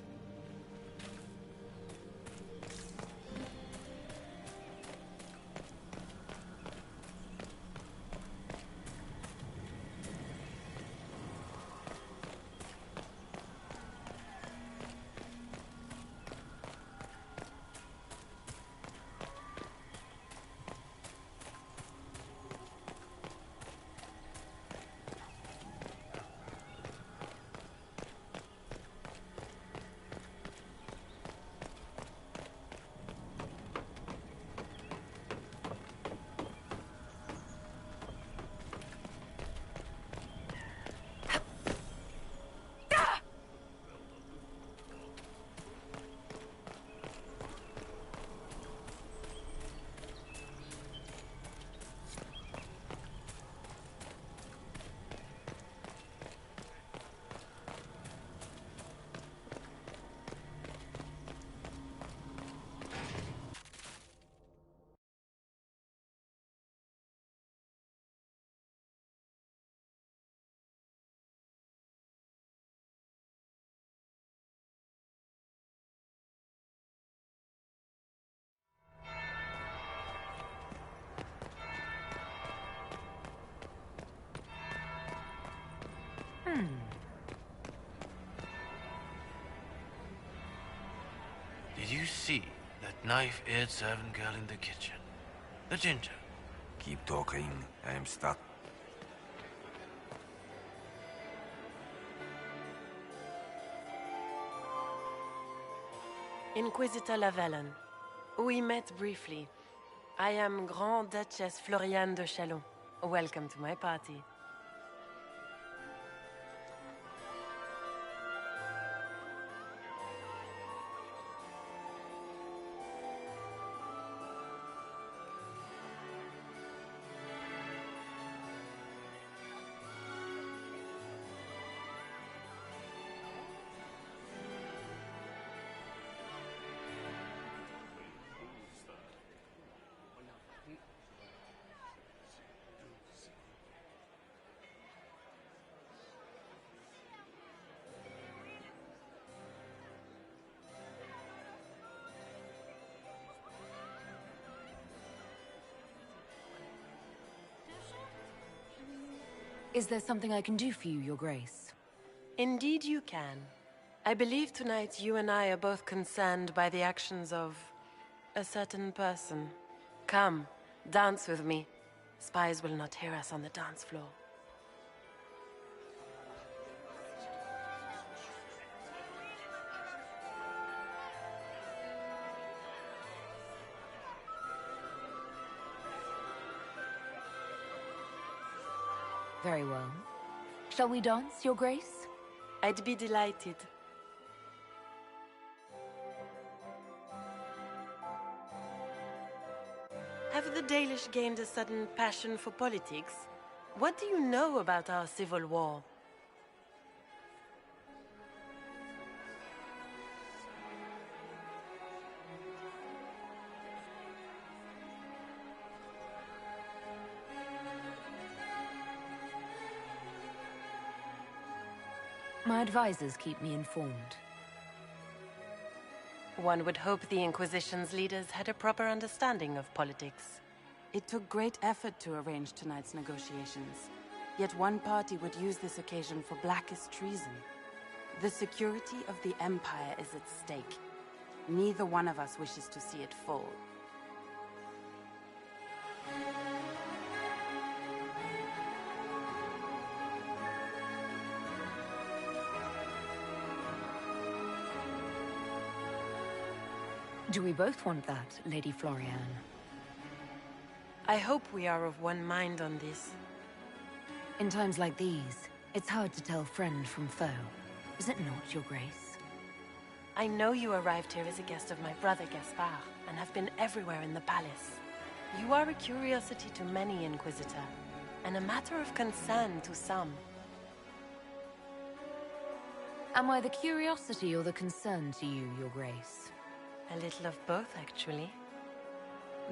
knife-eared servant girl in the kitchen. The ginger. Keep talking. I am stuck. Inquisitor Lavalin. We met briefly. I am Grand Duchess Floriane de Chalon. Welcome to my party. Is there something I can do for you, Your Grace? Indeed you can. I believe tonight you and I are both concerned by the actions of a certain person. Come, dance with me. Spies will not hear us on the dance floor. Very well. Shall we dance, Your Grace? I'd be delighted. Have the Dalish gained a sudden passion for politics? What do you know about our civil war? My advisors keep me informed. One would hope the Inquisition's leaders had a proper understanding of politics. It took great effort to arrange tonight's negotiations. Yet one party would use this occasion for blackest treason. The security of the Empire is at stake. Neither one of us wishes to see it fall. Do we both want that, Lady Floriane? I hope we are of one mind on this. In times like these, it's hard to tell friend from foe. Is it not, Your Grace? I know you arrived here as a guest of my brother Gaspard, and have been everywhere in the palace. You are a curiosity to many, Inquisitor, and a matter of concern to some. Am I the curiosity or the concern to you, Your Grace? A little of both, actually.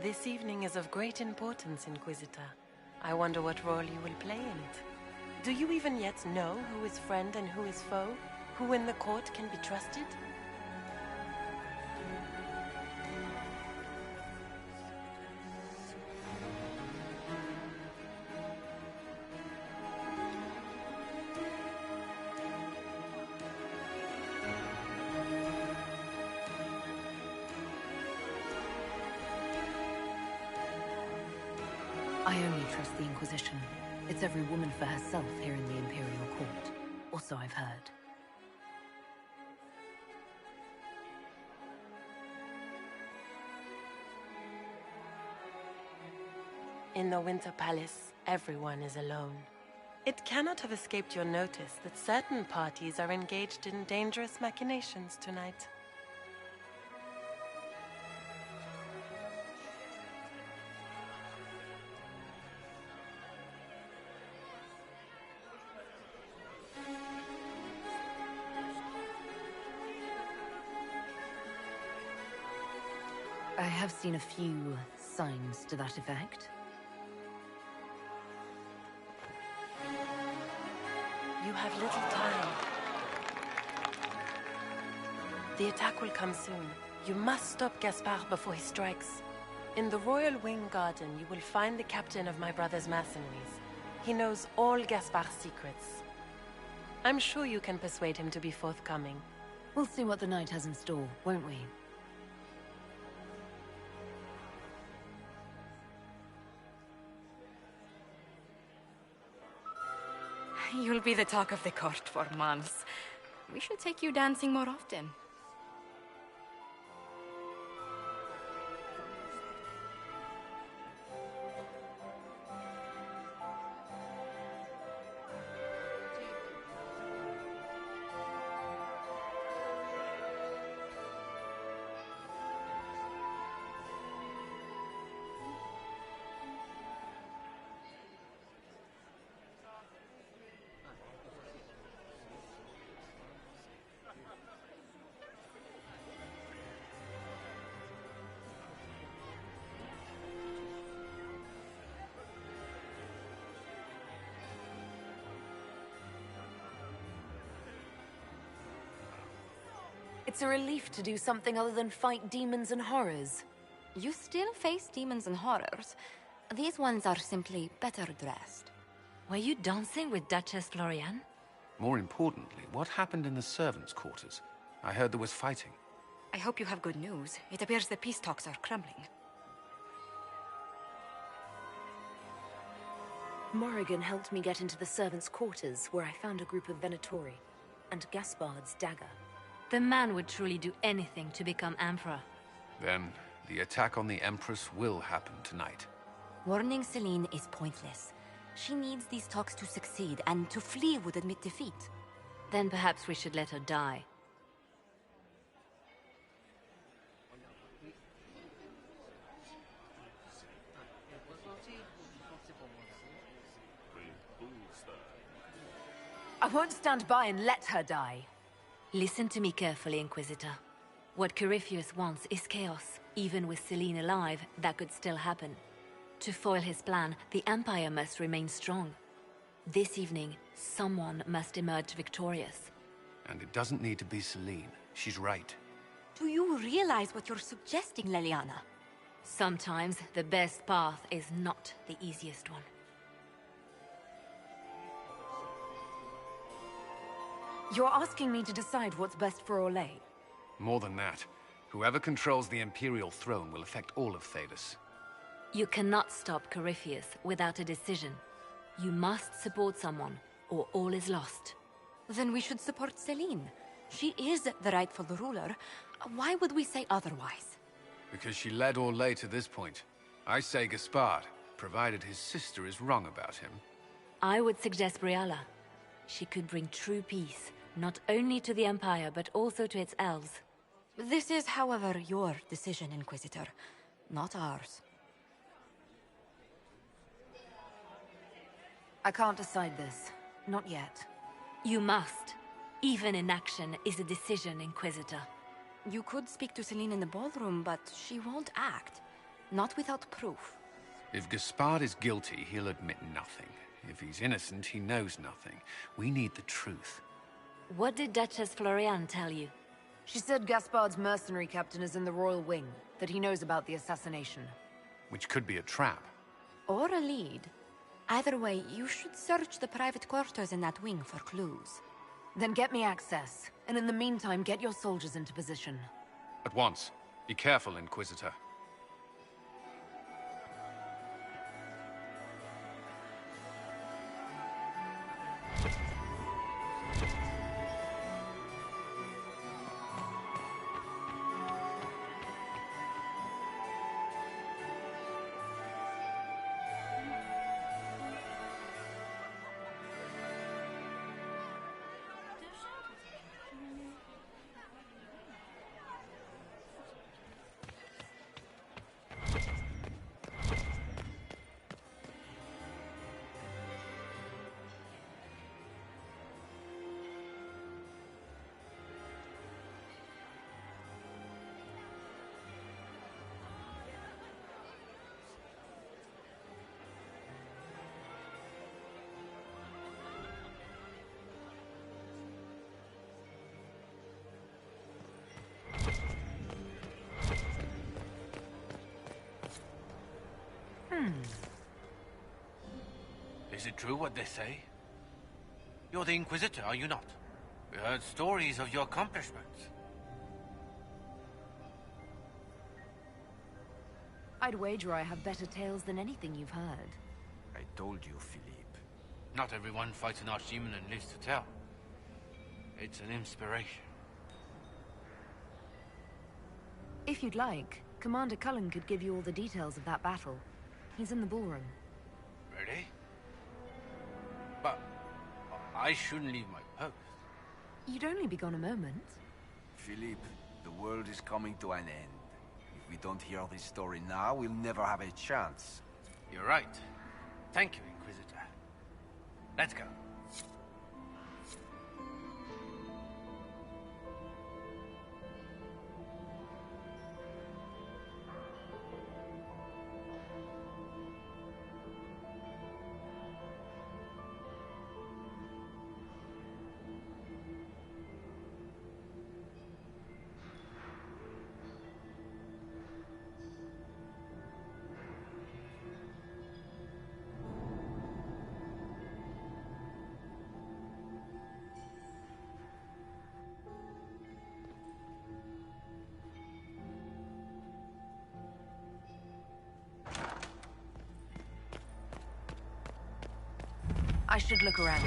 This evening is of great importance, Inquisitor. I wonder what role you will play in it. Do you even yet know who is friend and who is foe? Who in the court can be trusted? I only trust the Inquisition. It's every woman for herself here in the Imperial Court. Or so I've heard. In the Winter Palace, everyone is alone. It cannot have escaped your notice that certain parties are engaged in dangerous machinations tonight. I have seen a few signs to that effect. You have little time. The attack will come soon. You must stop Gaspard before he strikes. In the Royal Wing Garden, you will find the captain of my brother's mercenaries. He knows all Gaspard's secrets. I'm sure you can persuade him to be forthcoming. We'll see what the night has in store, won't we? You'll be the talk of the court for months. We should take you dancing more often. It's a relief to do something other than fight demons and horrors. You still face demons and horrors. These ones are simply better dressed. Were you dancing with Duchess Florian? More importantly, what happened in the servants' quarters? I heard there was fighting. I hope you have good news. It appears the peace talks are crumbling. Morrigan helped me get into the servants' quarters, where I found a group of Venatori, and Gaspard's dagger. The man would truly do anything to become Emperor. Then, the attack on the Empress will happen tonight. Warning Celine is pointless. She needs these talks to succeed, and to flee would admit defeat. Then perhaps we should let her die. I won't stand by and let her die. Listen to me carefully, Inquisitor. What Corypheus wants is chaos. Even with Celine alive, that could still happen. To foil his plan, the Empire must remain strong. This evening, someone must emerge victorious. And it doesn't need to be Celine. She's right. Do you realize what you're suggesting, Leliana? Sometimes the best path is not the easiest one. You're asking me to decide what's best for Orlais? More than that, whoever controls the Imperial throne will affect all of Thedas. You cannot stop Corypheus without a decision. You must support someone, or all is lost. Then we should support Celine. She is the rightful ruler. Why would we say otherwise? Because she led Orlais to this point. I say Gaspard, provided his sister is wrong about him. I would suggest Briala. She could bring true peace, not only to the Empire, but also to its elves. This is, however, your decision, Inquisitor, not ours. I can't decide this. Not yet. You must. Even inaction is a decision, Inquisitor. You could speak to Celine in the ballroom, but she won't act. Not without proof. If Gaspard is guilty, he'll admit nothing. If he's innocent, he knows nothing. We need the truth. What did Duchess Florian tell you? She said Gaspard's mercenary captain is in the Royal Wing, that he knows about the assassination. Which could be a trap. Or a lead. Either way, you should search the private quarters in that wing for clues. Then get me access, and in the meantime, get your soldiers into position. At once. Be careful, Inquisitor. Is it true what they say? You're the Inquisitor, are you not? We heard stories of your accomplishments. I'd wager I have better tales than anything you've heard. I told you, Philippe. Not everyone fights an archdemon and lives to tell. It's an inspiration. If you'd like, Commander Cullen could give you all the details of that battle. He's in the ballroom. Really? But I shouldn't leave my post. You'd only be gone a moment. Philippe, the world is coming to an end. If we don't hear this story now, we'll never have a chance. You're right. Thank you, Inquisitor. Let's go. I should look around.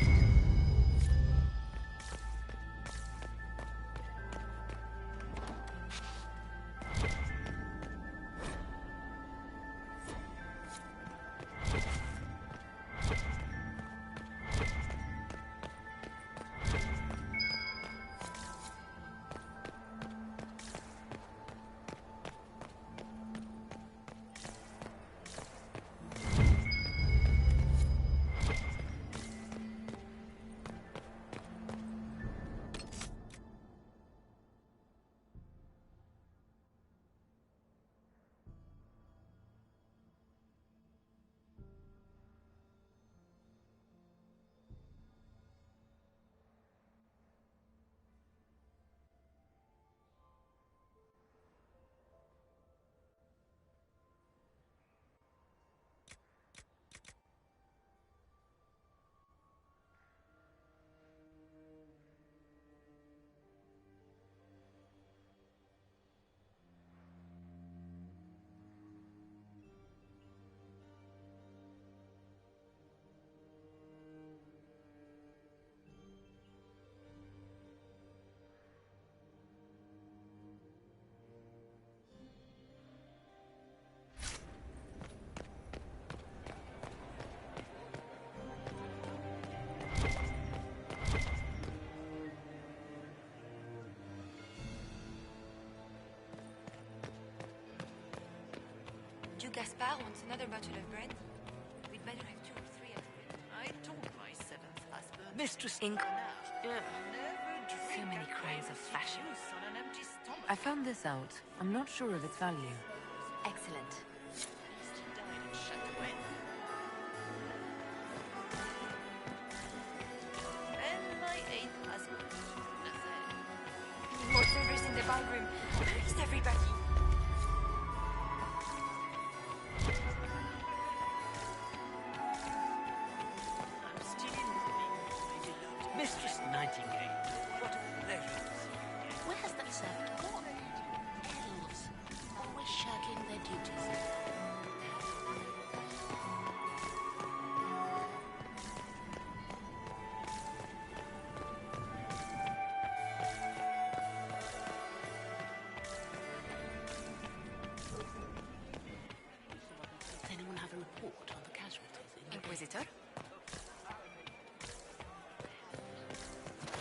Duke Gaspard wants another bottle of bread. We'd better have 2 or 3 of it. I told my 7th husband... Mistress Ink. So many crimes of fashion. I found this out. I'm not sure of its value. Excellent. And my 8th husband. More servers in the ballroom. Where is everybody? I'm still in mourning, my beloved Mistress Nightingale. What a pleasure to see you again. Where has that servant gone? Elves, always shirking their duties. Does anyone have a report on the casualties? Inquisitor?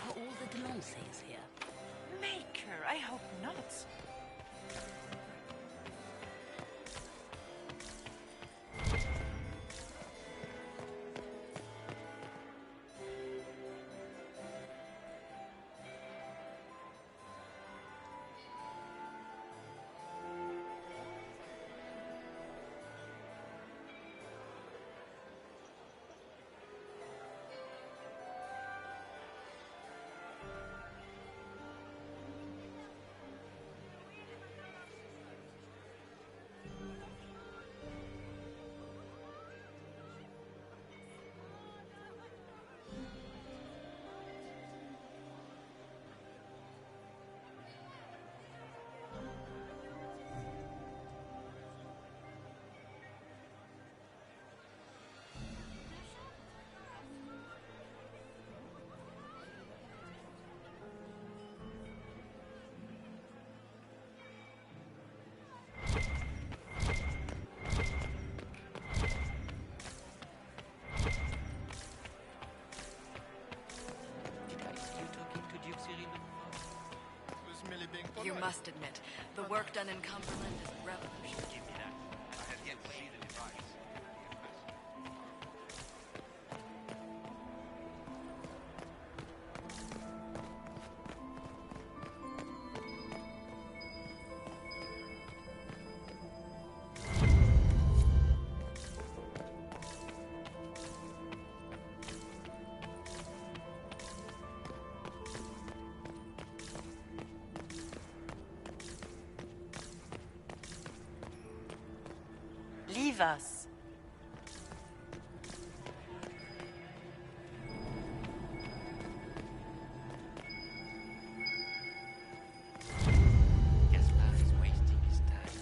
Are all the Delancey's here? Maker, I hope not. must admit, the work done in Cumberland is revolutionary. Give me that. I have yet to see the device. Leave us. Gaspar is wasting his time.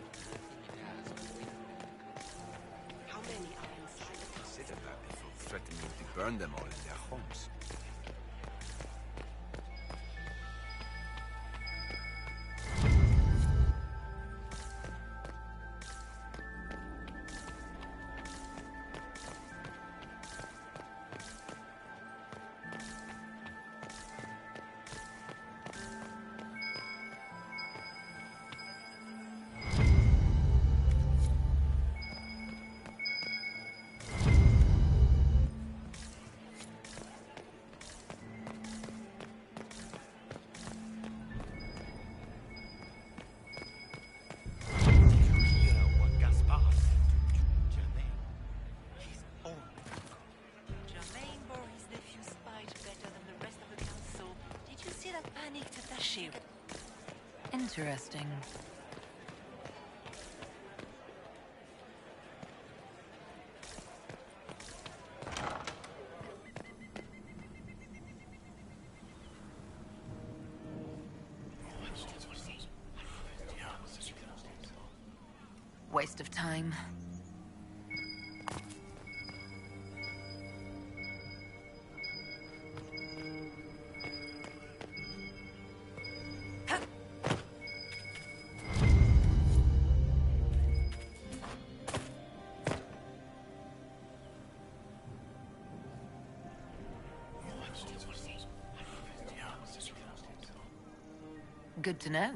Nothing he does will win. How many are inside? Consider that before threatening to burn them all in their homes. Interesting. Waste of time. Good to know.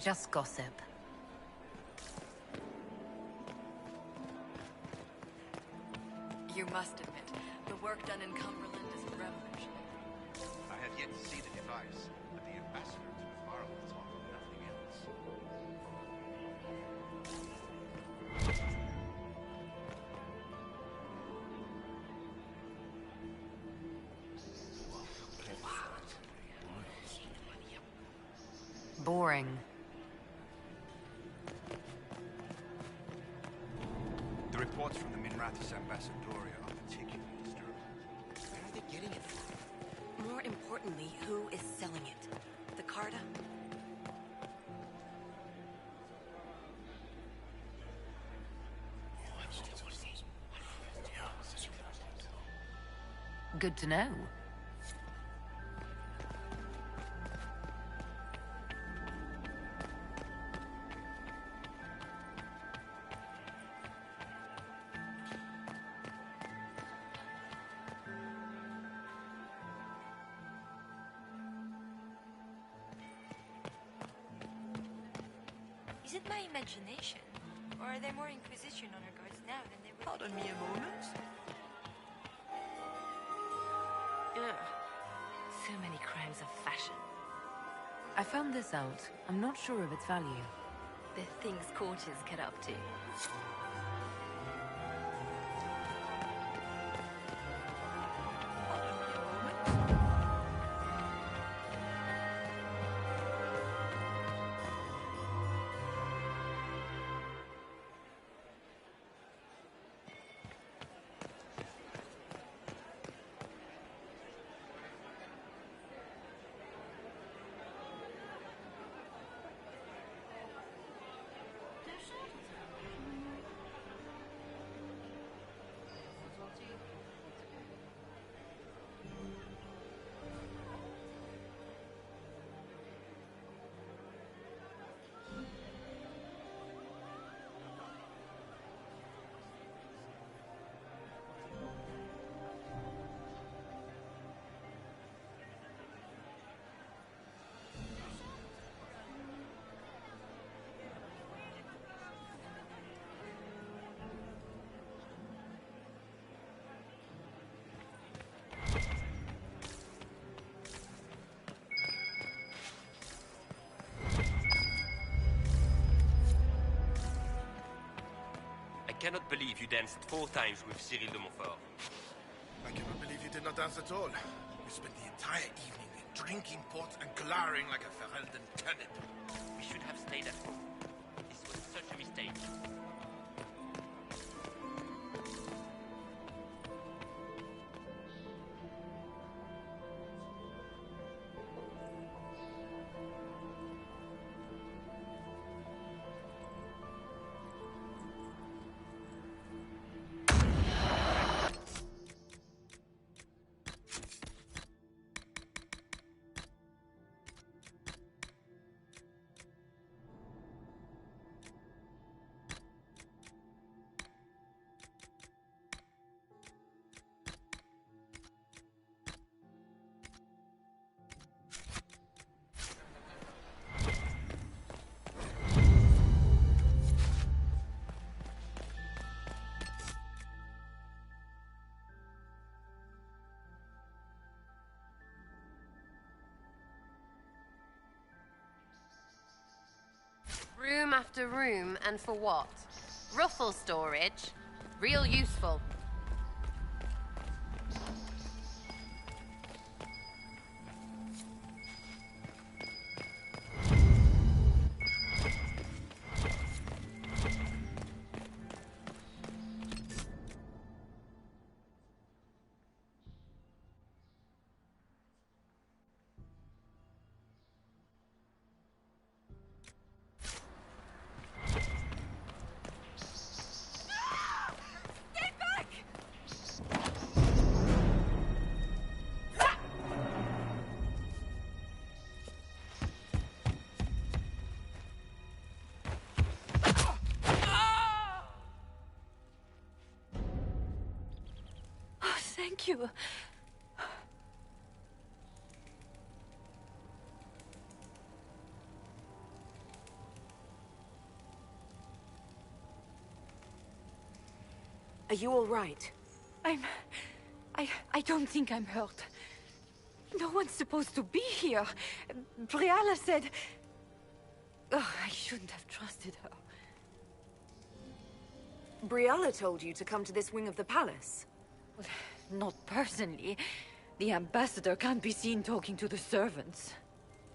Just gossip. You must admit, the work done in Cumberland is revolutionary. I have yet to see the device, but the ambassador to Navarro will talk of nothing else. Boring. The reports from the Minrathous Ambassadoria are particularly disturbing. Where are they getting it from? More importantly, who is selling it? The Carta? Good to know. Is it my imagination? Or are there more Inquisition honor guards now than there were? Pardon me a moment. Ugh. So many crimes of fashion. I found this out. I'm not sure of its value. The things courtiers get up to. I cannot believe you danced 4 times with Cyril de Montfort. I cannot believe you did not dance at all. You spent the entire evening drinking port and glowering like a Ferelden turnip. We should have stayed at home. This was such a mistake. Room after room, and for what? Ruffle storage? Real useful. Thank you. Are you all right? I don't think I'm hurt. No one's supposed to be here. Briala said... Oh, I shouldn't have trusted her. Briala told you to come to this wing of the palace? Well, not personally. The ambassador can't be seen talking to the servants.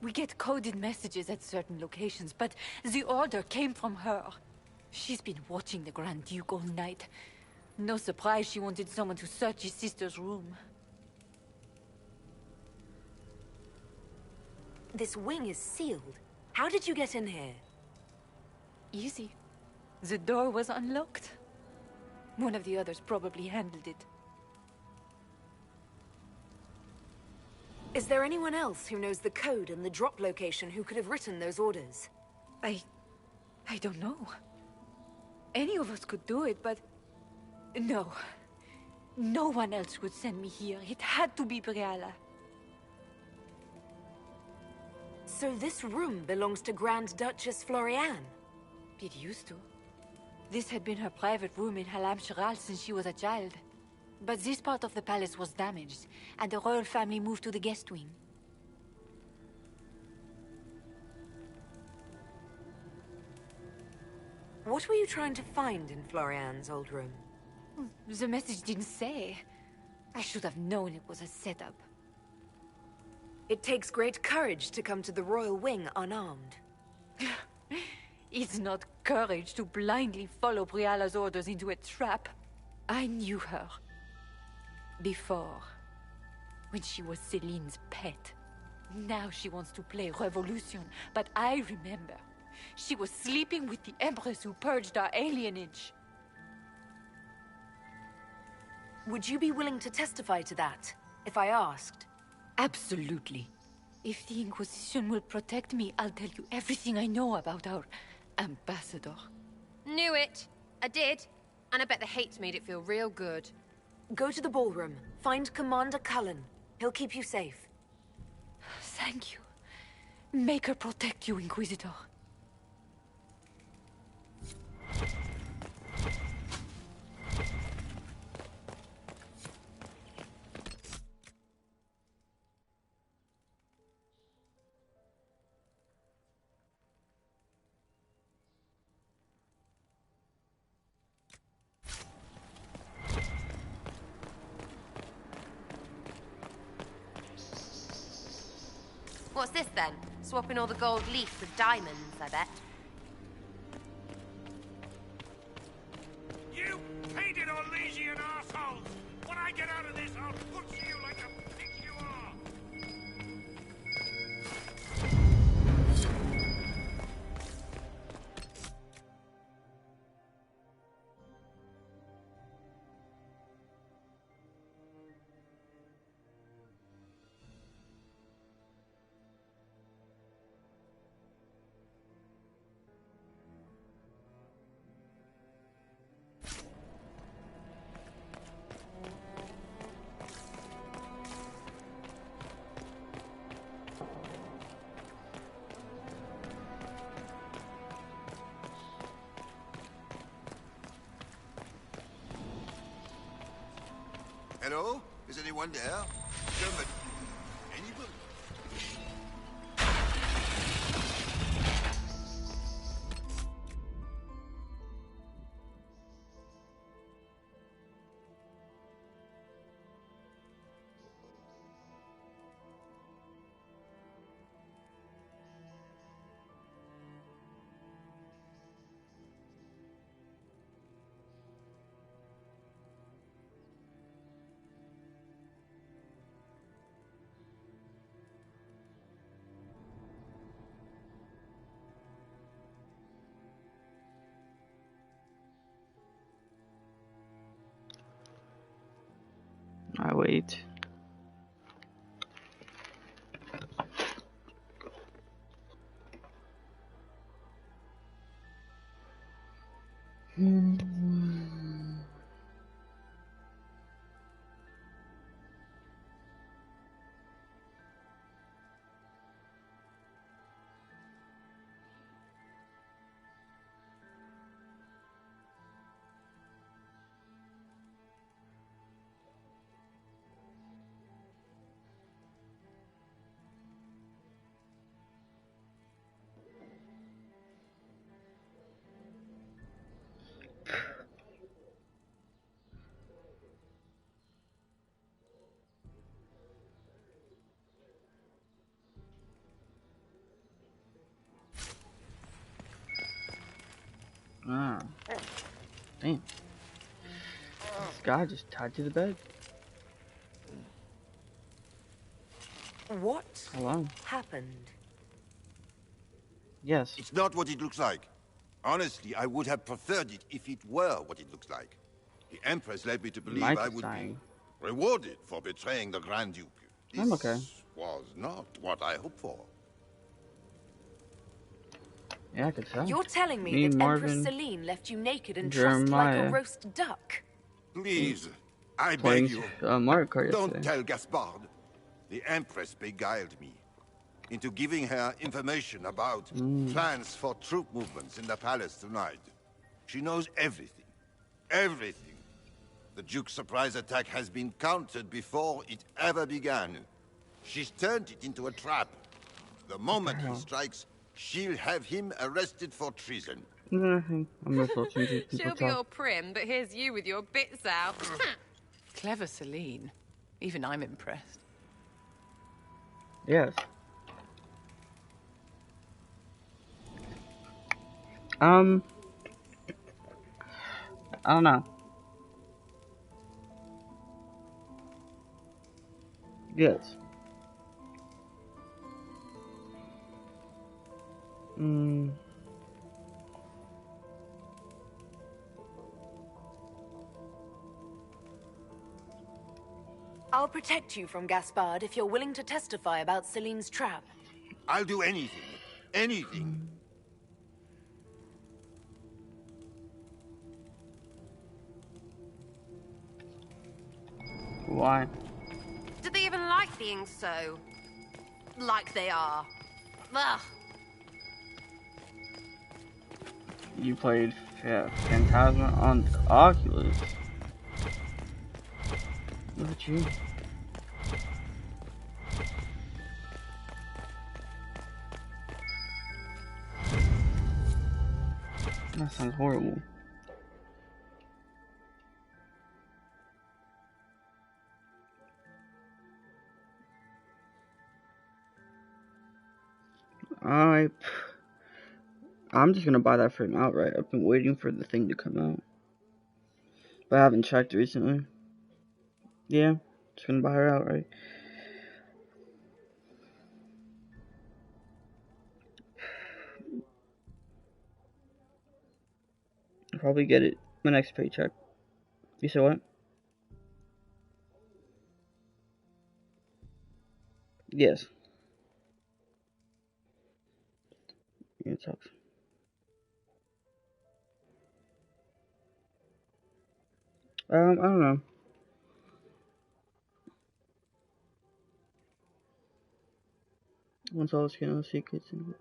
We get coded messages at certain locations, but the order came from her. She's been watching the Grand Duke all night. No surprise she wanted someone to search his sister's room. This wing is sealed. How did you get in here? Easy. The door was unlocked. One of the others probably handled it. Is there anyone else who knows the code and the drop location who could have written those orders? I don't know. Any of us could do it, but... No. No one else would send me here. It had to be Briala. So this room belongs to Grand Duchess Floriane? It used to. This had been her private room in Halam Sharal since she was a child. But this part of the palace was damaged, and the royal family moved to the guest wing. What were you trying to find in Floriane's old room? The message didn't say. I should have known it was a setup. It takes great courage to come to the royal wing unarmed. It's not courage to blindly follow Briala's orders into a trap. I knew her. Before. When she was Celine's pet. Now she wants to play revolution, but I remember. She was sleeping with the Empress who purged our alienage. Would you be willing to testify to that, if I asked? Absolutely. If the Inquisition will protect me, I'll tell you everything I know about our ambassador. Knew it. I did. And I bet the hates made it feel real good. Go to the ballroom. Find Commander Cullen. He'll keep you safe. Thank you. Make her protect you, Inquisitor. What's this then? Swapping all the gold leaf with diamonds, I bet. You painted Orlesian assholes! When I get out of this, I'll butcher you like a pig you are! Hello? Is anyone there? Somebody. Anybody? I wait. Ah. Damn. This guy just tied to the bed. What Hello. happened? Yes. It's not what it looks like. Honestly, I would have preferred it if it were what it looks like. The Empress led me to believe I would be rewarded for betraying the Grand Duke. This I'm okay. was not what I hoped for. Yeah, I could tell. You're telling me that Empress Celine left you naked and trussed like a roast duck? Please, I beg you, Mario Kart don't tell Gaspard. The Empress beguiled me into giving her information about plans for troop movements in the palace tonight. She knows everything. Everything. The Duke's surprise attack has been countered before it ever began. She's turned it into a trap. The moment he strikes, she'll have him arrested for treason. I'm just watching these people She'll be all prim, but here's you with your bits out. Clever Celine. Even I'm impressed. Yes. I don't know. Yes. I'll protect you from Gaspard if you're willing to testify about Celine's trap. I'll do anything. Anything. Why? Do they even like being so... like they are? Ugh. You played Phantasma on Oculus. Look at you. That sounds horrible. I'm just gonna buy that for him outright. I've been waiting for the thing to come out, but I haven't checked recently. Yeah, just gonna buy her outright. I'll probably get it my next paycheck. You said what? Yes. Yeah, it sucks. I don't know. Once all the skin on the secrets and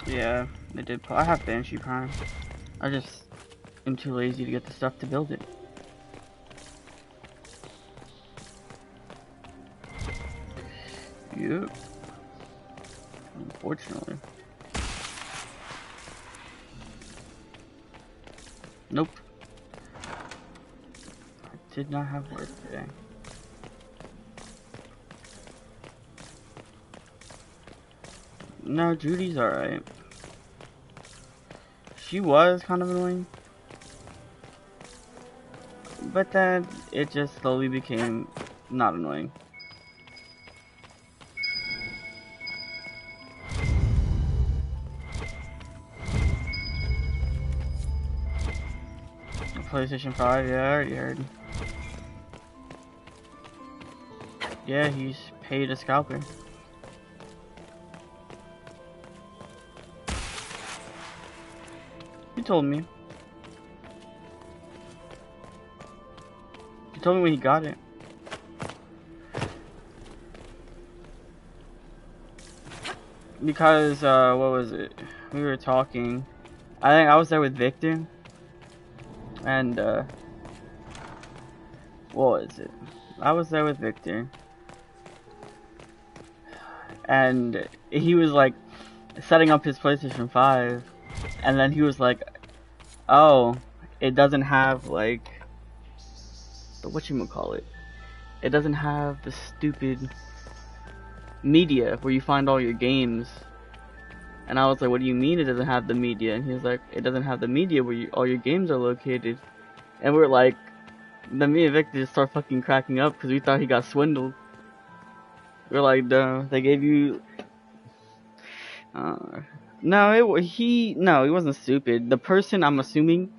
yeah, they did. I have Banshee Prime. I just am too lazy to get the stuff to build it. Yep. Unfortunately. Nope. I did not have work today. No, Judy's alright. She was kind of annoying. But then it just slowly became not annoying. PlayStation 5, yeah, I already heard. Yeah, he's paid a scalper. He told me. He told me when he got it. Because, what was it? We were talking. I think I was there with Victor. And, what was it? I was there with Victor. And he was, like, setting up his PlayStation 5. And then he was like, oh, it doesn't have like the whatchamacallit. It doesn't have the stupid media where you find all your games. And I was like, what do you mean it doesn't have the media? And he was like, it doesn't have the media where all your games are located. And we're like, then me and Victor just start fucking cracking up because we thought he got swindled. We're like, duh, they gave you... No, he wasn't stupid. The person, I'm assuming,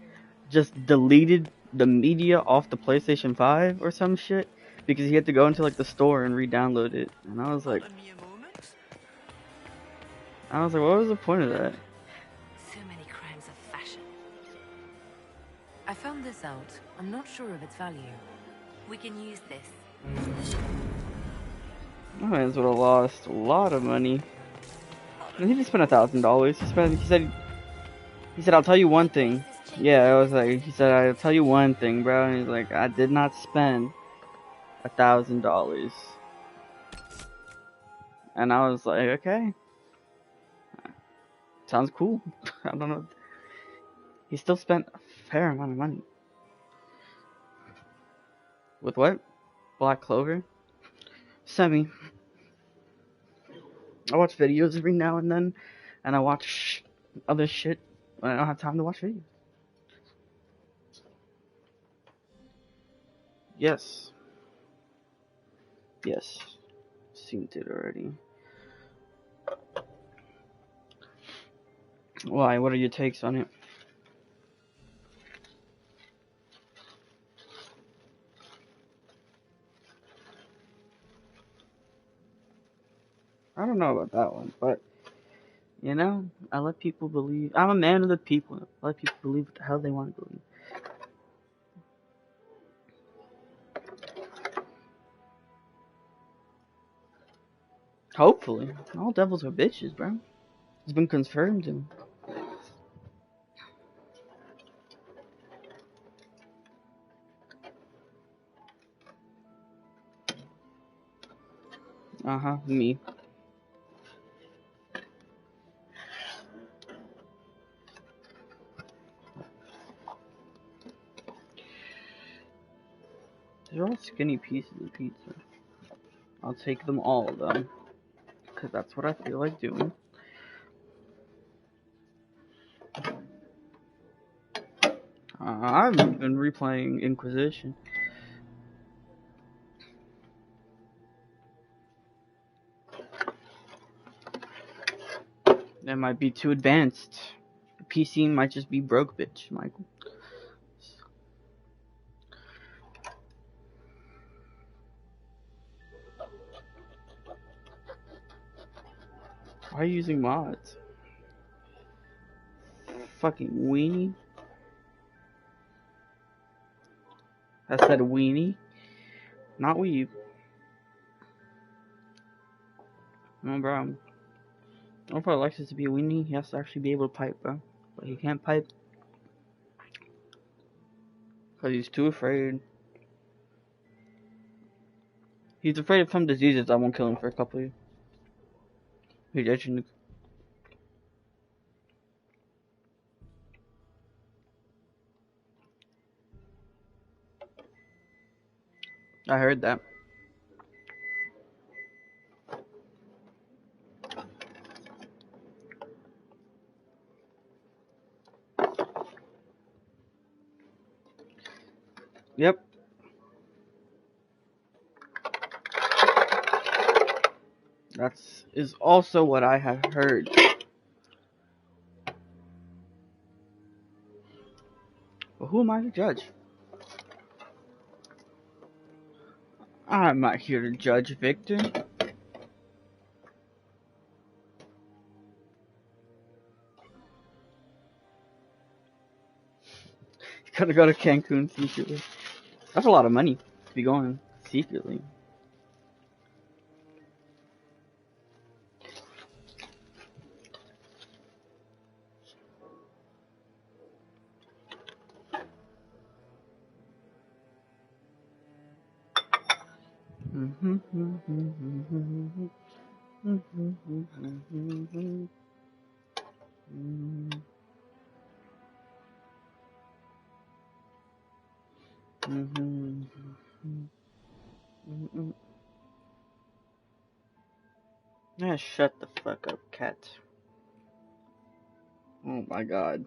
just deleted the media off the PlayStation 5 or some shit because he had to go into like the store and re-download it. And I was like, what was the point of that? So many crimes of fashion. I found this out. I'm not sure of its value. We can use this. My man's would have lost a lot of money. I mean, he just spent $1,000. He said, I'll tell you one thing. Yeah, I was like, he said, I'll tell you one thing, bro. And he's like, I did not spend $1,000. And I was like, okay. Sounds cool. I don't know. He still spent a fair amount of money. With what? Black Clover? Semi. I watch videos every now and then, and I watch other shit when I don't have time to watch videos. Yes. Yes. Seen it already. Why? What are your takes on it? I don't know about that one, but you know, I let people believe. I'm a man of the people. I let people believe what the hell they want to believe. Hopefully, all devils are bitches, bro. It's been confirmed. And me. They're all skinny pieces of pizza. I'll take them all, though. Because that's what I feel like doing. I've been replaying Inquisition. That might be too advanced. The PC might just be broke, bitch, Michael. Why are you using mods? Fucking weenie. I said weenie, not weeb. No, bro. I don't know if Alexis to be a weenie. He has to actually be able to pipe, bro. But he can't pipe because he's too afraid. He's afraid of some diseases that won't kill him for a couple of years. He's itching. I heard that. Yep. That is also what I have heard. But who am I to judge? I'm not here to judge Victor. You gotta go to Cancun secretly. That's a lot of money to be going secretly. Yeah, shut the fuck up, cat. Oh my god.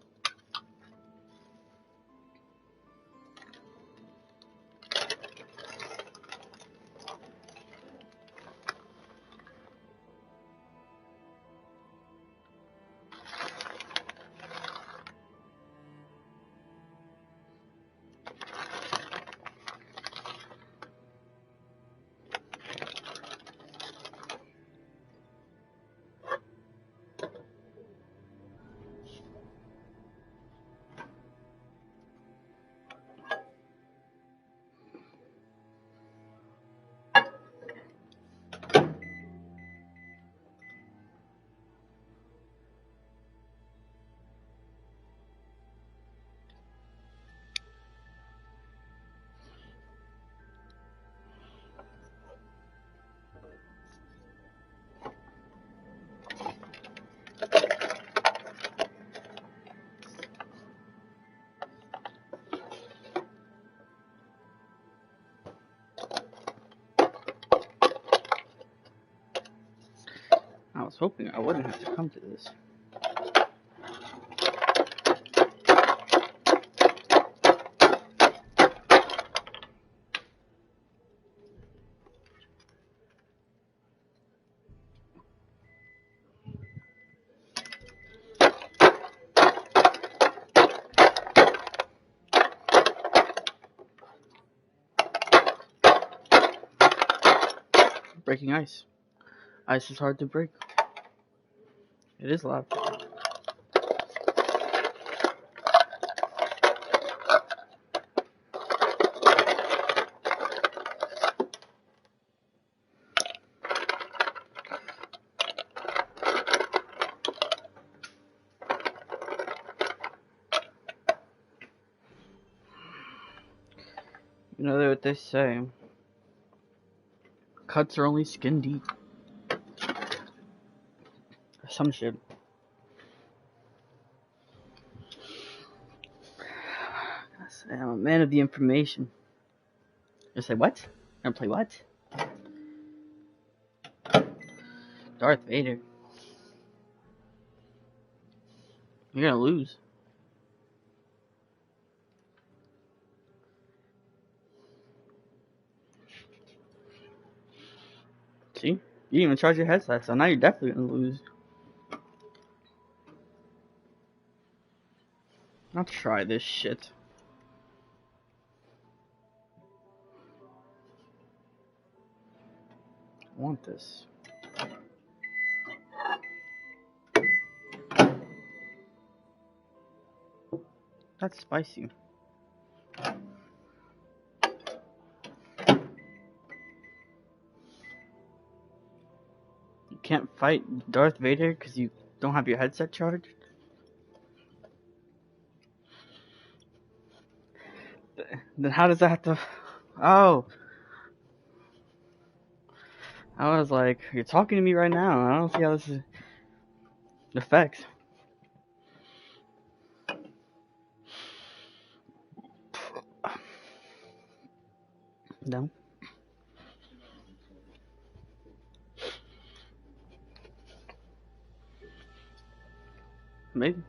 I was hoping I wouldn't have to come to this. Breaking ice. Ice is hard to break. It is loud. You know what they say. Cuts are only skin deep. Or some shit. I'm a man of the information. You say what? I'm gonna play what? Darth Vader. You're gonna lose. See? You didn't even charge your headset, so now you're definitely gonna lose. I'll try this shit. I want this. That's spicy. You can't fight Darth Vader because you don't have your headset charged? Then how does that have to... Oh! I was like, you're talking to me right now. I don't see how this is... affects. No. Maybe.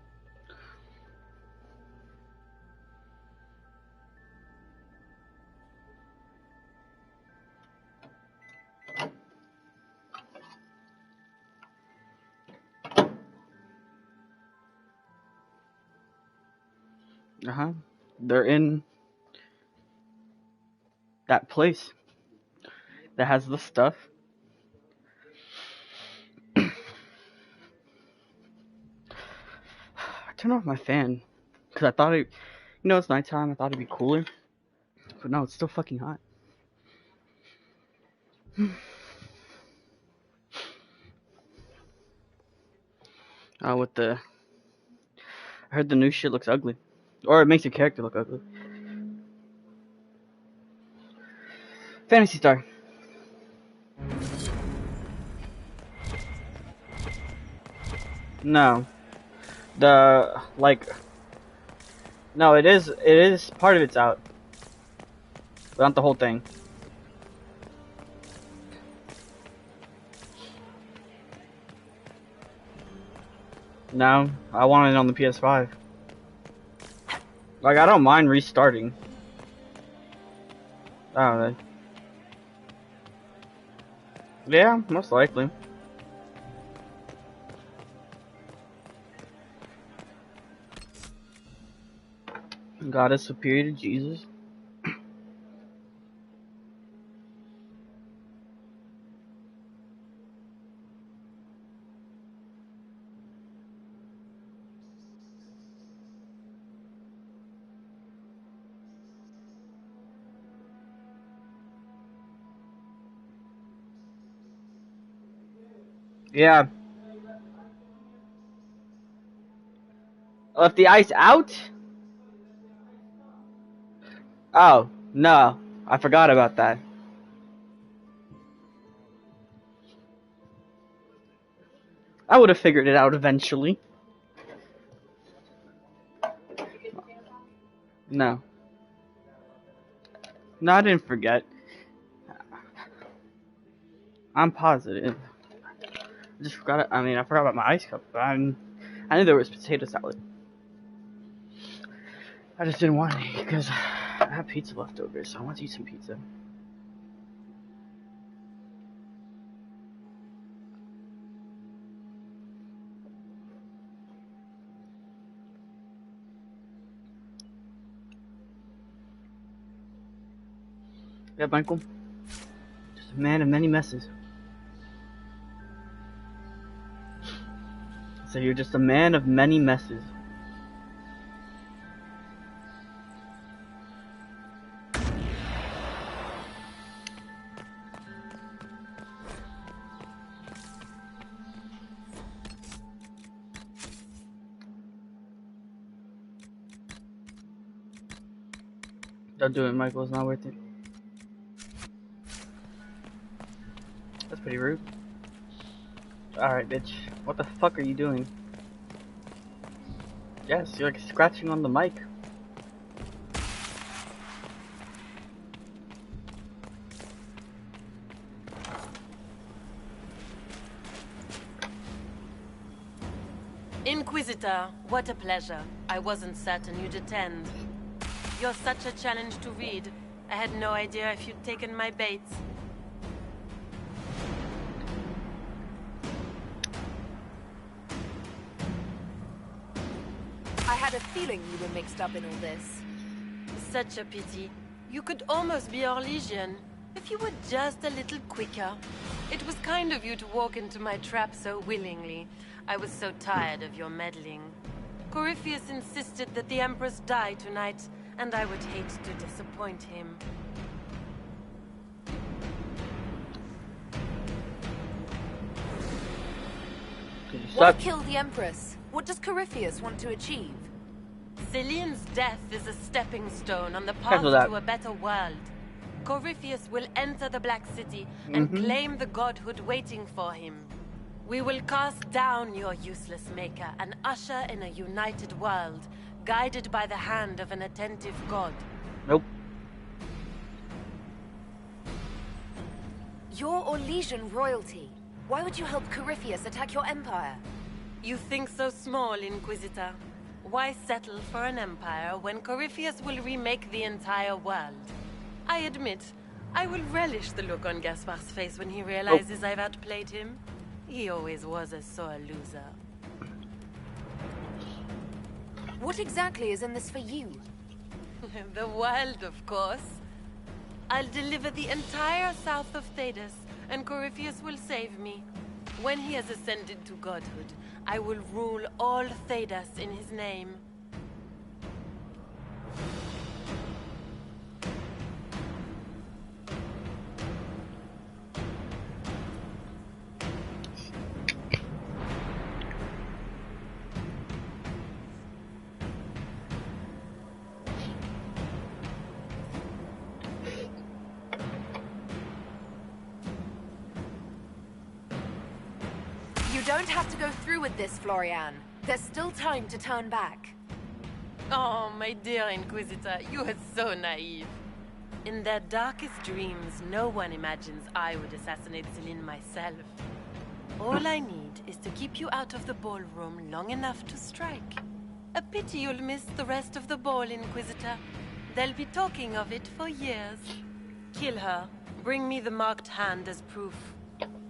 They're in that place that has the stuff. I turned off my fan because I thought it, you know, it's nighttime. I thought it'd be cooler, but no, it's still fucking hot. With the, I heard the new shit looks ugly, or it makes your character look ugly. Phantasy Star. No. No, it is part of it's out. But not the whole thing. No, I want it on the PS5. Like, I don't mind restarting. I don't know. Yeah, most likely. God is superior to Jesus. Yeah. Left the ice out? Oh, no. I forgot about that. I would have figured it out eventually. No. No, I didn't forget. I'm positive. I just forgot it. I mean, I forgot about my ice cup, but I knew there was potato salad. I just didn't want any because I have pizza left over, so I want to eat some pizza. Yeah, Michael. Just a man of many messes. So you're just a man of many messes. Don't do it, Michael. It's not worth it. That's pretty rude. Alright, bitch. What the fuck are you doing? Yes, you're like scratching on the mic. Inquisitor, what a pleasure. I wasn't certain you'd attend. You're such a challenge to read. I had no idea if you'd taken my bait. I had a feeling you were mixed up in all this. Such a pity. You could almost be Orlesian, if you were just a little quicker. It was kind of you to walk into my trap so willingly. I was so tired of your meddling. Corypheus insisted that the Empress die tonight, and I would hate to disappoint him. Why kill the Empress? What does Corypheus want to achieve? Celine's death is a stepping stone on the path to a better world. Corypheus will enter the Black City and claim the godhood waiting for him. We will cast down your useless maker and usher in a united world, guided by the hand of an attentive god. Nope. You're Orlesian royalty. Why would you help Corypheus attack your empire? You think so small, Inquisitor. Why settle for an empire when Corypheus will remake the entire world? I admit, I will relish the look on Gaspar's face when he realizes I've outplayed him. He always was a sore loser. What exactly is in this for you? The world, of course. I'll deliver the entire south of Thedas, and Corypheus will save me. When he has ascended to godhood, I will rule all Thedas in his name. You don't have to go through with this, Florian. There's still time to turn back. Oh, my dear Inquisitor, you are so naive. In their darkest dreams, no one imagines I would assassinate Celine myself. All I need is to keep you out of the ballroom long enough to strike. A pity you'll miss the rest of the ball, Inquisitor. They'll be talking of it for years. Kill her. Bring me the marked hand as proof.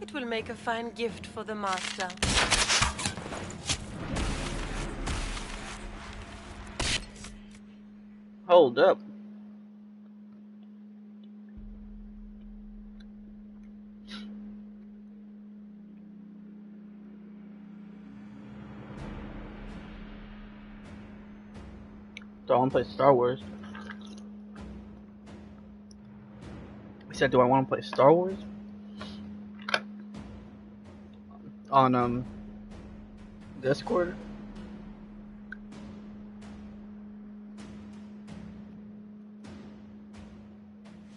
It will make a fine gift for the Master. Hold up. Do I want to play Star Wars? I said, do I want to play Star Wars? On, Discord?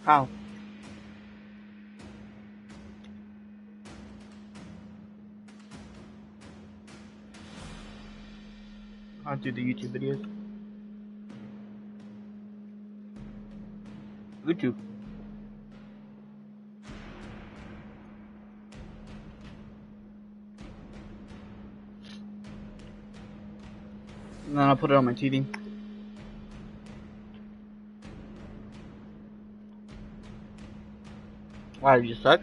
How? I'll do the YouTube videos. YouTube. And then I'll put it on my TV. Why, you suck?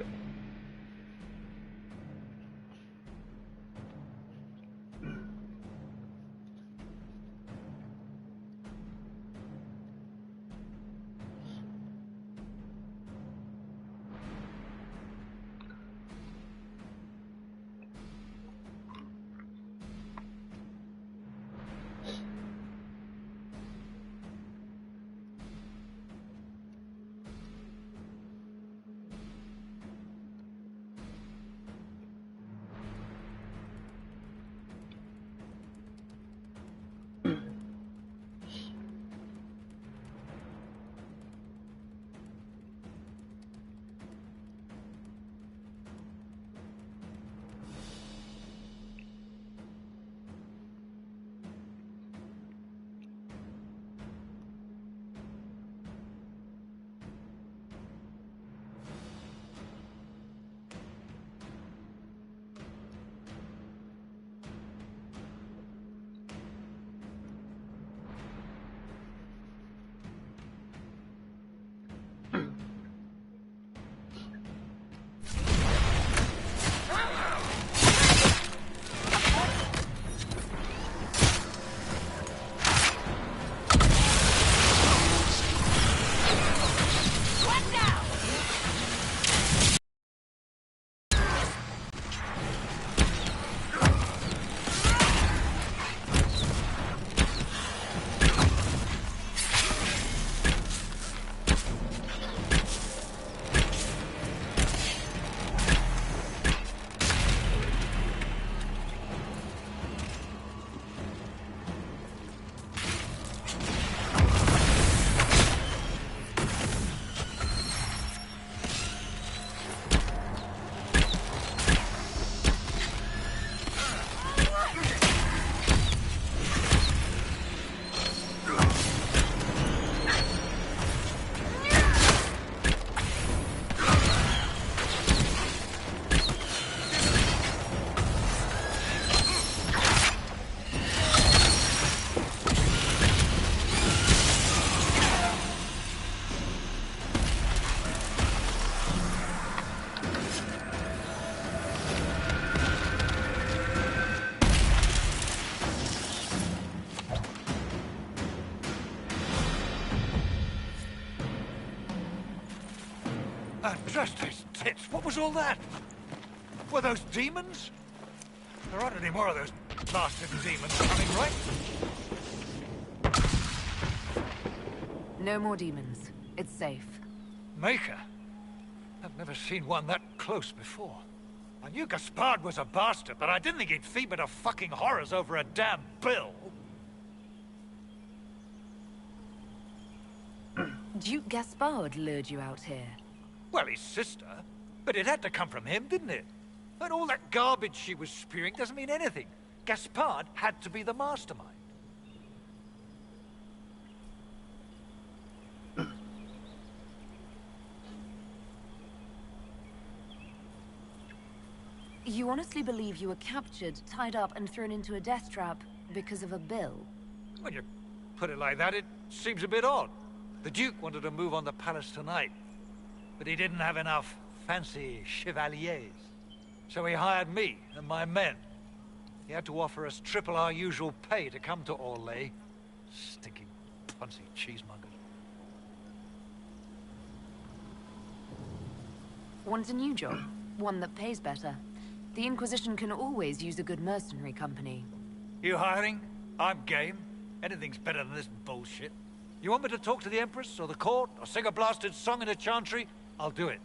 Just those tits. What was all that? Were those demons? There aren't any more of those bastard demons coming, right? No more demons. It's safe. Maker? I've never seen one that close before. I knew Gaspard was a bastard, but I didn't think he'd feed me to fucking horrors over a damn bill. Duke Gaspard lured you out here. Well, his sister. But it had to come from him, didn't it? And all that garbage she was spewing doesn't mean anything. Gaspard had to be the mastermind. You honestly believe you were captured, tied up, and thrown into a death trap because of a bill? When you put it like that, it seems a bit odd. The Duke wanted to move on the palace tonight, but he didn't have enough fancy chevaliers. So he hired me and my men. He had to offer us triple our usual pay to come to Orlais. Stinking punsy cheesemongers. Want a new job? One that pays better? The Inquisition can always use a good mercenary company. You hiring? I'm game. Anything's better than this bullshit. You want me to talk to the Empress, or the court, or sing a blasted song in a chantry? I'll do it.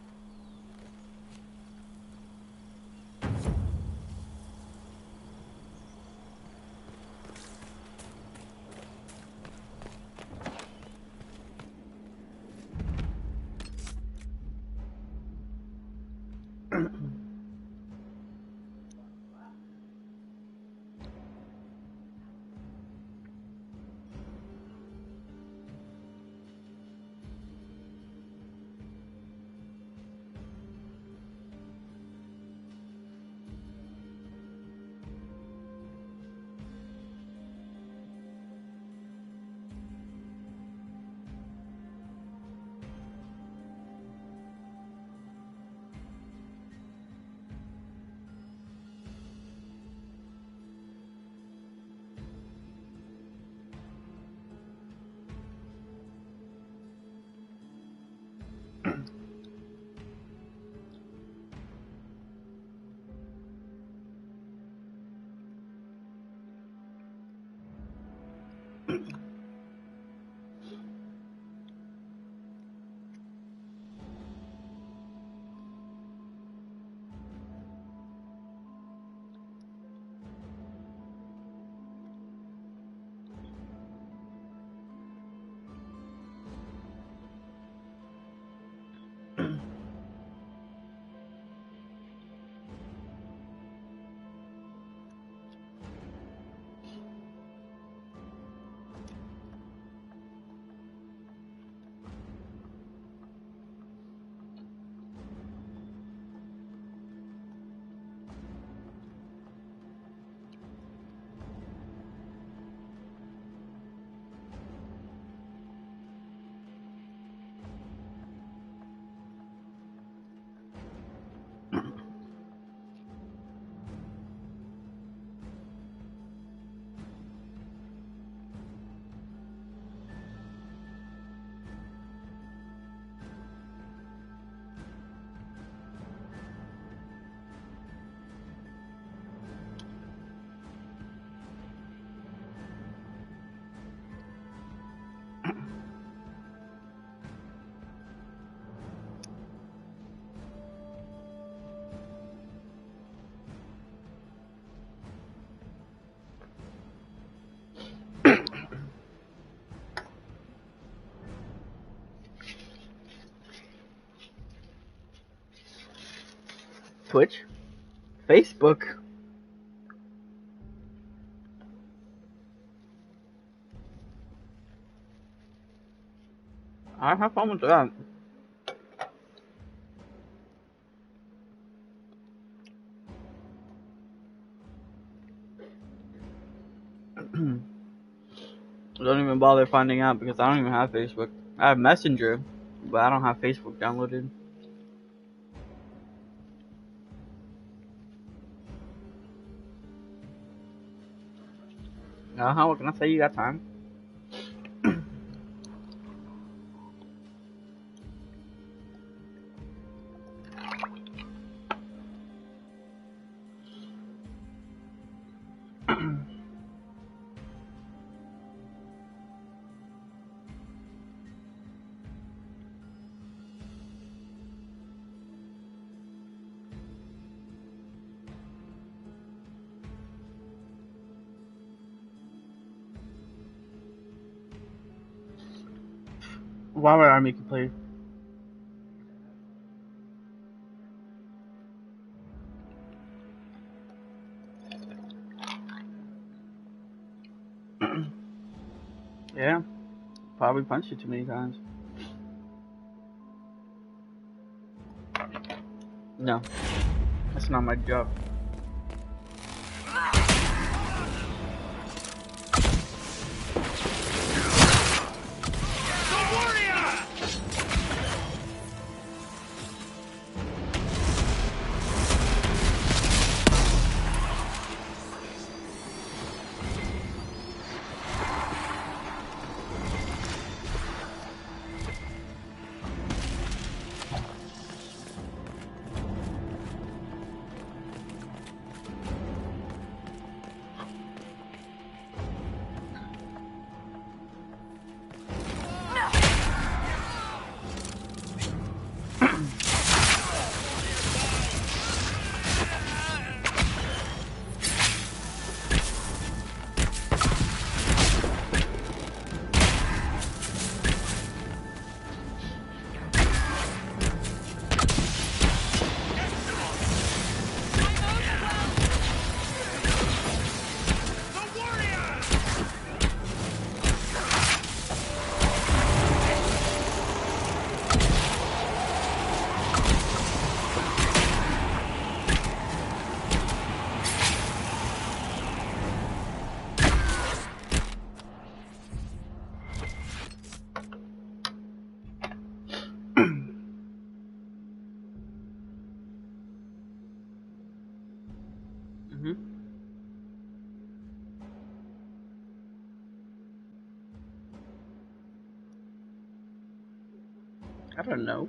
Twitch, Facebook. I have fun with that. Don't even bother finding out because I don't even have Facebook. I have Messenger, but I don't have Facebook downloaded. What can I say? You got time? Why would I make you play? Yeah, probably punched you too many times. No, that's not my job. I don't know.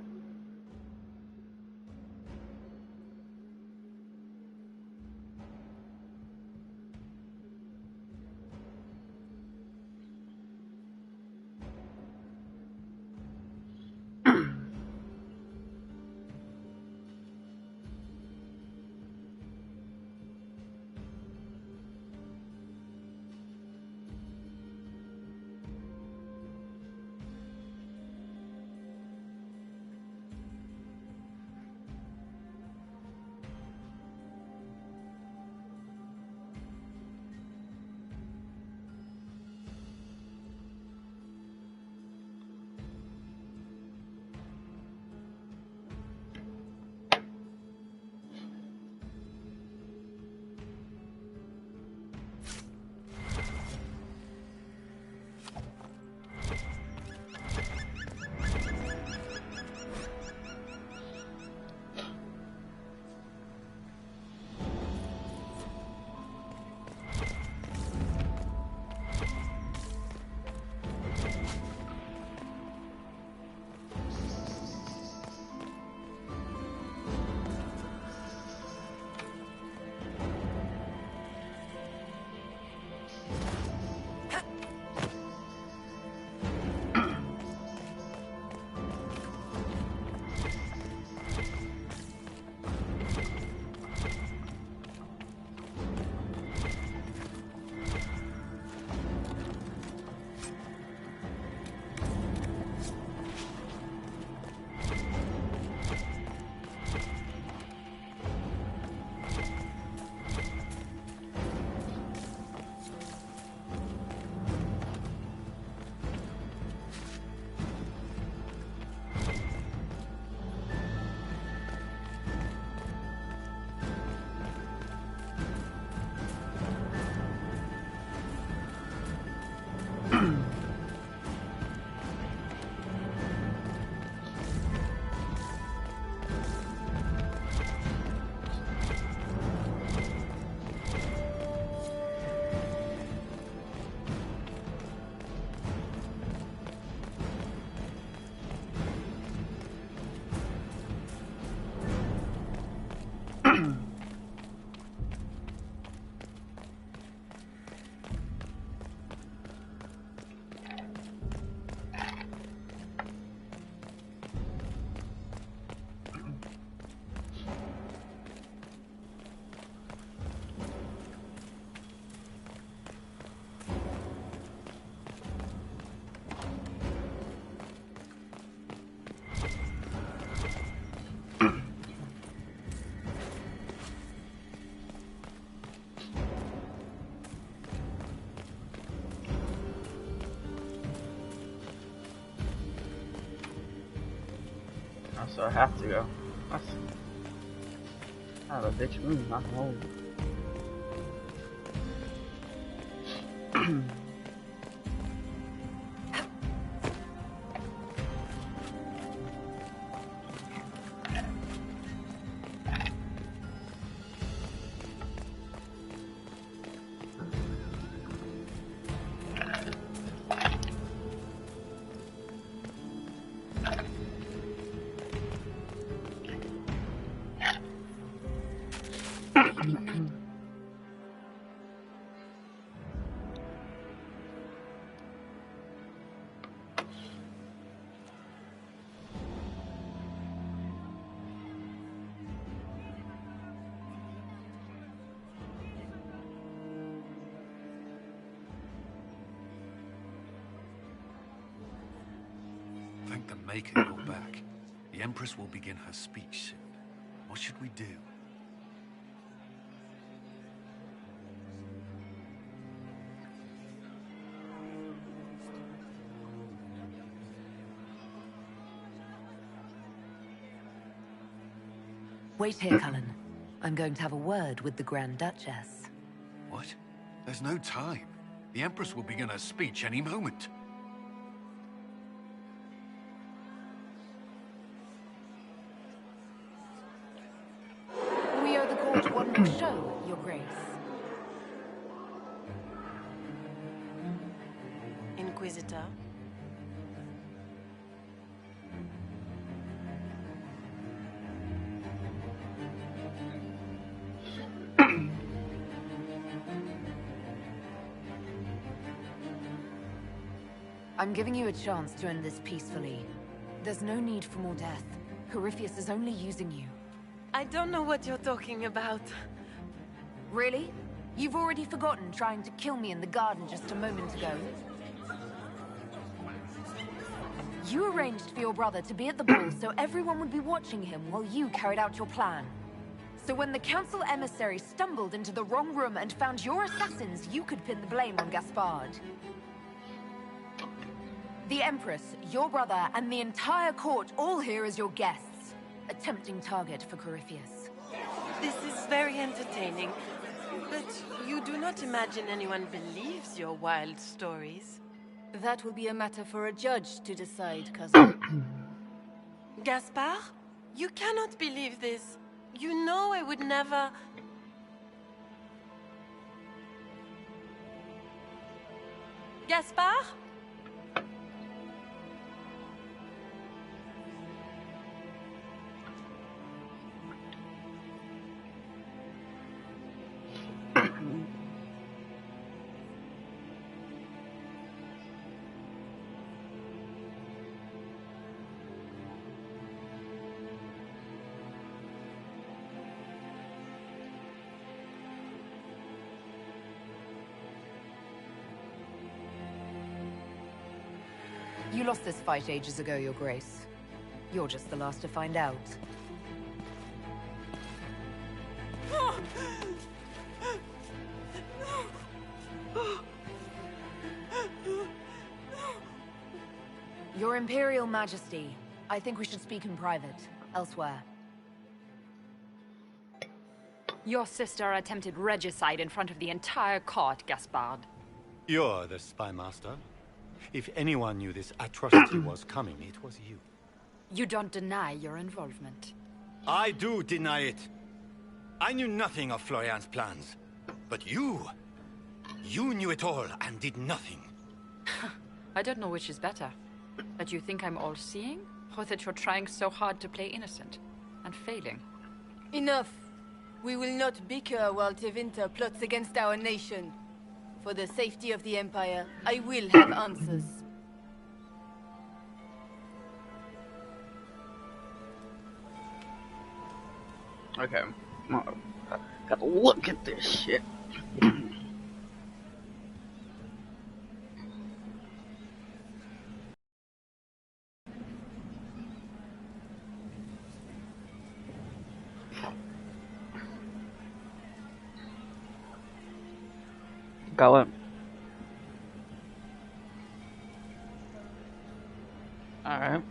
So I have to go. That's not a bitch move, not home. thank the Maker you're back. The Empress will begin her speech soon. What should we do? Wait here, Cullen. I'm going to have a word with the Grand Duchess. What? There's no time. The Empress will begin her speech any moment. We owe the court one more show, Your Grace. Inquisitor. I'm giving you a chance to end this peacefully. There's no need for more death. Corypheus is only using you. I don't know what you're talking about. Really? You've already forgotten trying to kill me in the garden just a moment ago? You arranged for your brother to be at the ball so everyone would be watching him while you carried out your plan. So when the council emissary stumbled into the wrong room and found your assassins, you could pin the blame on Gaspard. The Empress, your brother, and the entire court all here as your guests. A tempting target for Corypheus. This is very entertaining, but you do not imagine anyone believes your wild stories. That will be a matter for a judge to decide, cousin. Gaspard? You cannot believe this. You know I would never... Gaspard? You lost this fight ages ago, Your Grace. You're just the last to find out. Your Imperial Majesty, I think we should speak in private, elsewhere. Your sister attempted regicide in front of the entire court, Gaspard. You're the spy master. If anyone knew this atrocity was coming, it was you. You don't deny your involvement. I do deny it. I knew nothing of Florian's plans. But you knew it all and did nothing. I don't know which is better. That you think I'm all-seeing, or that you're trying so hard to play innocent, and failing. Enough. We will not bicker while Tevinter plots against our nation. For the safety of the Empire, I will have answers. Okay. Gotta look at this shit. Got it. Alright.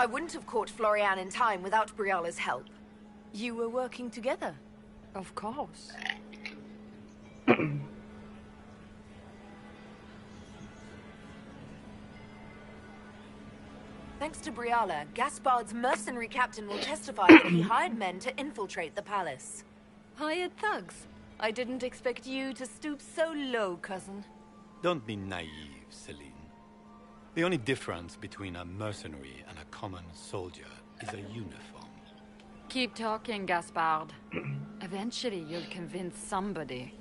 I wouldn't have caught Florian in time without Briala's help. You were working together. Of course. Thanks to Briala, Gaspard's mercenary captain will testify that he hired men to infiltrate the palace. Hired thugs? I didn't expect you to stoop so low, cousin. Don't be naive, Celine. The only difference between a mercenary and a common soldier is a uniform. Keep talking, Gaspard. Eventually, you'll convince somebody.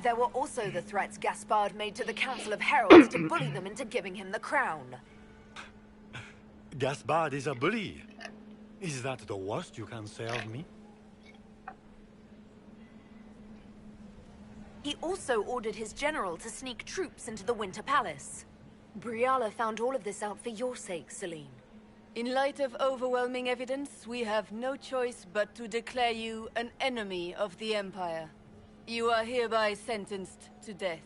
There were also the threats Gaspard made to the Council of Heralds to bully them into giving him the crown. Gaspard is a bully. Is that the worst you can say of me? He also ordered his general to sneak troops into the Winter Palace. Briala found all of this out for your sake, Celine. In light of overwhelming evidence, we have no choice but to declare you an enemy of the Empire. You are hereby sentenced to death.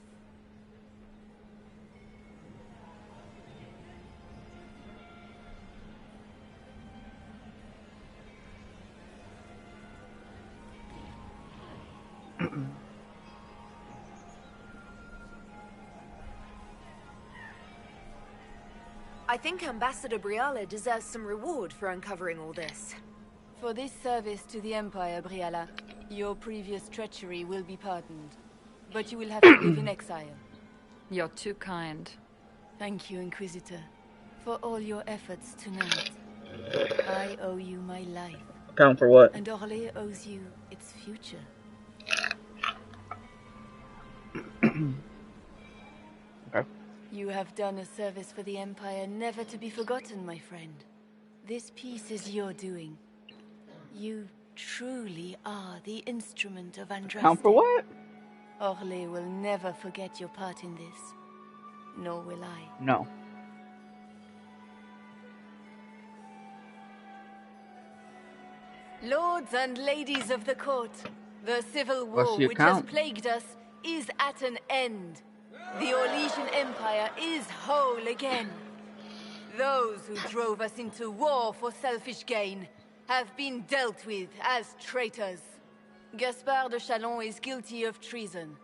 I think Ambassador Briala deserves some reward for uncovering all this. For this service to the Empire, Briala, your previous treachery will be pardoned. But you will have to live in exile. You're too kind. Thank you, Inquisitor, for all your efforts tonight. I owe you my life. Count for what? And Orlais owes you its future. Okay. You have done a service for the Empire never to be forgotten, my friend. This piece is your doing. You truly are the instrument of Andraste. Count for what? Orlais will never forget your part in this. Nor will I. No. Lords and ladies of the court, the civil war What's your which has count? plagued us is at an end. The Orlesian Empire is whole again. Those who drove us into war for selfish gain have been dealt with as traitors. Gaspard de Chalon is guilty of treason.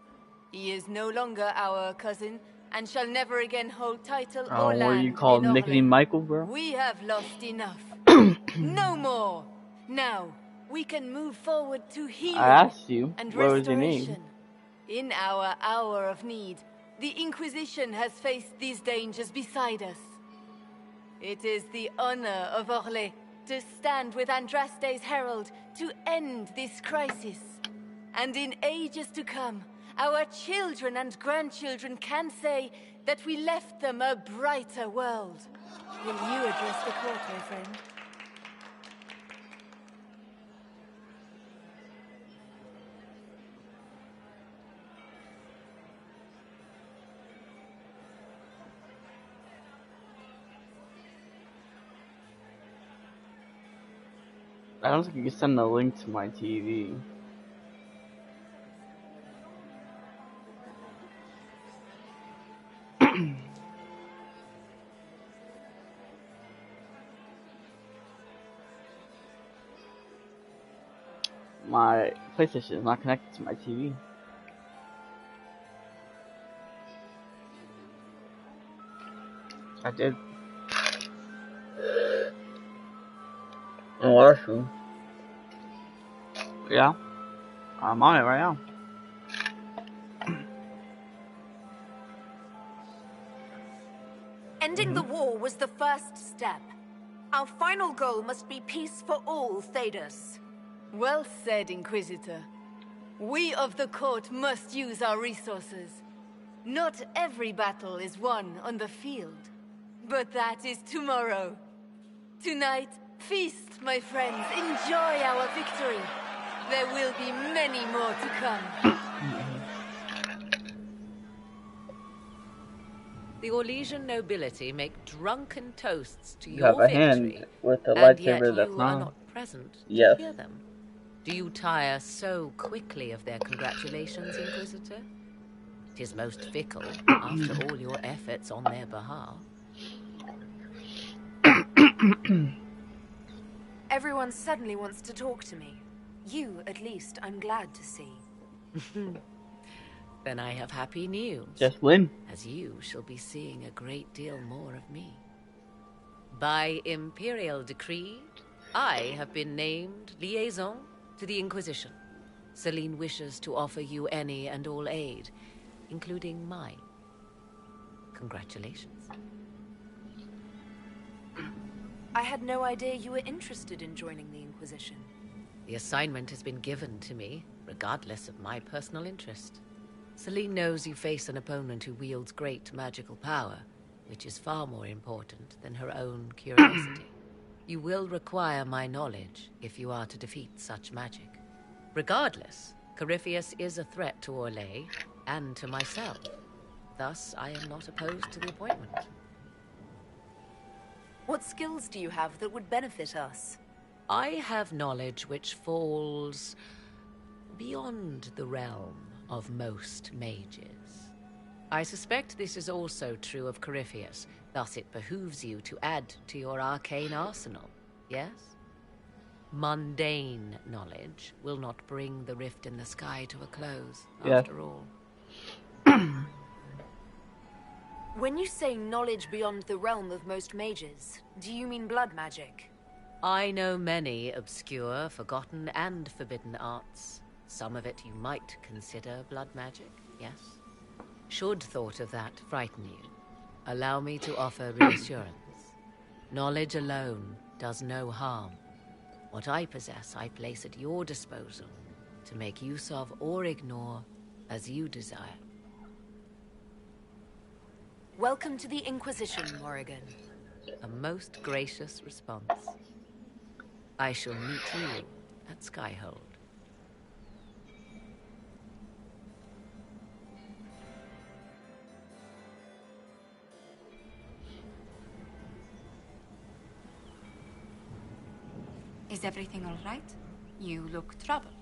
He is no longer our cousin and shall never again hold title or land. What are you called, in Nickety Orlais. Michael, bro? We have lost enough. No more. Now we can move forward to healing I asked you, and what was your restoration. name? In our hour of need, the Inquisition has faced these dangers beside us. It is the honor of Orlais to stand with Andraste's herald to end this crisis. And in ages to come, our children and grandchildren can say that we left them a brighter world. Will you address the court, my friend? I don't think you can send a link to my TV. My PlayStation is not connected to my TV. I did. Oh, that's true. Yeah, I'm on it right now. Ending the war was the first step. Our final goal must be peace for all, Thedas. Well said, Inquisitor. We of the court must use our resources. Not every battle is won on the field, but that is tomorrow. Tonight, feast, my friends. Enjoy our victory. There will be many more to come. The Orlesian nobility make drunken toasts to You your have a victory, hand with the and yet lightsaber that's you are not. not present Yes. to hear them. Do you tire so quickly of their congratulations, Inquisitor? 'Tis most fickle, after all your efforts on their behalf. Everyone suddenly wants to talk to me. You, at least, I'm glad to see. Then I have happy news. Just win. As you shall be seeing a great deal more of me. By imperial decree, I have been named liaison to the Inquisition. Celine wishes to offer you any and all aid, including mine. Congratulations. I had no idea you were interested in joining the Inquisition. The assignment has been given to me, regardless of my personal interest. Celine knows you face an opponent who wields great magical power, which is far more important than her own curiosity. You will require my knowledge if you are to defeat such magic. Regardless, Corypheus is a threat to Orlais and to myself. Thus, I am not opposed to the appointment. What skills do you have that would benefit us? I have knowledge which falls beyond the realm of most mages. I suspect this is also true of Corypheus, thus it behooves you to add to your arcane arsenal, yes? Mundane knowledge will not bring the rift in the sky to a close, after all. When you say knowledge beyond the realm of most mages, do you mean blood magic? I know many obscure, forgotten, and forbidden arts. Some of it you might consider blood magic, yes? Should thought of that frighten you, allow me to offer reassurance. Knowledge alone does no harm. What I possess, I place at your disposal to make use of or ignore as you desire. Welcome to the Inquisition, Morrigan. A most gracious response. I shall meet you at Skyhold. Is everything all right? You look troubled.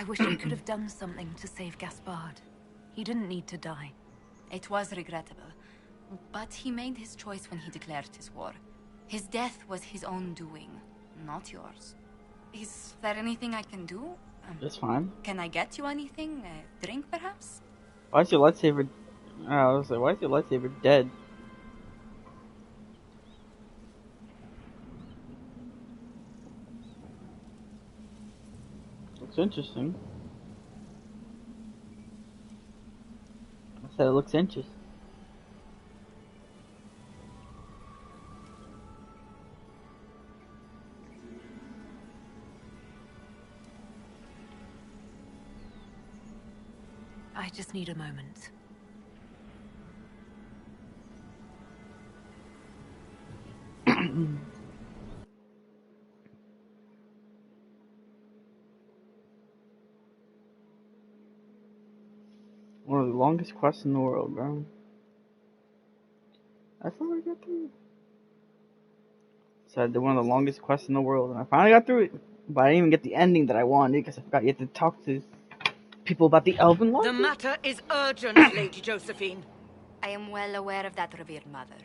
wish I could have done something to save Gaspard. He didn't need to die. It was regrettable, but he made his choice when he declared his war. His death was his own doing, not yours. Is there anything I can do? That's fine. Can I get you anything? A drink, perhaps? Why is your lightsaber... I was like, why is your lightsaber dead? Looks interesting. I said it looks interesting. I just need a moment. One of the longest quests in the world, bro. I finally got through it. So I did one of the longest quests in the world, and I finally got through it. But I didn't even get the ending that I wanted, because I forgot you had to talk to people about the Elven law. The matter is urgent, Lady Josephine. I am well aware of that, revered mother.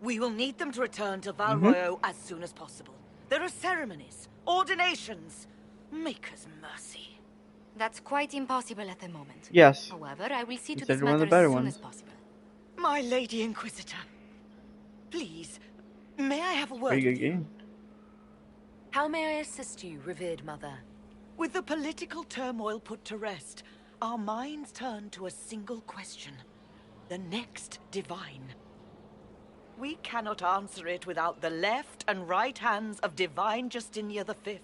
We will need them to return to Val Royeaux as soon as possible. There are ceremonies, ordinations. Maker's mercy. That's quite impossible at the moment. Yes. However, I will see to Consider this one of matter the better as soon ones. as possible. My Lady Inquisitor. Please, may I have a word Pretty with good you? game. How may I assist you, revered mother? With the political turmoil put to rest, our minds turn to a single question. The next Divine. We cannot answer it without the left and right hands of Divine Justinia V.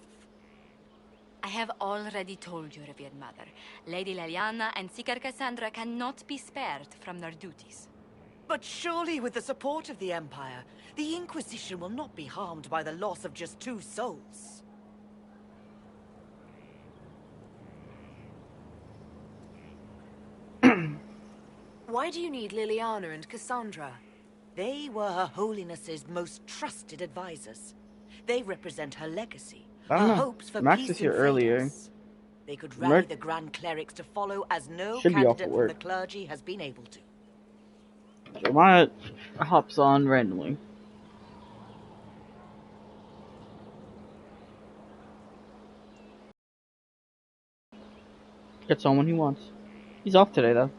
I have already told you, revered mother. Lady Leliana and Seeker Cassandra cannot be spared from their duties. But surely with the support of the Empire, the Inquisition will not be harmed by the loss of just 2 souls. Why do you need Liliana and Cassandra? They were Her Holiness's most trusted advisors. They represent her legacy, I don't her know. hopes for Max peace is here in earlier. Phaedrus. They could rally the Grand Clerics to follow as no Should be off candidate at from work. the clergy has been able to. So mine hops on randomly. Gets on when he wants. He's off today, though.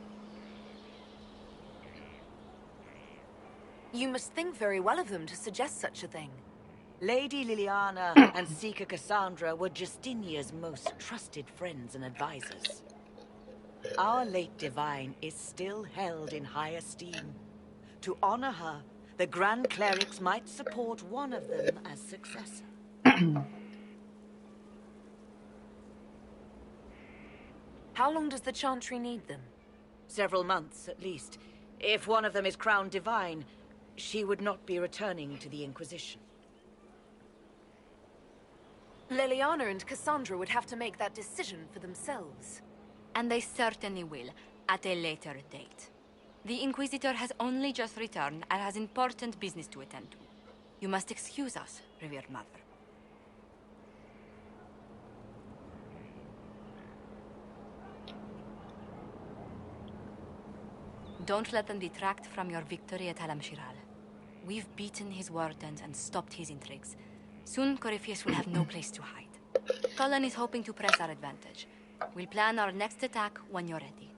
You must think very well of them to suggest such a thing. Lady Liliana and Seeker Cassandra were Justinia's most trusted friends and advisors. Our late Divine is still held in high esteem. To honor her, the Grand Clerics might support one of them as successor. How long does the Chantry need them? Several months, at least. If one of them is crowned Divine, she would not be returning to the Inquisition. Liliana and Cassandra would have to make that decision for themselves. And they certainly will, at a later date. The Inquisitor has only just returned and has important business to attend to. You must excuse us, revered mother. Don't let them detract from your victory at Alam Shiral. We've beaten his wardens and stopped his intrigues. Soon, Corypheus will have no place to hide. Cullen is hoping to press our advantage. We'll plan our next attack when you're ready.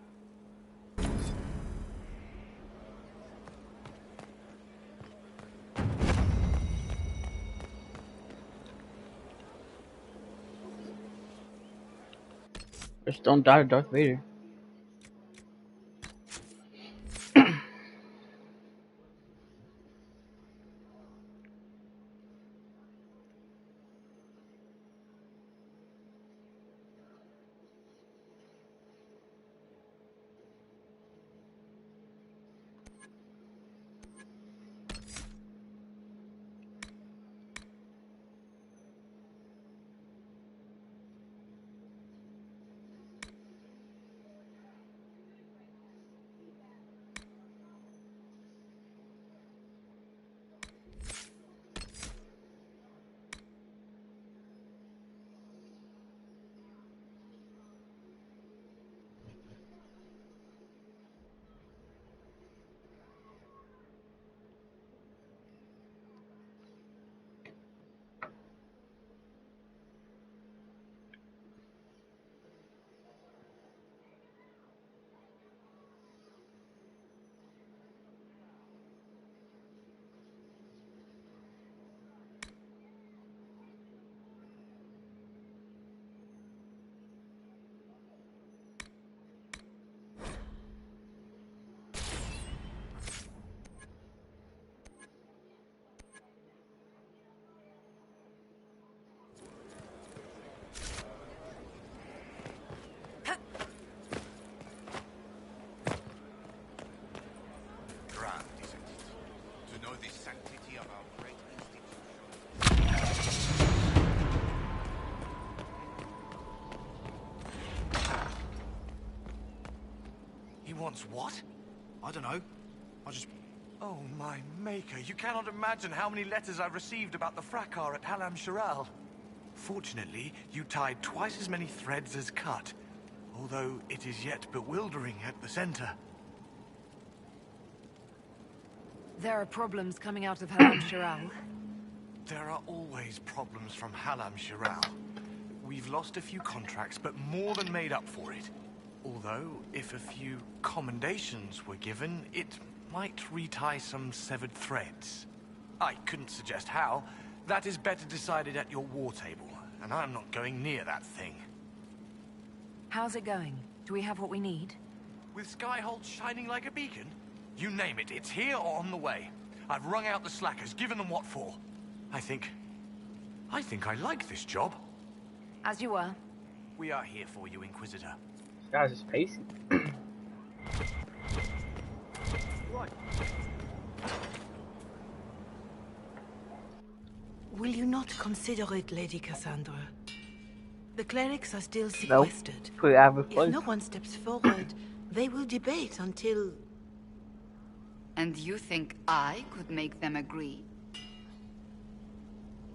Just don't die to Darth Vader. Threads what? I don't know. I just... Oh, my maker. You cannot imagine how many letters I've received about the fracas at Halam Shiral. Fortunately, you tied twice as many threads as cut, although it is yet bewildering at the center. There are problems coming out of Halam Shiral. There are always problems from Halam Shiral. We've lost a few contracts, but more than made up for it. Although, if a few commendations were given, it might retie some severed threads. I couldn't suggest how. That is better decided at your war table, and I'm not going near that thing. How's it going? Do we have what we need? With Skyhold shining like a beacon? You name it, it's here or on the way. I've wrung out the slackers, given them what for. I think I like this job. As you were. We are here for you, Inquisitor. This guy's just pacing. Right. Will you not consider it, Lady Cassandra? The clerics are still Nope. sequestered. Put it out of If place. no one steps forward, they will debate until... And you think I could make them agree?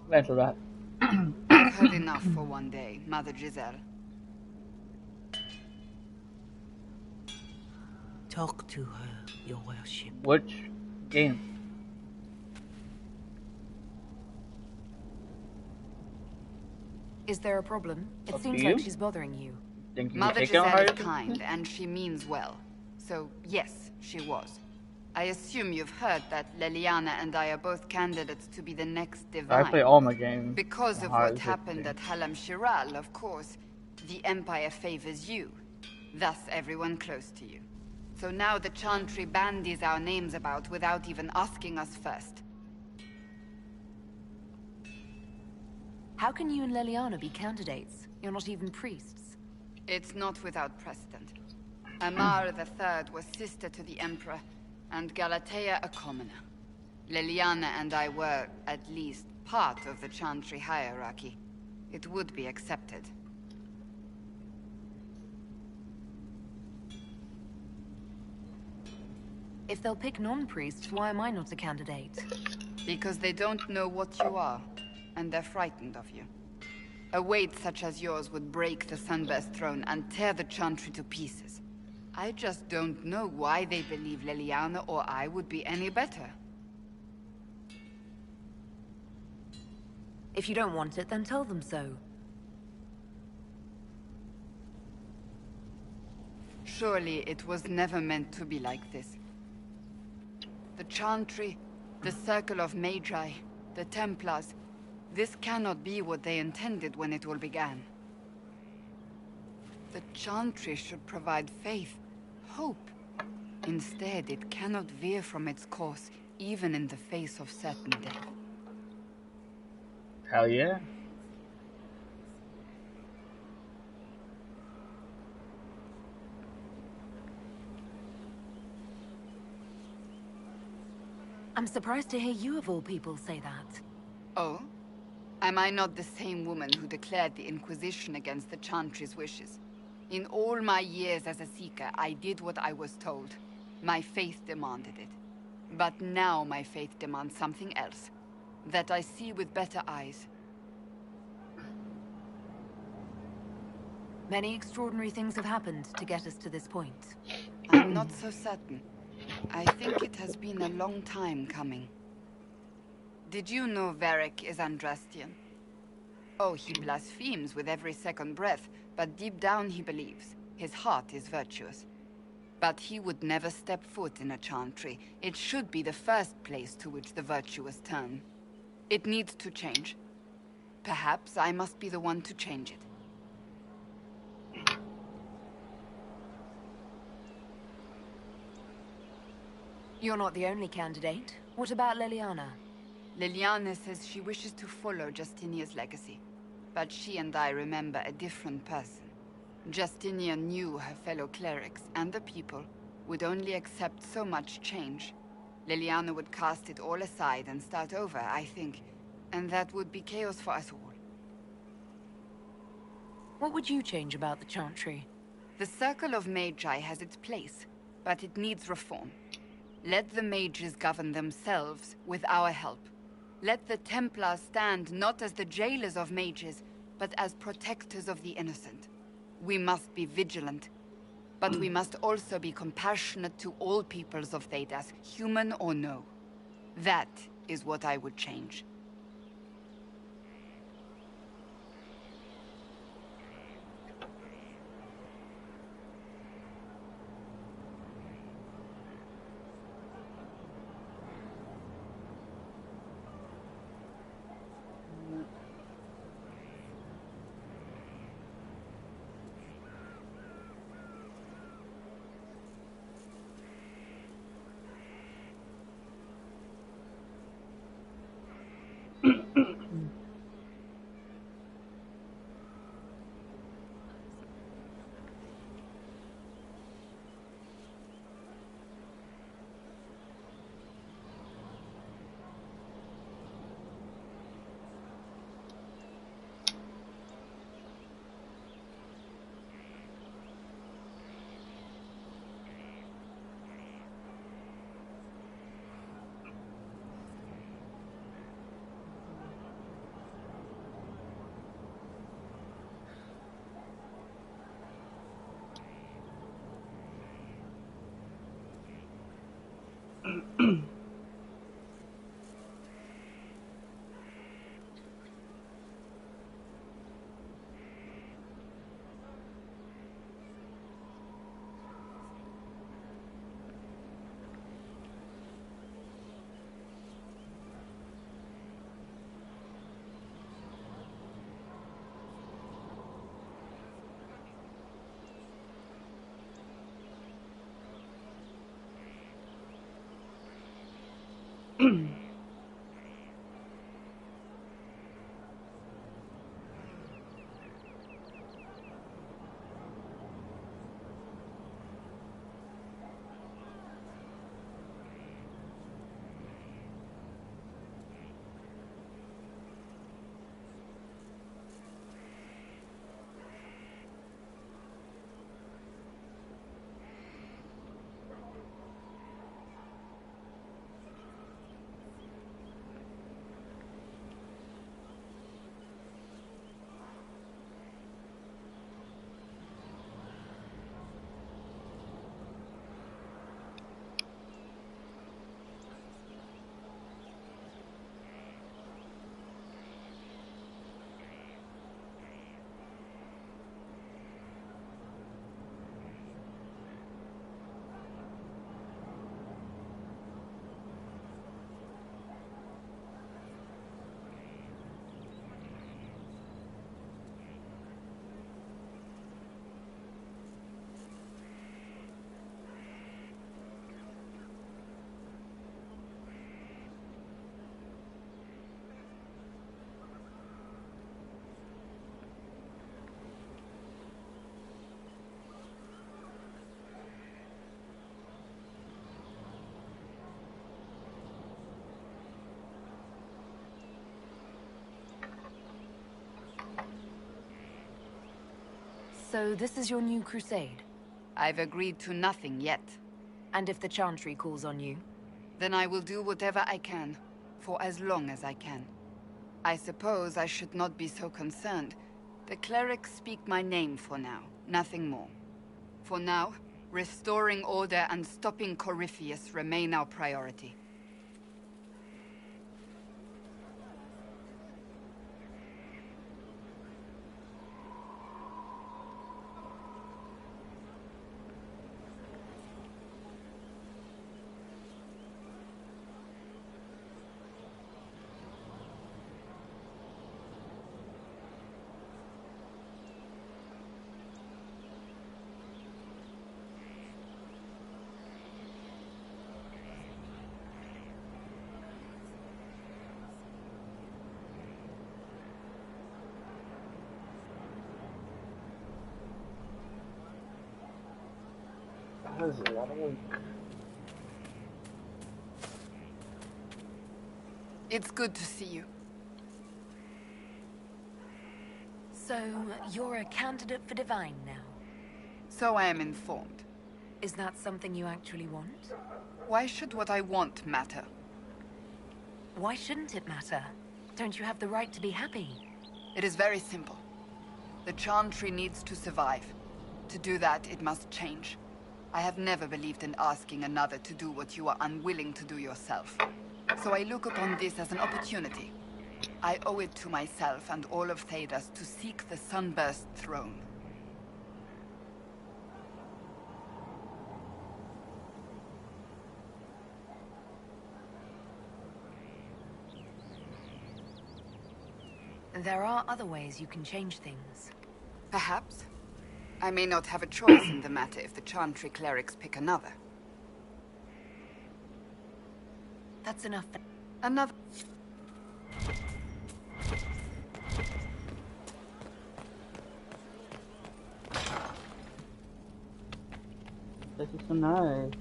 Mental that. I've heard enough for one day, Mother Giselle. Talk to her, your worship. Which game? Is there a problem? It Up to seems you. like she's bothering you. Think you Mother take it on Giselle her? is kind, and she means well. So, yes, she was. I assume you've heard that Leliana and I are both candidates to be the next divine. I play all my games. Because of Hard what as it happened is. at Halam Shiral, of course, the Empire favors you. Thus, everyone close to you. So now the Chantry bandies our names about without even asking us first. How can you and Leliana be candidates? You're not even priests. It's not without precedent. Amar III was sister to the Emperor, and Galatea a commoner. Leliana and I were, at least, part of the Chantry hierarchy. It would be accepted. If they'll pick non-priests, why am I not a candidate? Because they don't know what you are, and they're frightened of you. A weight such as yours would break the Sunburst throne and tear the Chantry to pieces. I just don't know why they believe Leliana or I would be any better. If you don't want it, then tell them so. Surely it was never meant to be like this. The Chantry, the Circle of Magi, the Templars, this cannot be what they intended when it all began. The Chantry should provide faith, hope. Instead, it cannot veer from its course, even in the face of certain death. Hell yeah. I'm surprised to hear you of all people say that. Oh? Am I not the same woman who declared the Inquisition against the Chantry's wishes? In all my years as a Seeker, I did what I was told. My faith demanded it. But now my faith demands something else. That I see with better eyes. Many extraordinary things have happened to get us to this point. I'm not so certain. I think it has been a long time coming. Did you know Varric is Andrastian? Oh, he blasphemes with every second breath, but deep down he believes. His heart is virtuous. But he would never step foot in a Chantry. It should be the first place to which the virtuous turn. It needs to change. Perhaps I must be the one to change it. You're not the only candidate. What about Leliana? Leliana says she wishes to follow Justinia's legacy. But she and I remember a different person. Justinia knew her fellow clerics and the people would only accept so much change. Leliana would cast it all aside and start over, I think. And that would be chaos for us all. What would you change about the Chantry? The Circle of Magi has its place. but it needs reform. Let the mages govern themselves with our help. Let the Templars stand not as the jailers of mages, but as protectors of the innocent. We must be vigilant, but we must also be compassionate to all peoples of Thedas, human or no. That is what I would change. So this is your new crusade? I've agreed to nothing yet. And if the Chantry calls on you? Then I will do whatever I can, for as long as I can. I suppose I should not be so concerned. The clerics speak my name for now, nothing more. For now, restoring order and stopping Corypheus remain our priority. That is a lot of work. It's good to see you. So, you're a candidate for Divine now? So I am informed. Is that something you actually want? Why should what I want matter? Why shouldn't it matter? Don't you have the right to be happy? It is very simple. The Chantry needs to survive. To do that, it must change. I have never believed in asking another to do what you are unwilling to do yourself. So I look upon this as an opportunity. I owe it to myself and all of Thedas to seek the Sunburst throne. There are other ways you can change things. Perhaps. I may not have a choice in the matter if the Chantry clerics pick another. That's enough. Another... This is so nice.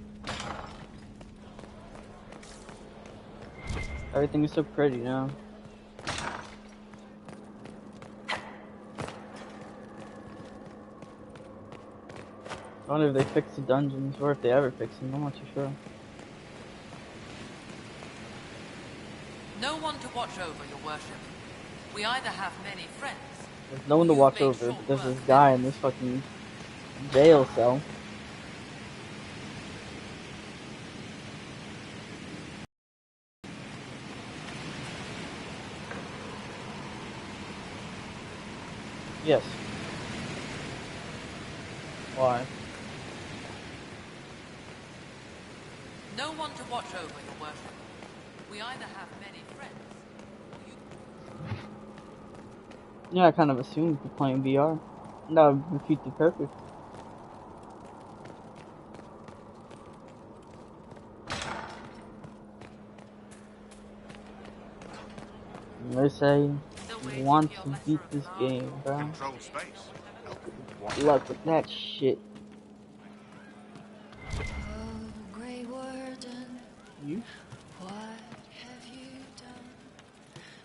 Everything is so pretty now. I wonder if they fix the dungeons, or if they ever fix them. I'm not too sure. No one to watch over, your worship. We either have many friends. There's no one to watch over. There's this guy in this fucking jail cell. Yes. Why? No one to watch over, your worship. We either have many friends, or you... Yeah, I kind of assumed you're playing VR. That would refute the purpose. They say you want to beat this game, bro. Control space. Good luck with that shit. Grey Warden, You? what have you done?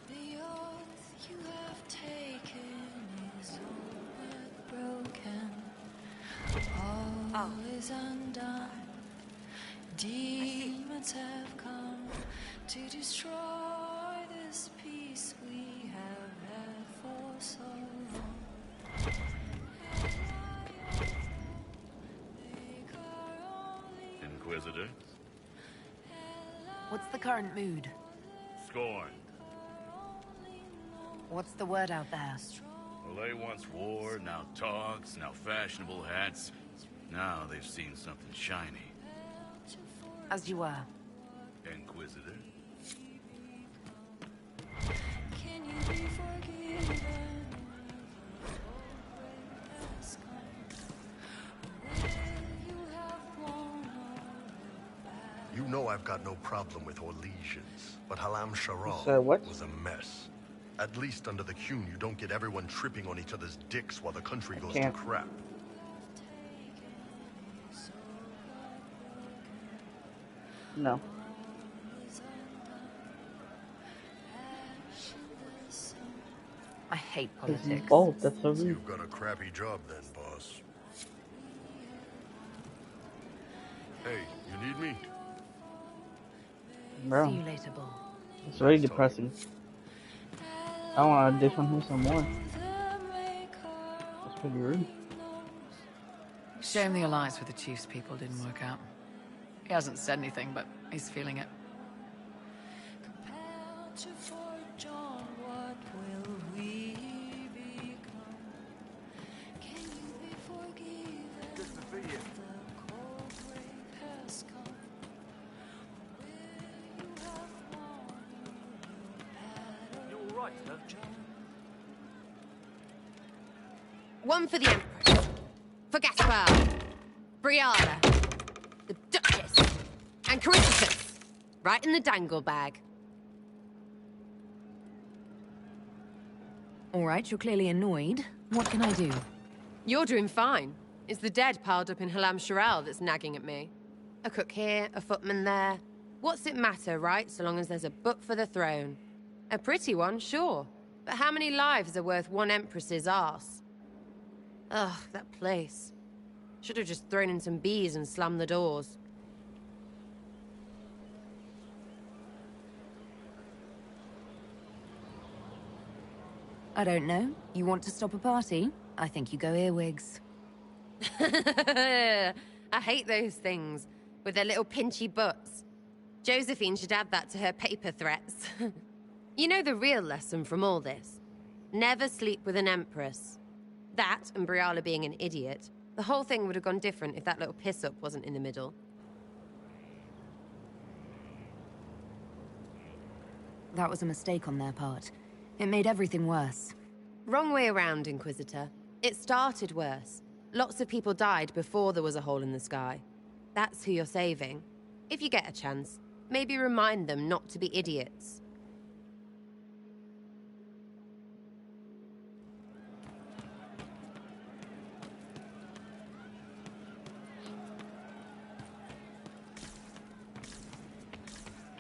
The oath you have taken is all but broken. All is undone. Demons have come to destroy this peace we have had for so long. Inquisitor? What's the current mood? Scorn. What's the word out there? Well, they once wore, now togs, now fashionable hats. Now they've seen something shiny. As you were. Inquisitor? Can you be forgiven? You know I've got no problem with Orlesians, but Halam Sharal was a mess. At least under the Qun, you don't get everyone tripping on each other's dicks while the country goes to crap. No. I hate politics. Oh, that's so rude. You've got a crappy job then, boss. Hey, you need me? Bro. See you later, Bull. It's really depressing. I want to dish on him some more. That's pretty rude. Shame the alliance with the Chief's people didn't work out. He hasn't said anything, but he's feeling it. One for the Empress. For Gaspar. Briala. The Duchess. And Corypheus. Right in the dangle bag. Alright, you're clearly annoyed. What can I do? You're doing fine. It's the dead piled up in Halam Sharal that's nagging at me. A cook here, a footman there. What's it matter, right, so long as there's a book for the throne? A pretty one, sure. But how many lives are worth one Empress's arse? Ugh, that place. Should have just thrown in some bees and slammed the doors. I don't know. You want to stop a party? I think you go earwigs. I hate those things, with their little pinchy butts. Josephine should add that to her paper threats. You know the real lesson from all this? Never sleep with an empress. That, and Briala being an idiot. The whole thing would have gone different if that little piss-up wasn't in the middle. That was a mistake on their part. It made everything worse. Wrong way around, Inquisitor. It started worse. Lots of people died before there was a hole in the sky. That's who you're saving. If you get a chance, maybe remind them not to be idiots.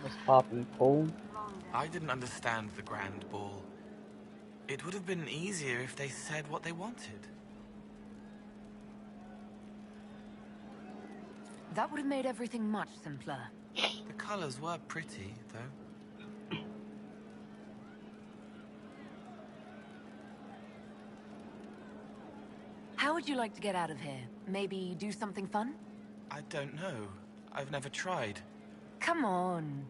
What's poppin', Cole? I didn't understand the Grand Ball. It would have been easier if they said what they wanted. That would have made everything much simpler. The colors were pretty, though. How would you like to get out of here? Maybe do something fun? I don't know. I've never tried. Come on.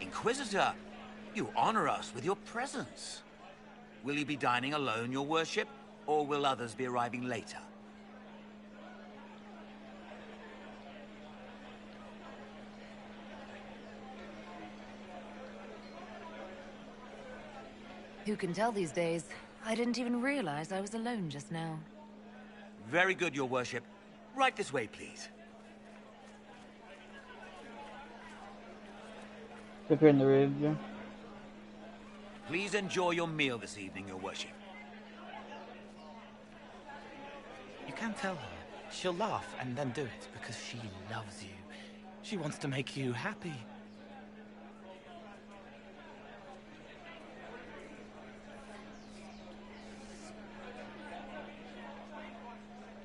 Inquisitor, you honor us with your presence. Will you be dining alone, your worship, or will others be arriving later? Who can tell these days? I didn't even realize I was alone just now. Very good, your worship. Right this way, please. Took her in the ribs, yeah. Please enjoy your meal this evening, your worship. You can tell her. She'll laugh and then do it because she loves you. She wants to make you happy.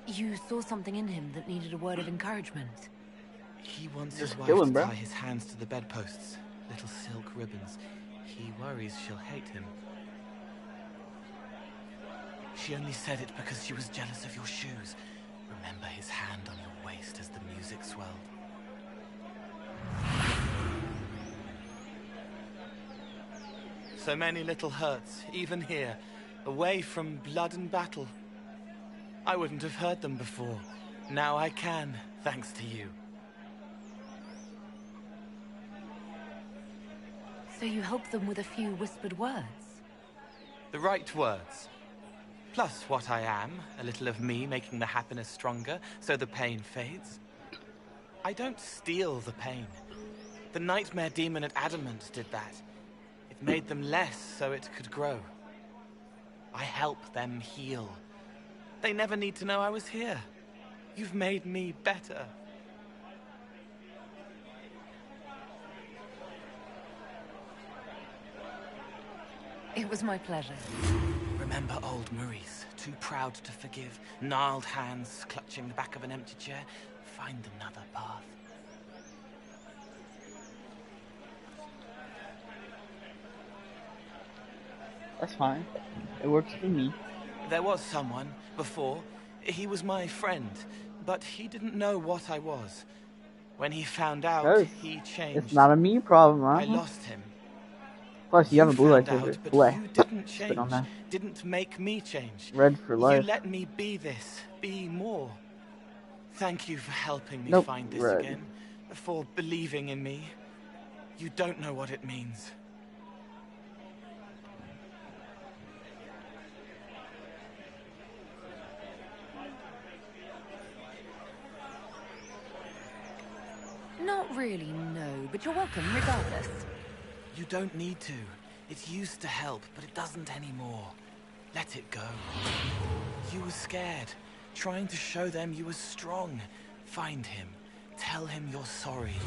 You saw something in him that needed a word of encouragement. He wants his wife kill him, to bro. tie his hands to the bedposts. Little silk ribbons. He worries she'll hate him. She only said it because she was jealous of your shoes. Remember his hand on your waist as the music swelled. So many little hurts, even here, away from blood and battle. I wouldn't have heard them before. Now I can, thanks to you. So you help them with a few whispered words? The right words. Plus what I am, a little of me making the happiness stronger, so the pain fades. I don't steal the pain. The nightmare demon at Adamant did that. It made them less so it could grow. I help them heal. They never need to know I was here. You've made me better. It was my pleasure. Remember old Maurice, too proud to forgive, gnarled hands clutching the back of an empty chair? Find another path. That's fine. It works for me. There was someone, before. He was my friend, but he didn't know what I was. When he found out, he changed. It's not a me problem, I huh? lost him. Plus, you have a blue light found filter. out, but Bleh. you didn't Spit change. on that. Didn't make me change. Red for life. You let me be this, be more. Thank you for helping me Nope, find this red. again. For believing in me. You don't know what it means. Not really, no, but you're welcome regardless. You don't need to. It used to help, but it doesn't anymore. Let it go. You were scared, trying to show them you were strong. Find him. Tell him you're sorry.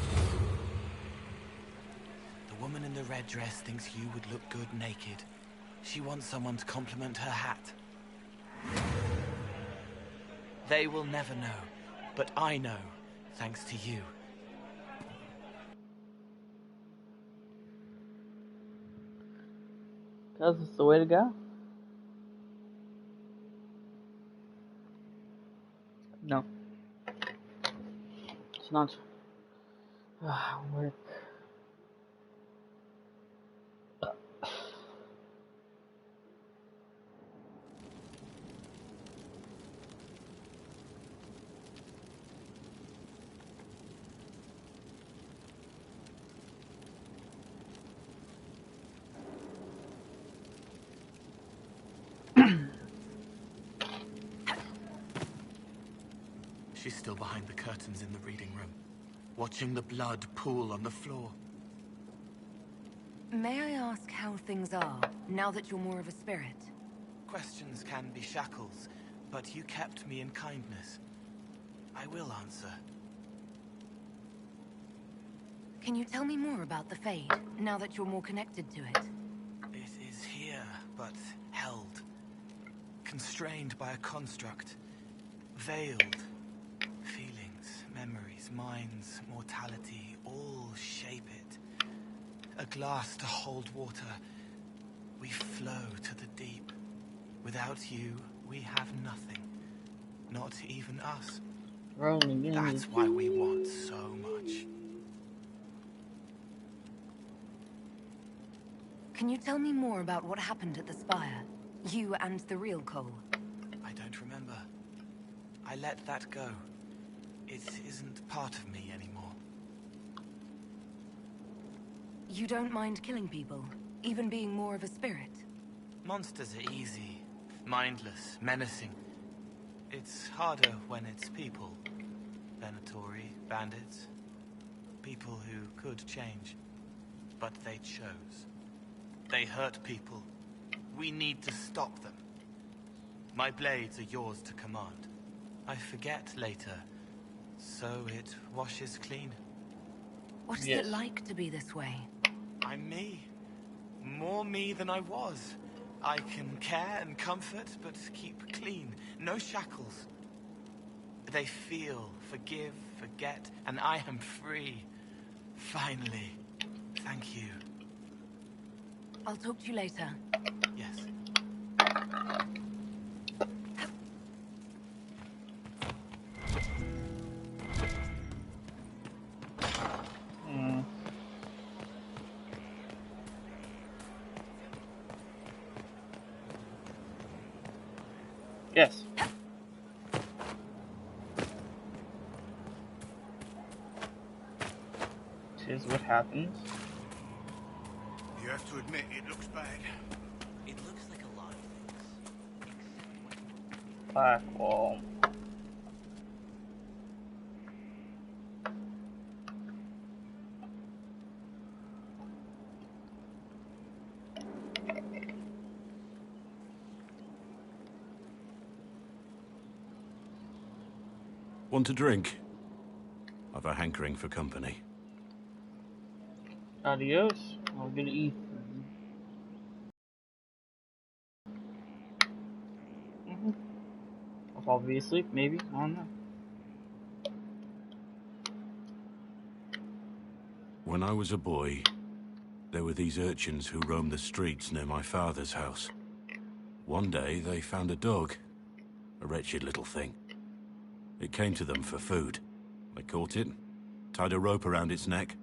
The woman in the red dress thinks you would look good naked. She wants someone to compliment her hat. They will never know, but I know, thanks to you. Because it's the way to go. No. It's not. Work. She's still behind the curtains in the reading room, watching the blood pool on the floor. May I ask how things are, now that you're more of a spirit? Questions can be shackles, but you kept me in kindness. I will answer. Can you tell me more about the Fade, now that you're more connected to it? It is here, but held. Constrained by a construct. Veiled. Feelings, memories, minds, mortality, all shape it. A glass to hold water. We flow to the deep. Without you, we have nothing. Not even us. That's why we want so much. Can you tell me more about what happened at the Spire? You and the real Cole? I don't remember. I let that go. It isn't part of me anymore. You don't mind killing people, even being more of a spirit? Monsters are easy, mindless, menacing. It's harder when it's people. Venatori, bandits. People who could change. But they chose. They hurt people. We need to stop them. My blades are yours to command. I forget later, so it washes clean. What is it like to be this way? I'm me. More me than I was. I can care and comfort, but keep clean. No shackles. They feel, forgive, forget, and I am free. Finally. Thank you. I'll talk to you later. Yes. Yes. This is what happens. You have to admit, it looks bad. It looks like a lot of things. Black wall. Want a drink? I've a hankering for company. Adios. I'm gonna eat. I'll probably be asleep, maybe. I don't know. When I was a boy, there were these urchins who roamed the streets near my father's house. One day, they found a dog. A wretched little thing. It came to them for food. They caught it, tied a rope around its neck,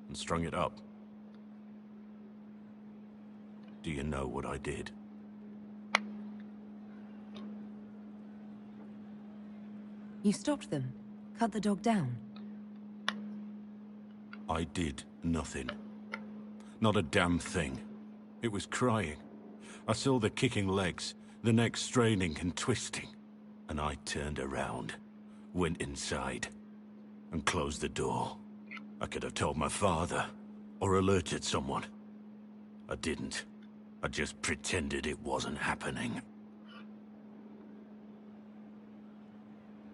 and strung it up. Do you know what I did? You stopped them? Cut the dog down? I did nothing. Not a damn thing. It was crying. I saw the kicking legs, the neck straining and twisting. And I turned around, went inside, and closed the door. I could have told my father, or alerted someone. I didn't. I just pretended it wasn't happening.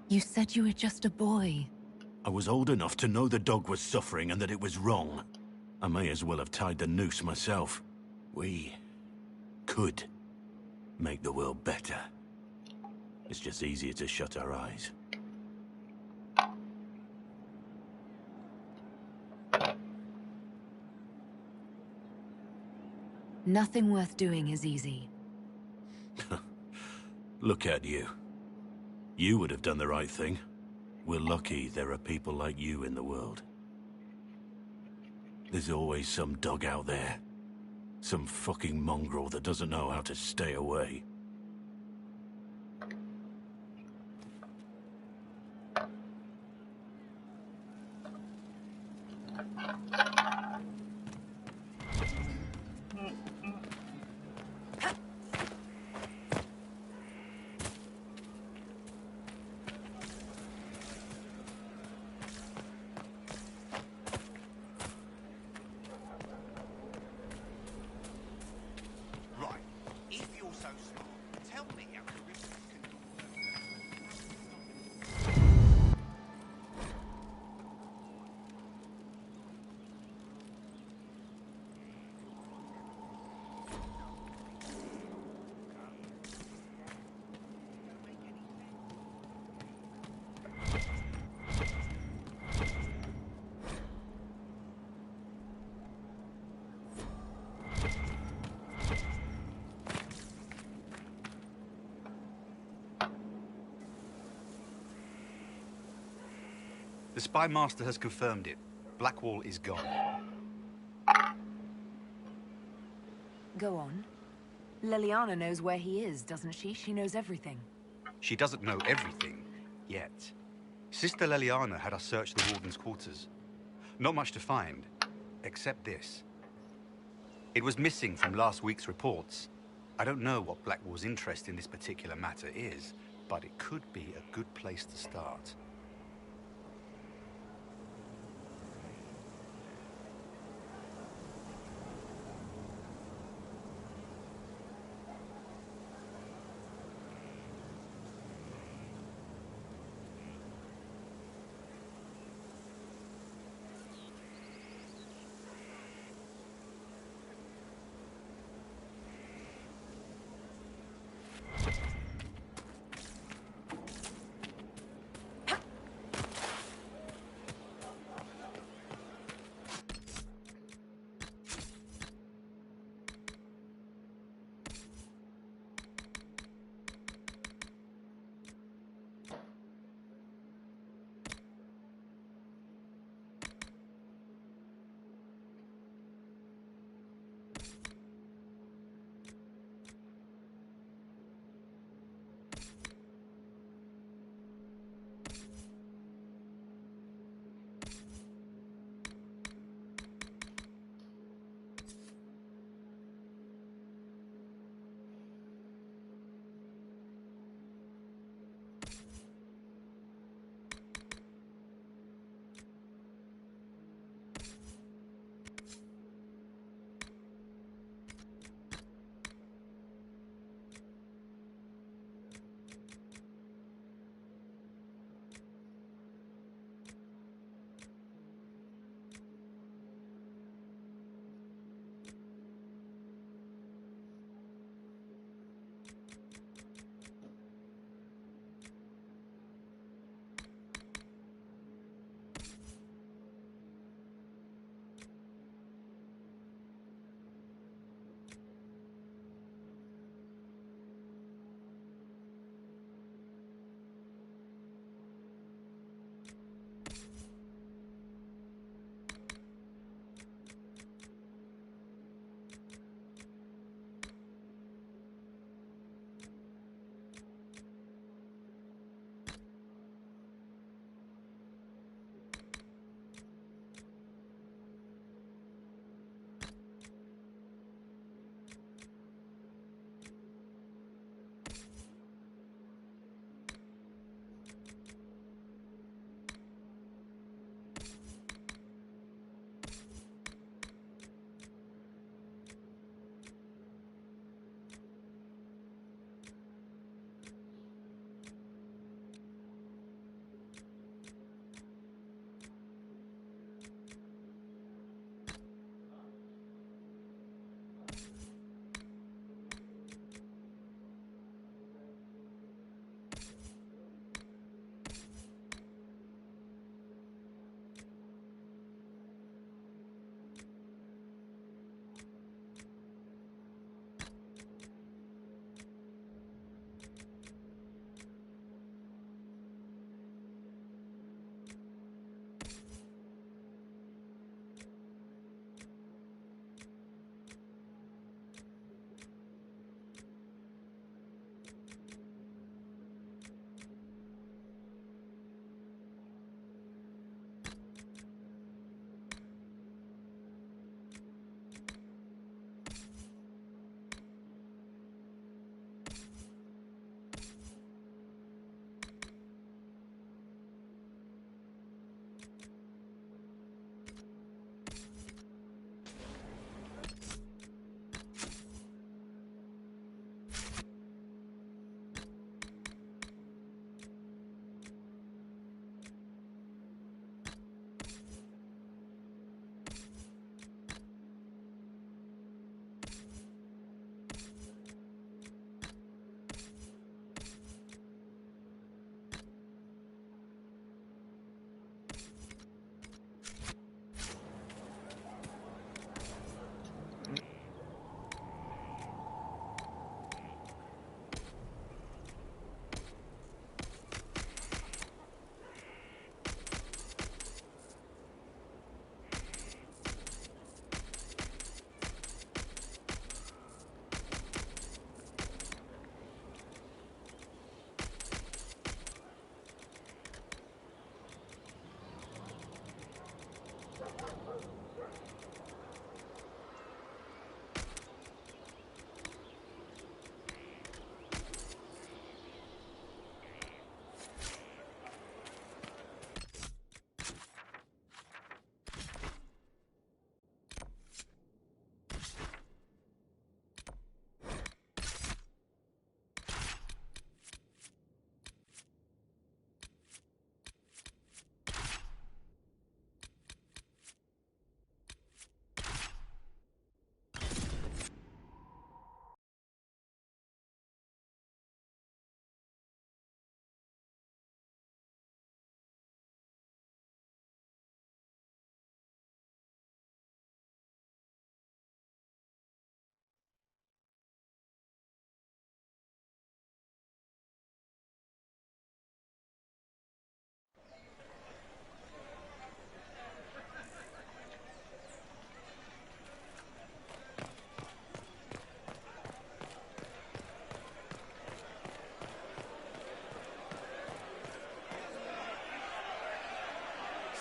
You said you were just a boy. I was old enough to know the dog was suffering and that it was wrong. I may as well have tied the noose myself. We could make the world better. It's just easier to shut our eyes. Nothing worth doing is easy. Look at you. You would have done the right thing. We're lucky there are people like you in the world. There's always some dog out there. Some fucking mongrel that doesn't know how to stay away. The Spy Master has confirmed it. Blackwall is gone. Go on. Leliana knows where he is, doesn't she? She knows everything. She doesn't know everything, yet. Sister Leliana had us search the Warden's quarters. Not much to find, except this. It was missing from last week's reports. I don't know what Blackwall's interest in this particular matter is, but it could be a good place to start.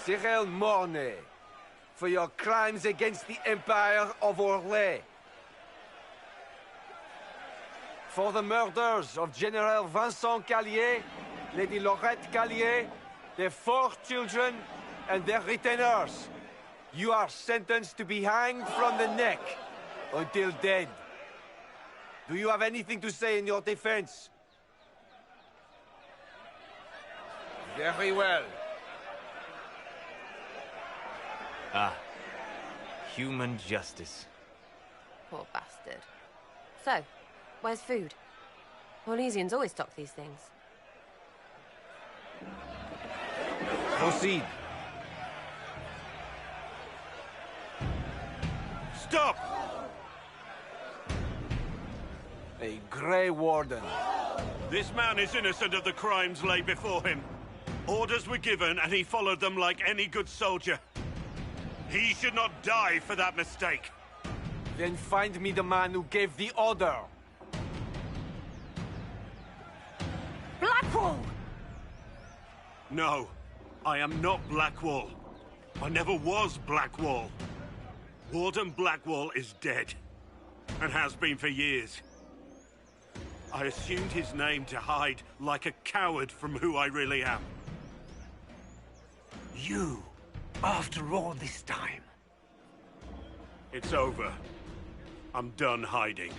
Cyril Mornay, for your crimes against the Empire of Orlais. For the murders of General Vincent Callier, Lady Laurette Callier, their 4 children, and their retainers. You are sentenced to be hanged from the neck until dead. Do you have anything to say in your defense? Very well. Ah. Human justice. Poor bastard. So, where's food? Orlesians always stock these things. Proceed. Stop! A Grey Warden. This man is innocent of the crimes laid before him. Orders were given, and he followed them like any good soldier. He should not die for that mistake. Then find me the man who gave the order. Blackwall! No, I am not Blackwall. I never was Blackwall. Warden Blackwall is dead, and has been for years. I assumed his name to hide like a coward from who I really am. You, after all this time. It's over. I'm done hiding.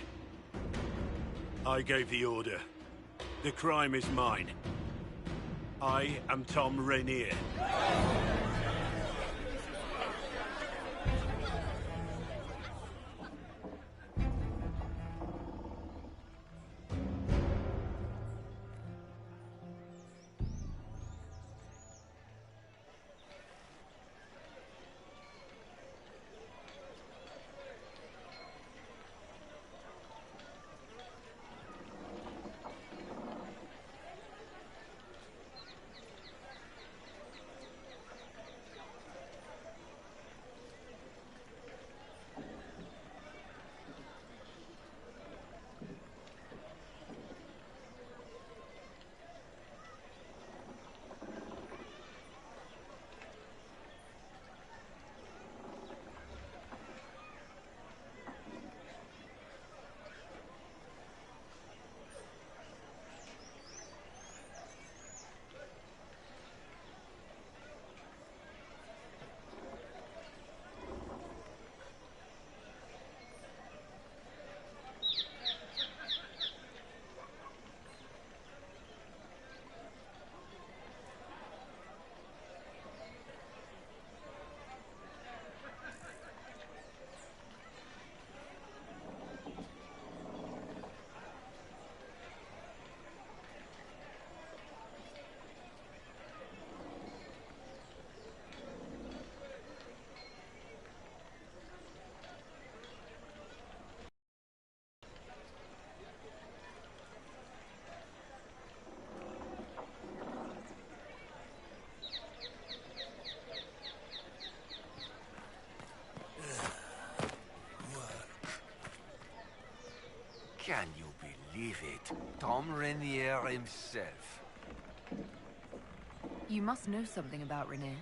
I gave the order. The crime is mine. I am Tom Rainier. Can you believe it? Tom Rainier himself. You must know something about Rainier.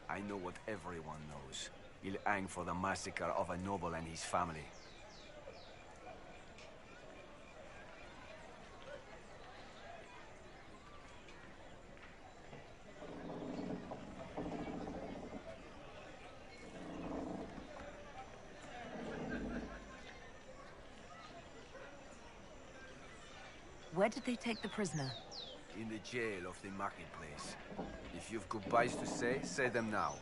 I know what everyone knows. He'll hang for the massacre of a noble and his family. Where did they take the prisoner? In the jail of the marketplace. If you've goodbyes to say, say them now.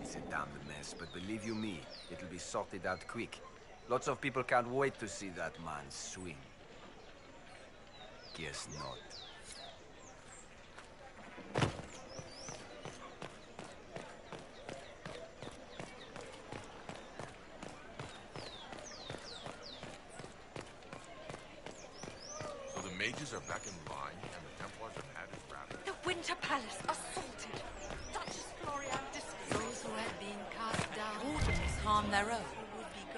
It's a damned mess, but believe you me, it'll be sorted out quick. Lots of people can't wait to see that man swing. Guess not. Mages are back in line, and the Templars have had it ravaged. The Winter Palace assaulted. Duchess Florian disgraced. Those who had been cast down. Auditors harm their own.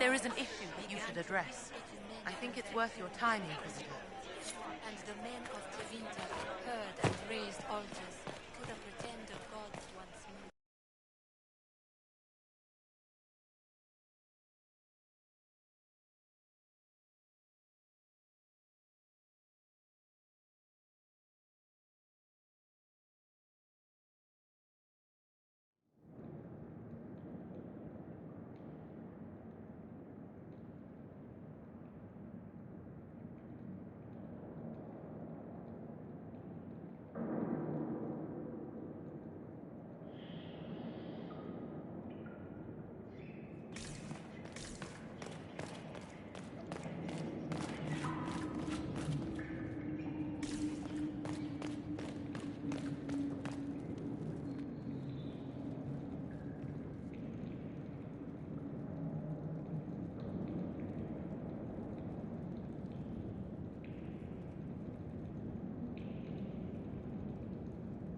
There is an issue that you should address. I think it's worth your time, Inquisitor. And the men of Tevinter heard and raised altars to the pretender gods once more.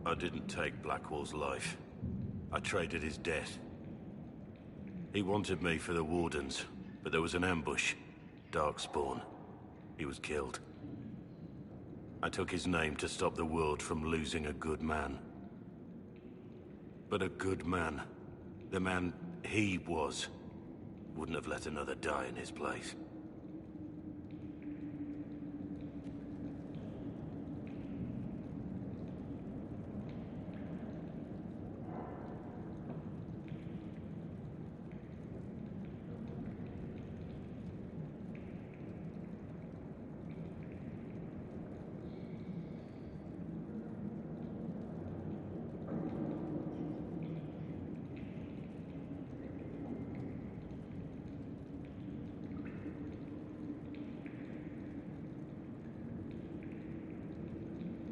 I didn't take Blackwall's life. I traded his death. He wanted me for the Wardens, but there was an ambush. Darkspawn. He was killed. I took his name to stop the world from losing a good man. But a good man, the man he was, wouldn't have let another die in his place.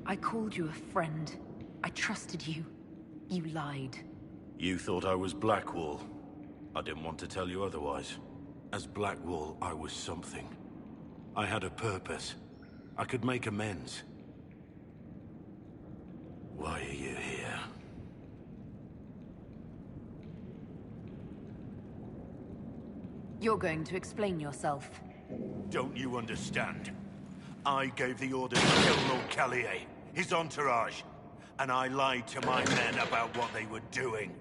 I called you a friend. I trusted you. You lied. You thought I was Blackwall. I didn't want to tell you otherwise. As Blackwall, I was something. I had a purpose. I could make amends. Why are you here? You're going to explain yourself. Don't you understand? I gave the order to kill Lord Callier, his entourage, and I lied to my men about what they were doing.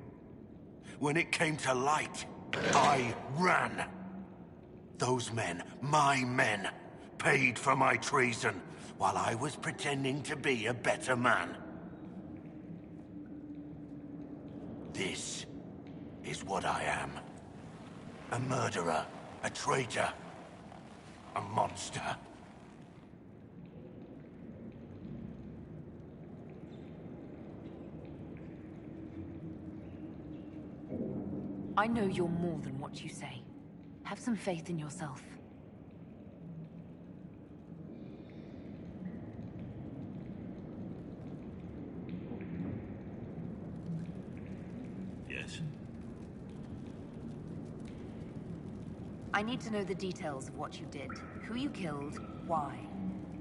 When it came to light, I ran. Those men, my men, paid for my treason, while I was pretending to be a better man. This is what I am. A murderer, a traitor, a monster. I know you're more than what you say. Have some faith in yourself. Yes? I need to know the details of what you did. Who you killed, why.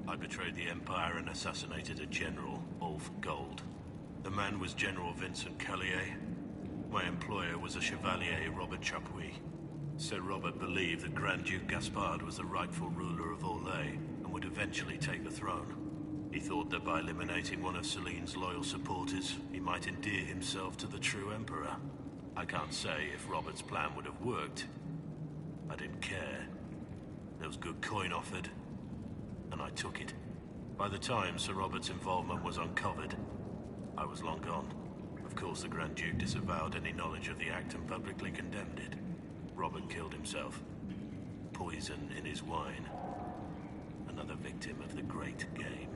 I betrayed the Empire and assassinated a general, Ulf Gold. The man was General Vincent Callier. My employer was a Chevalier, Robert Chapuis. Sir Robert believed that Grand Duke Gaspard was the rightful ruler of Orlais and would eventually take the throne. He thought that by eliminating one of Celine's loyal supporters, he might endear himself to the true Emperor. I can't say if Robert's plan would have worked. I didn't care. There was good coin offered, and I took it. By the time Sir Robert's involvement was uncovered, I was long gone. Of course, the Grand Duke disavowed any knowledge of the act and publicly condemned it. Robert killed himself. Poison in his wine. Another victim of the Great Game.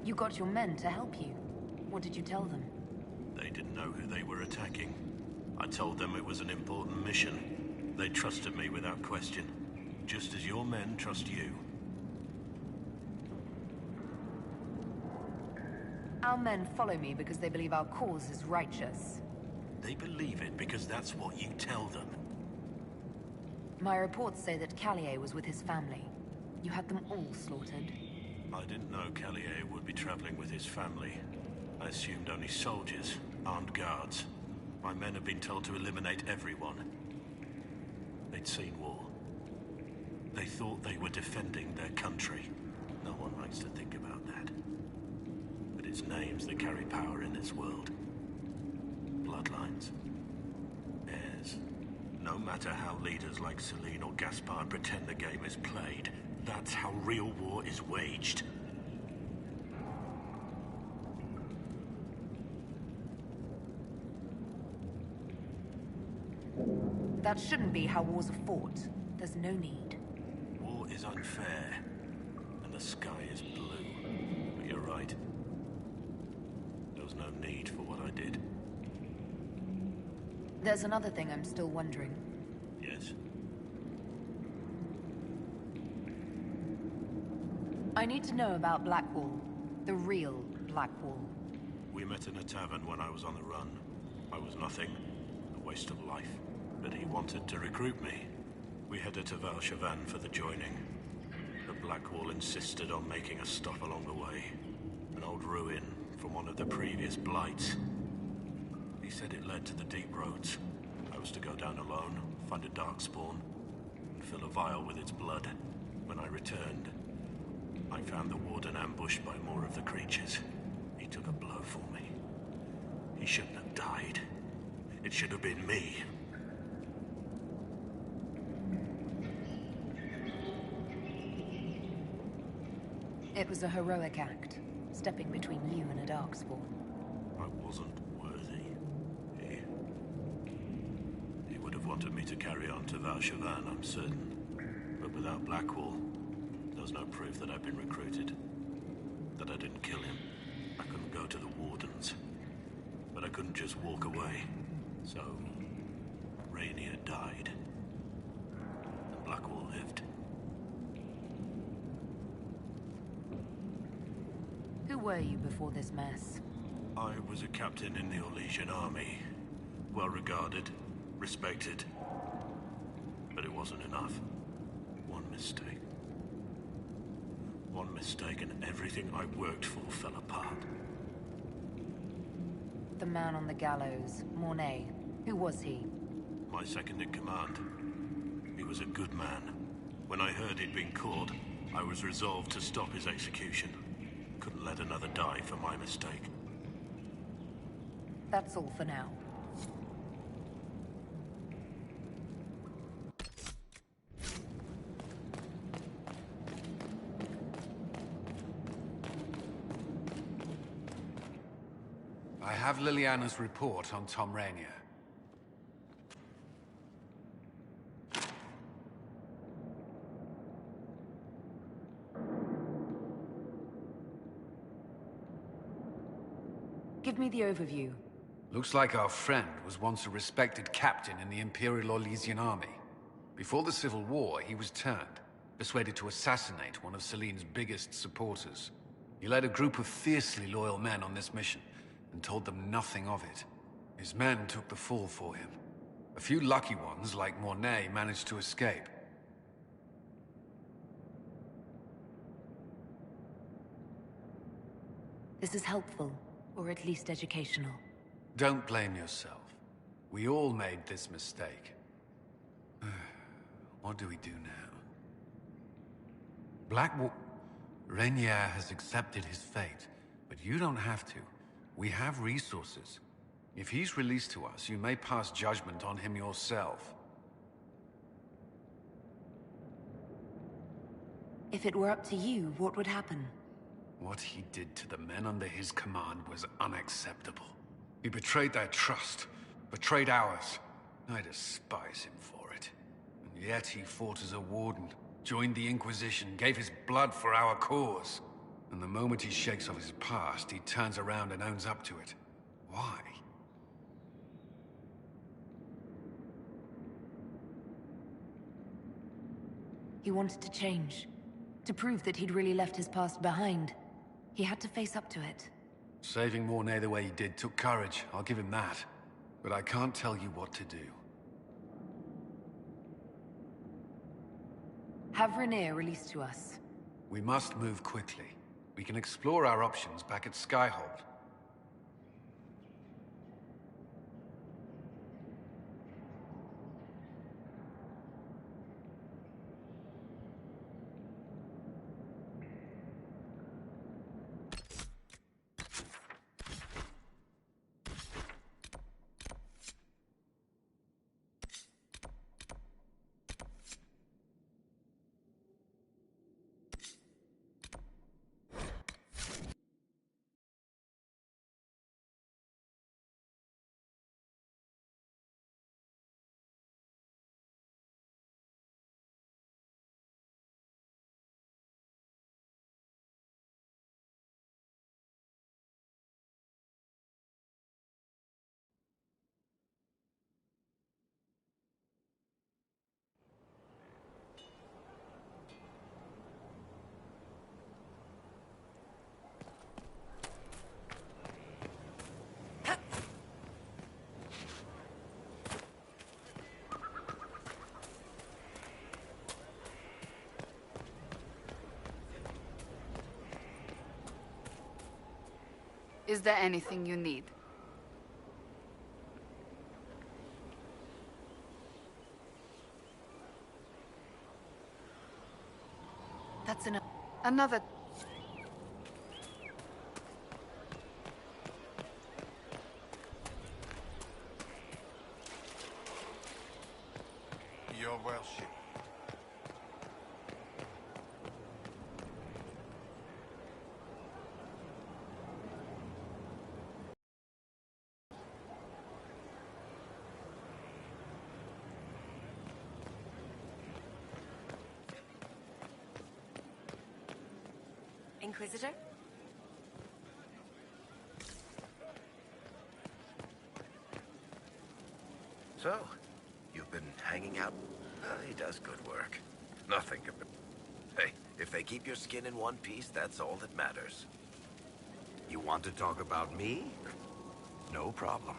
You got your men to help you. What did you tell them? They didn't know who they were attacking. I told them it was an important mission. They trusted me without question. Just as your men trust you. Our men follow me because they believe our cause is righteous. They believe it because that's what you tell them. My reports say that Callier was with his family. You had them all slaughtered. I didn't know Callier would be traveling with his family. I assumed only soldiers, armed guards. My men have been told to eliminate everyone. They'd seen war. They thought they were defending their country. No one likes to think about that. But it's names that carry power in this world. Bloodlines. Heirs. No matter how leaders like Celine or Gaspard pretend the game is played, that's how real war is waged. That shouldn't be how wars are fought. There's no need. War is unfair, and the sky is blue. But you're right. There was no need for what I did. There's another thing I'm still wondering. Yes? I need to know about Blackwall. The real Blackwall. We met in a tavern when I was on the run. I was nothing. A waste of life. But he wanted to recruit me. We headed to Valchavan for the joining. The Blackwall insisted on making a stop along the way. An old ruin from one of the previous blights. He said it led to the deep roads. I was to go down alone, find a darkspawn, and fill a vial with its blood. When I returned, I found the warden ambushed by more of the creatures. He took a blow for me. He shouldn't have died. It should have been me. It was a heroic act, stepping between you and a darkspawn. I wasn't worthy. He would have wanted me to carry on to Valshavan, I'm certain. But without Blackwall, there's no proof that I've been recruited. That I didn't kill him. I couldn't go to the Wardens. But I couldn't just walk away. So, Rainier died. And Blackwall lived. Who were you before this mess? I was a captain in the Orlesian army. Well regarded, respected. But it wasn't enough. One mistake. One mistake and everything I worked for fell apart. The man on the gallows, Mornay. Who was he? My second in command. He was a good man. When I heard he'd been caught, I was resolved to stop his execution. Couldn't let another die for my mistake. That's all for now. I have Liliana's report on Tom Rainier. Give me the overview. Looks like our friend was once a respected captain in the Imperial Orlesian army. Before the Civil War, he was turned, persuaded to assassinate one of Celene's biggest supporters. He led a group of fiercely loyal men on this mission, and told them nothing of it. His men took the fall for him. A few lucky ones, like Mornay, managed to escape. This is helpful, or at least educational. Don't blame yourself. We all made this mistake. What do we do now? Blackwall... Rainier has accepted his fate, but you don't have to. We have resources. If he's released to us, you may pass judgment on him yourself. If it were up to you, what would happen? What he did to the men under his command was unacceptable. He betrayed their trust, betrayed ours. I despise him for it. And yet he fought as a warden, joined the Inquisition, gave his blood for our cause. And the moment he shakes off his past, he turns around and owns up to it. Why? He wanted to change. To prove that he'd really left his past behind. He had to face up to it. Saving Mornay the way he did took courage, I'll give him that. But I can't tell you what to do. Have Rainier released to us. We must move quickly. We can explore our options back at Skyhold. Is there anything you need? That's enough. Another... Your worship. Inquisitor? So, you've been hanging out? He does good work. Nothing can... Hey, if they keep your skin in one piece, that's all that matters. You want to talk about me? No problem.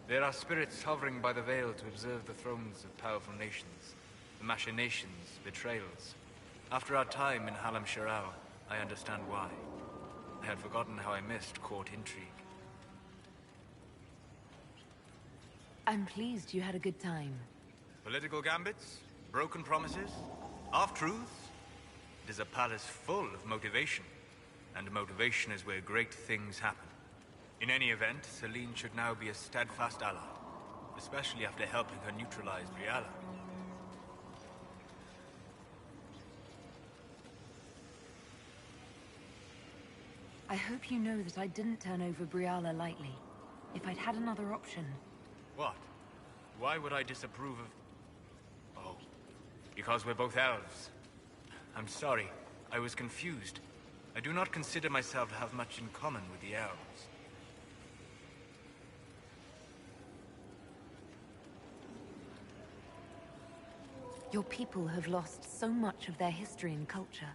There are spirits hovering by the veil to observe the thrones of powerful nations, the machinations, betrayals. After our time in Halam Sharau, I understand why. I had forgotten how I missed court intrigue. I'm pleased you had a good time. Political gambits, broken promises, half-truths. It is a palace full of motivation, and motivation is where great things happen. In any event, Selene should now be a steadfast ally, especially after helping her neutralize Briala. I hope you know that I didn't turn over Briala lightly. If I'd had another option... What? Why would I disapprove of... Oh, because we're both elves. I'm sorry, I was confused. I do not consider myself to have much in common with the elves. Your people have lost so much of their history and culture.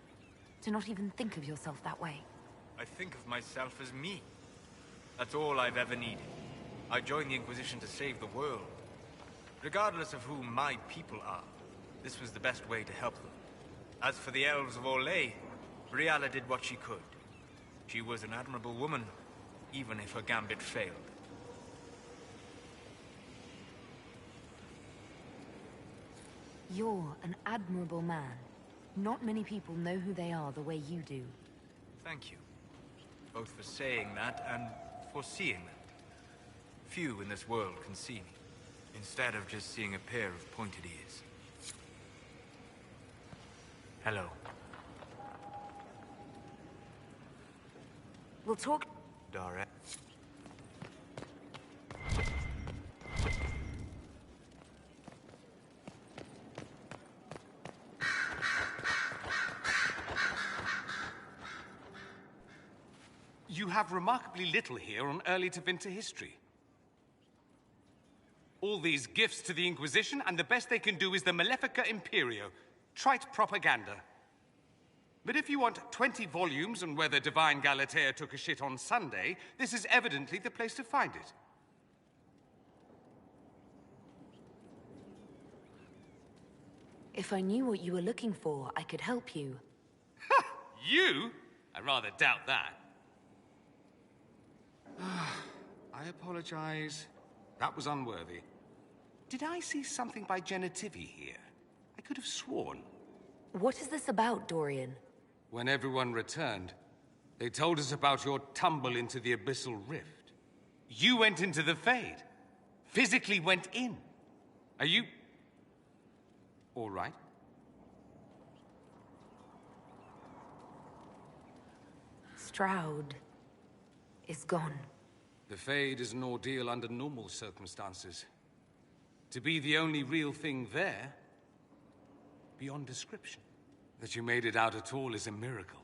To not even think of yourself that way. I think of myself as me. That's all I've ever needed. I joined the Inquisition to save the world. Regardless of who my people are, this was the best way to help them. As for the elves of Orlais, Briala did what she could. She was an admirable woman, even if her gambit failed. You're an admirable man. Not many people know who they are the way you do. Thank you. Both for saying that and for seeing that. Few in this world can see me, instead of just seeing a pair of pointed ears. Hello. We'll talk... Dara. You have remarkably little here on early Tevinter history. All these gifts to the Inquisition, and the best they can do is the Malefica Imperio. Trite propaganda. But if you want 20 volumes on whether Divine Galatea took a shit on Sunday, this is evidently the place to find it. If I knew what you were looking for, I could help you. Ha! You? I rather doubt that. I apologize. That was unworthy. Did I see something by Genitivi here? I could have sworn. What is this about, Dorian? When everyone returned, they told us about your tumble into the Abyssal Rift. You went into the Fade. Physically went in. Are you... all right? Stroud is gone. The Fade is an ordeal under normal circumstances. To be the only real thing there, beyond description. That you made it out at all is a miracle.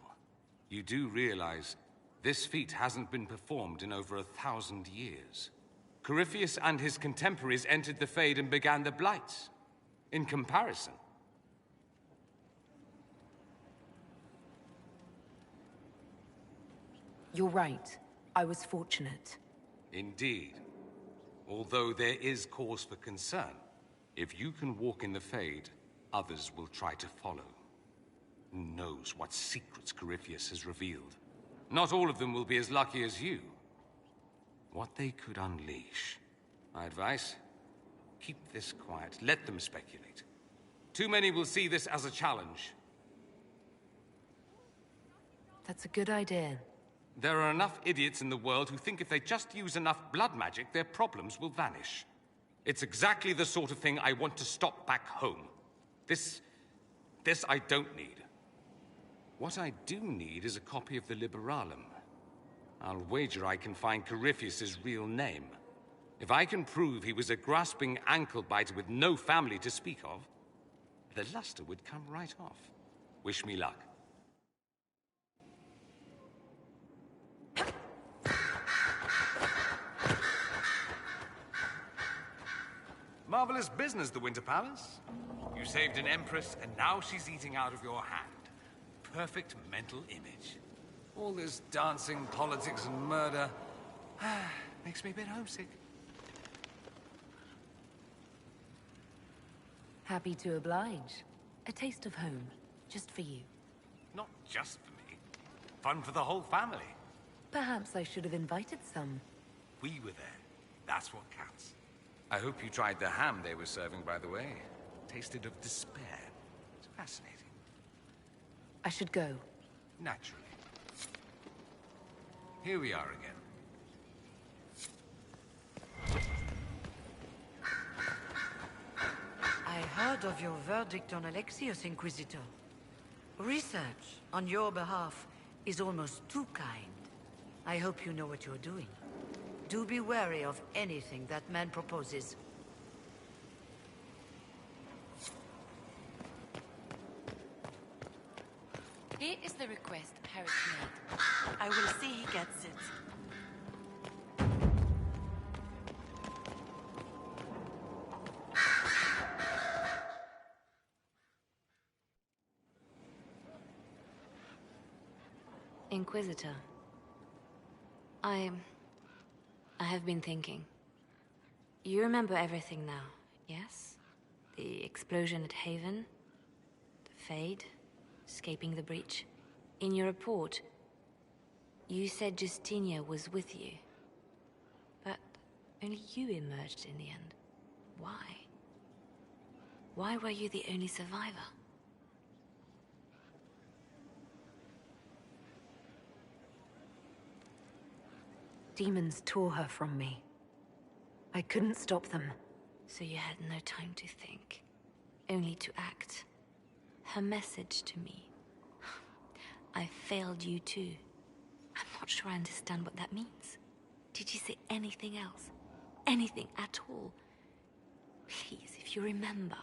You do realize this feat hasn't been performed in over 1,000 years. Corypheus and his contemporaries entered the Fade and began the Blights. In comparison. You're right. I was fortunate. Indeed. Although there is cause for concern. If you can walk in the Fade, others will try to follow. Who knows what secrets Corypheus has revealed? Not all of them will be as lucky as you. What they could unleash. My advice? Keep this quiet. Let them speculate. Too many will see this as a challenge. That's a good idea. There are enough idiots in the world who think if they just use enough blood magic, their problems will vanish. It's exactly the sort of thing I want to stop back home. This I don't need. What I do need is a copy of the Liberalum. I'll wager I can find Corypheus's real name. If I can prove he was a grasping ankle-biter with no family to speak of, the luster would come right off. Wish me luck. Marvelous business, the Winter Palace. You saved an empress, and now she's eating out of your hand. Perfect mental image. All this dancing, politics, and murder makes me a bit homesick. Happy to oblige. A taste of home, just for you. Not just for me. Fun for the whole family. Perhaps I should have invited some. We were there. That's what counts. I hope you tried the ham they were serving, by the way. Tasted of despair. It's fascinating. I should go. Naturally. Here we are again. I heard of your verdict on Alexios, Inquisitor. Research on your behalf is almost too kind. I hope you know what you're doing. Do be wary of anything that man proposes. Here is the request Harris made. I will see he gets it. Inquisitor. I have been thinking. You remember everything now, yes? The explosion at Haven, the Fade, escaping the breach. In your report, you said Justinia was with you. But only you emerged in the end. Why? Why were you the only survivor? Demons tore her from me. I couldn't stop them. So you had no time to think, only to act. Her message to me. I failed you too. I'm not sure I understand what that means. Did you say anything else? Anything at all? Please, if you remember.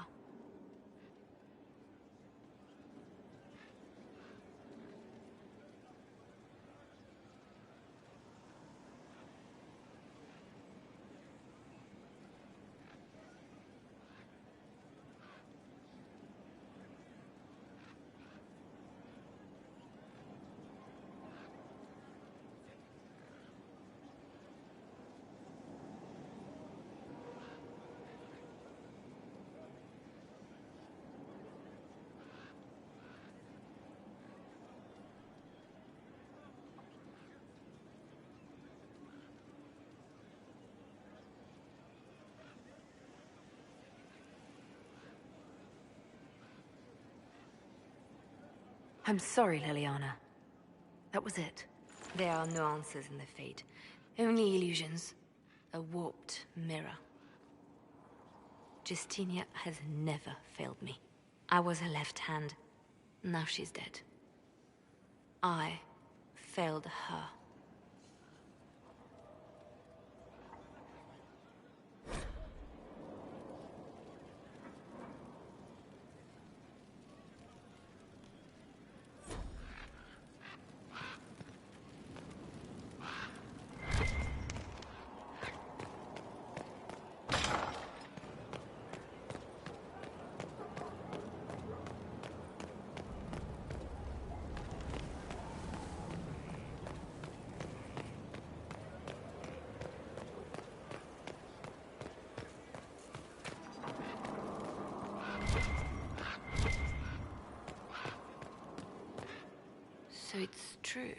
I'm sorry, Leliana. That was it. There are no answers in the Fate. Only illusions. A warped mirror. Justinia has never failed me. I was her left hand. Now she's dead. I failed her. So it's true.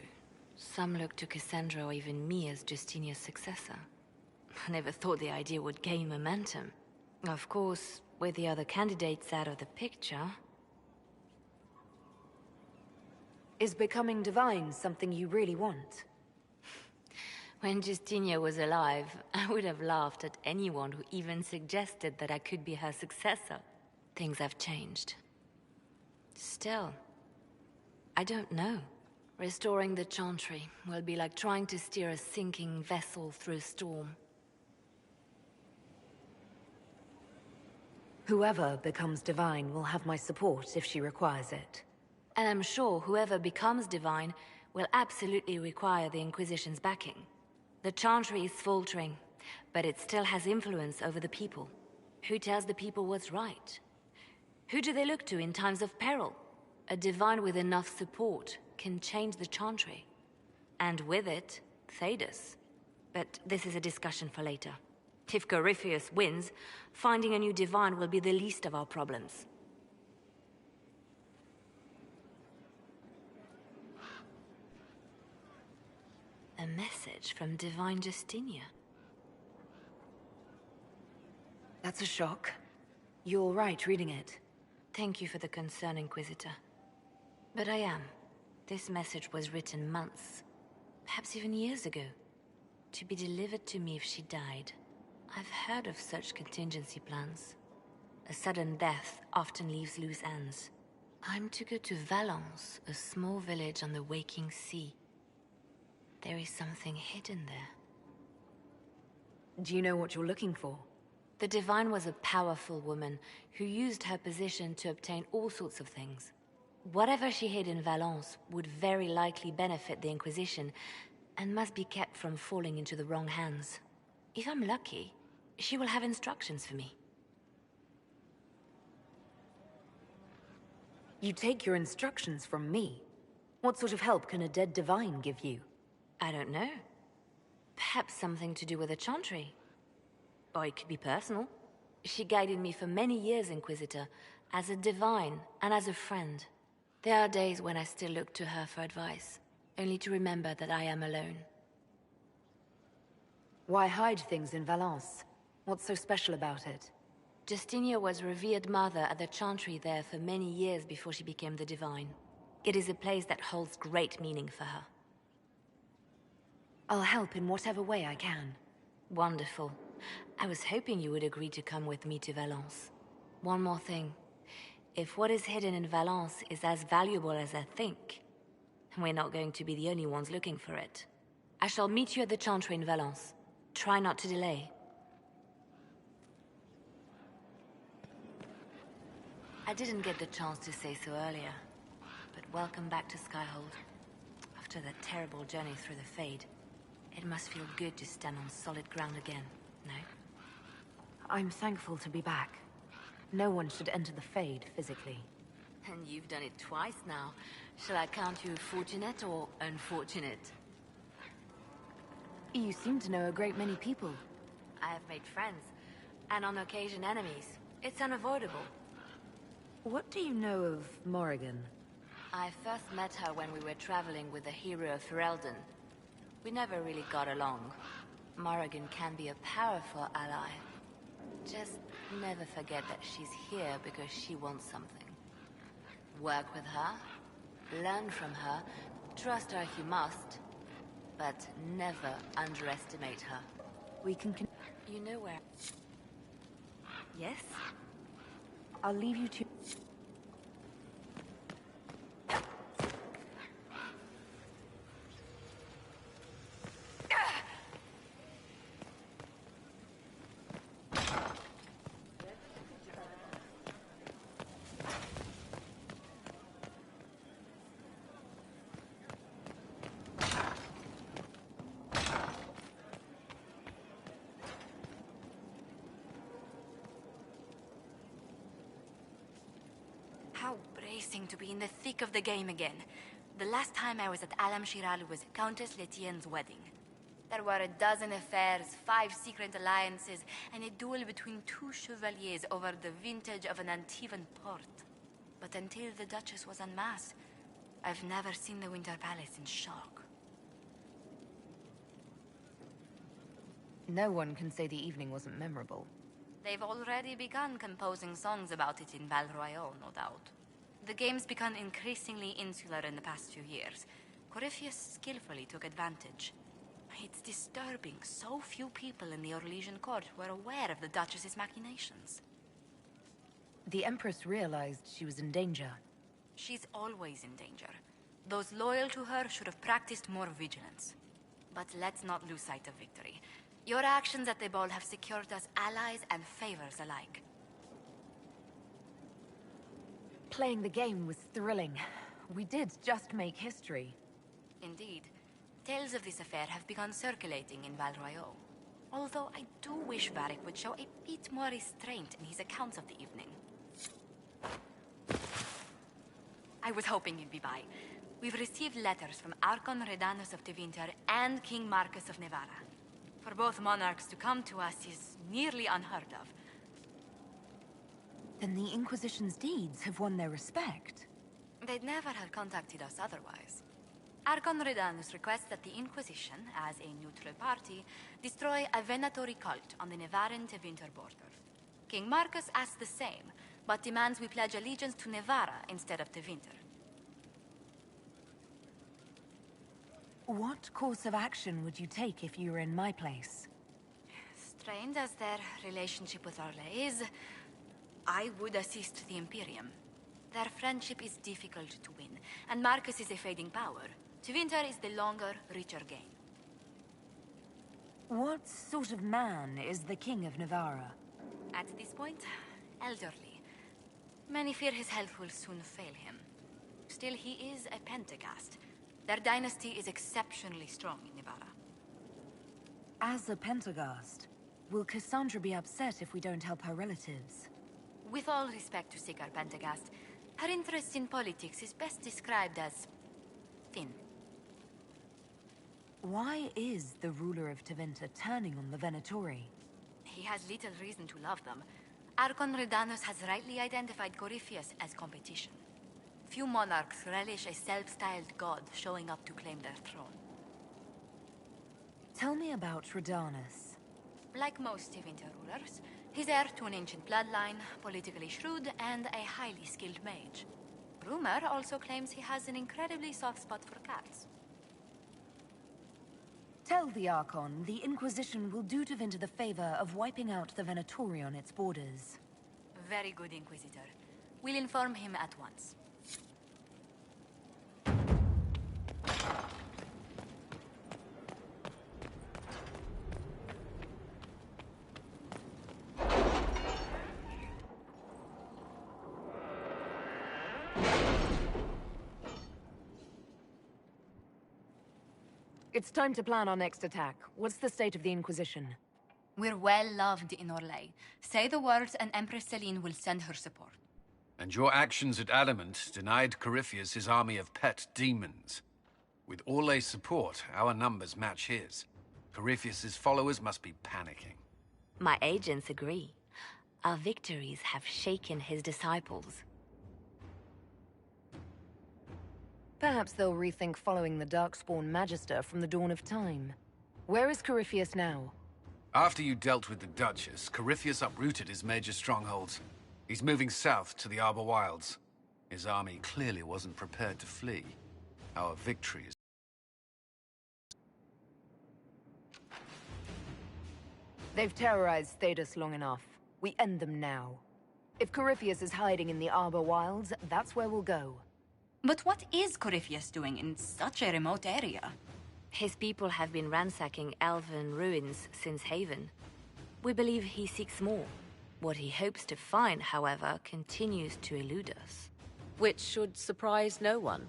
Some look to Cassandra or even me as Justinia's successor. I never thought the idea would gain momentum. Of course, with the other candidates out of the picture... Is becoming divine something you really want? When Justinia was alive, I would have laughed at anyone who even suggested that I could be her successor. Things have changed. Still, I don't know. Restoring the Chantry will be like trying to steer a sinking vessel through a storm. Whoever becomes divine will have my support if she requires it. And I'm sure whoever becomes divine will absolutely require the Inquisition's backing. The Chantry is faltering, but it still has influence over the people. Who tells the people what's right? Who do they look to in times of peril? A divine with enough support can change the Chantry. And with it, Thedas. But this is a discussion for later. If Corypheus wins, finding a new divine will be the least of our problems. A message from Divine Justinia. That's a shock. You're all right reading it. Thank you for the concern, Inquisitor. But I am. This message was written months, perhaps even years ago, to be delivered to me if she died. I've heard of such contingency plans. A sudden death often leaves loose ends. I'm to go to Valence, a small village on the waking sea. There is something hidden there. Do you know what you're looking for? The Divine was a powerful woman who used her position to obtain all sorts of things. Whatever she hid in Valence would very likely benefit the Inquisition and must be kept from falling into the wrong hands. If I'm lucky, she will have instructions for me. You take your instructions from me? What sort of help can a dead Divine give you? I don't know. Perhaps something to do with the Chantry. Or it could be personal. She guided me for many years, Inquisitor, as a Divine and as a friend. There are days when I still look to her for advice, only to remember that I am alone. Why hide things in Valence? What's so special about it? Justinia was revered mother at the Chantry there for many years before she became the Divine. It is a place that holds great meaning for her. I'll help in whatever way I can. Wonderful. I was hoping you would agree to come with me to Valence. One more thing. If what is hidden in Valence is as valuable as I think, we're not going to be the only ones looking for it. I shall meet you at the Chantry in Valence. Try not to delay. I didn't get the chance to say so earlier, but welcome back to Skyhold. After that terrible journey through the Fade, it must feel good to stand on solid ground again, no? I'm thankful to be back. No one should enter the Fade physically. And you've done it twice now. Shall I count you fortunate or unfortunate? You seem to know a great many people. I have made friends, and on occasion enemies. It's unavoidable. What do you know of Morrigan? I first met her when we were traveling with the hero of Ferelden. We never really got along. Morrigan can be a powerful ally. Just never forget that she's here because she wants something. Work with her, learn from her, trust her if you must, but never underestimate her. We can You know where... Yes? I'll leave you to... How bracing to be in the thick of the game again. The last time I was at Alam Shiral was Countess Letienne's wedding. There were a dozen affairs, 5 secret alliances, and a duel between 2 chevaliers over the vintage of an Antivan port. But until the Duchess was unmasked, I've never seen the Winter Palace in shock. No one can say the evening wasn't memorable. They've already begun composing songs about it in Val Royeaux, no doubt. The game's become increasingly insular in the past few years. Corypheus skillfully took advantage. It's disturbing so few people in the Orlesian court were aware of the Duchess's machinations. The Empress realized she was in danger. She's always in danger. Those loyal to her should have practiced more vigilance. But let's not lose sight of victory. Your actions at the ball have secured us allies and favors alike. Playing the game was thrilling. We did just make history. Indeed. Tales of this affair have begun circulating in Val Royeaux. Although I do wish Varric would show a bit more restraint in his accounts of the evening. I was hoping you'd be by. We've received letters from Archon Redanus of Tevinter and King Marcus of Nevarra. For both monarchs to come to us is nearly unheard of. Then the Inquisition's deeds have won their respect. They'd never have contacted us otherwise. Archon Redanus requests that the Inquisition, as a neutral party, destroy a Venatori cult on the Nevarran-Tevinter border. King Marcus asks the same, but demands we pledge allegiance to Nevarra instead of Tevinter. What course of action would you take if you were in my place? Strained as their relationship with Orlais is, I would assist the Imperium. Their friendship is difficult to win, and Marcus is a fading power. Tevinter is the longer, richer game. What sort of man is the King of Nevarra? At this point, elderly. Many fear his health will soon fail him. Still, he is a Pentagast. Their dynasty is exceptionally strong in Nevarra. As a Pentagast, will Cassandra be upset if we don't help her relatives? With all respect to Sigar Pentagast, her interest in politics is best described as thin. Why is the ruler of Tevinter turning on the Venatori? He has little reason to love them. Archon Redanus has rightly identified Corypheus as competition. Few monarchs relish a self-styled god showing up to claim their throne. Tell me about Redanus. Like most Tevinter rulers, he's heir to an ancient bloodline, politically shrewd, and a highly skilled mage. Rumor also claims he has an incredibly soft spot for cats. Tell the Archon the Inquisition will do Tevinter the favor of wiping out the Venatori on its borders. Very good, Inquisitor. We'll inform him at once. It's time to plan our next attack. What's the state of the Inquisition? We're well loved in Orlais. Say the words and Empress Celine will send her support. And your actions at Adamant denied Corypheus his army of pet demons. With Orlais' support, our numbers match his. Corypheus's followers must be panicking. My agents agree. Our victories have shaken his disciples. Perhaps they'll rethink following the Darkspawn Magister from the dawn of time. Where is Corypheus now? After you dealt with the Duchess, Corypheus uprooted his major strongholds. He's moving south to the Arbor Wilds. His army clearly wasn't prepared to flee. Our victory is... They've terrorized Thedas long enough. We end them now. If Corypheus is hiding in the Arbor Wilds, that's where we'll go. But what is Corypheus doing in such a remote area? His people have been ransacking elven ruins since Haven. We believe he seeks more. What he hopes to find, however, continues to elude us. Which should surprise no one.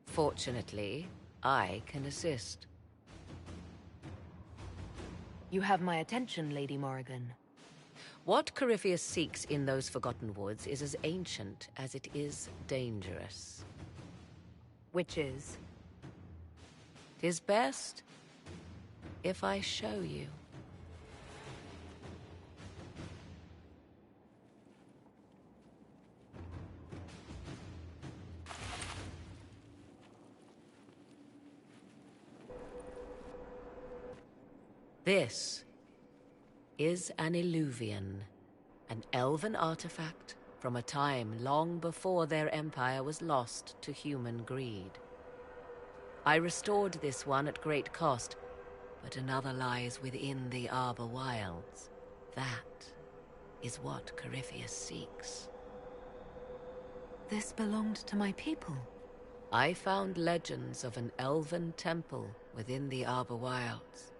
Fortunately, I can assist. You have my attention, Lady Morrigan. What Corypheus seeks in those Forgotten Woods is as ancient as it is dangerous. Which is? 'Tis best if I show you. This is an Illuvian, an elven artifact from a time long before their empire was lost to human greed. I restored this one at great cost, but another lies within the Arbor Wilds. That is what Corypheus seeks. This belonged to my people. I found legends of an elven temple within the Arbor Wilds,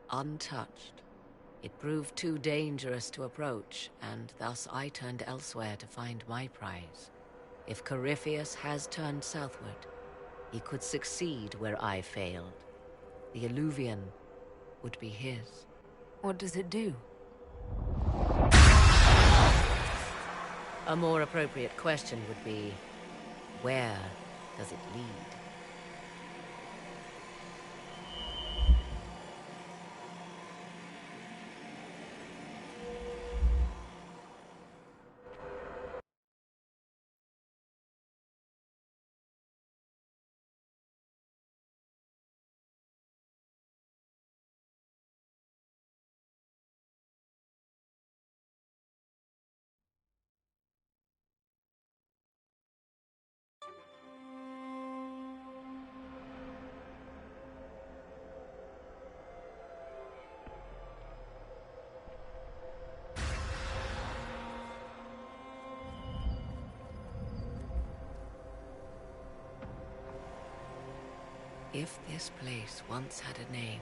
untouched. It proved too dangerous to approach, and thus I turned elsewhere to find my prize. If Corypheus has turned southward, he could succeed where I failed. The Illuvian would be his. What does it do? A more appropriate question would be, where does it lead? If this place once had a name,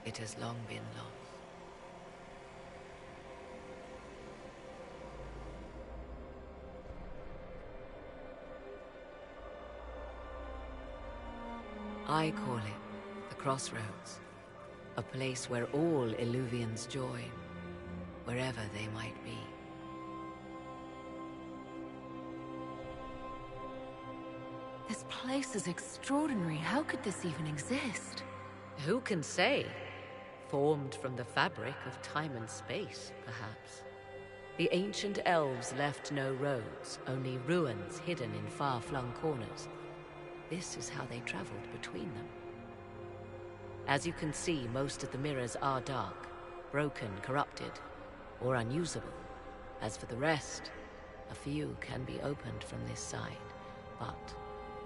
it has long been lost. I call it the Crossroads, a place where all Illuvians join, wherever they might be. This place is extraordinary. How could this even exist? Who can say? Formed from the fabric of time and space, perhaps. The ancient elves left no roads, only ruins hidden in far-flung corners. This is how they traveled between them. As you can see, most of the mirrors are dark, broken, corrupted, or unusable. As for the rest, a few can be opened from this side, but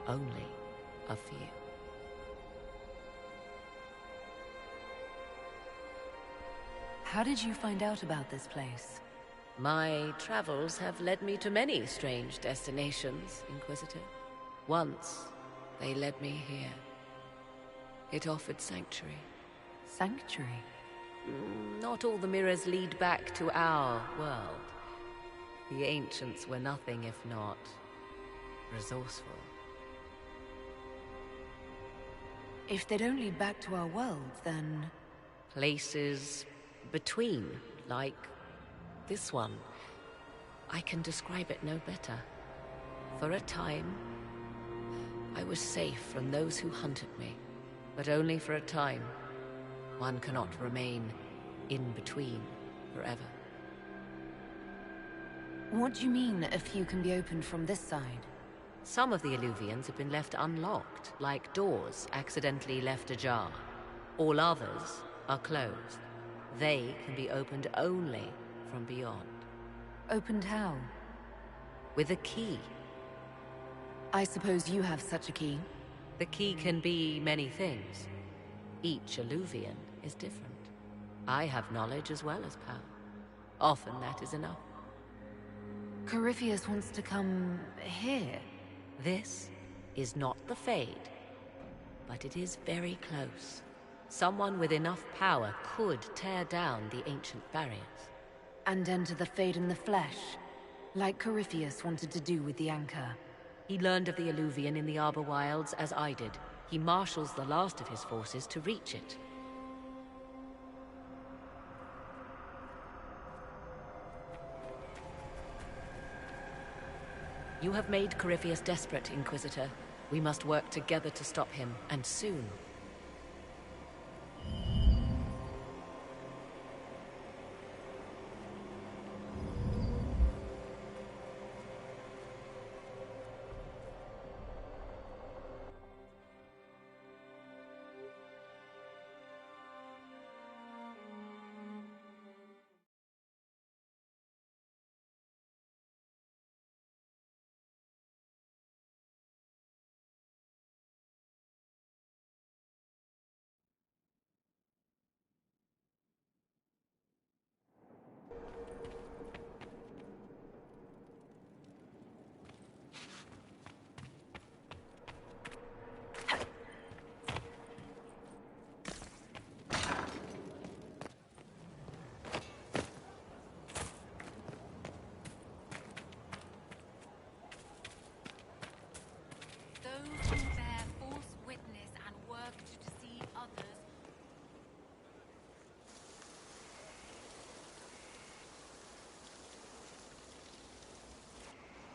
only a few. How did you find out about this place? My travels have led me to many strange destinations, Inquisitor. Once, they led me here. It offered sanctuary. Sanctuary? Not all the mirrors lead back to our world. The ancients were nothing if not resourceful. If they don't lead back to our world, then... Places between, like this one. I can describe it no better. For a time, I was safe from those who hunted me, but only for a time. One cannot remain in between forever. What do you mean, a few can be opened from this side? Some of the Illuvians have been left unlocked, like doors accidentally left ajar. All others are closed. They can be opened only from beyond. Opened how? With a key. I suppose you have such a key? The key can be many things. Each Illuvian is different. I have knowledge as well as power. Often that is enough. Corypheus wants to come here. This is not the Fade, but it is very close. Someone with enough power could tear down the ancient barriers. And enter the Fade in the flesh, like Corypheus wanted to do with the Anchor. He learned of the Illuvian in the Arbor Wilds as I did. He marshals the last of his forces to reach it. You have made Corypheus desperate, Inquisitor. We must work together to stop him, and soon.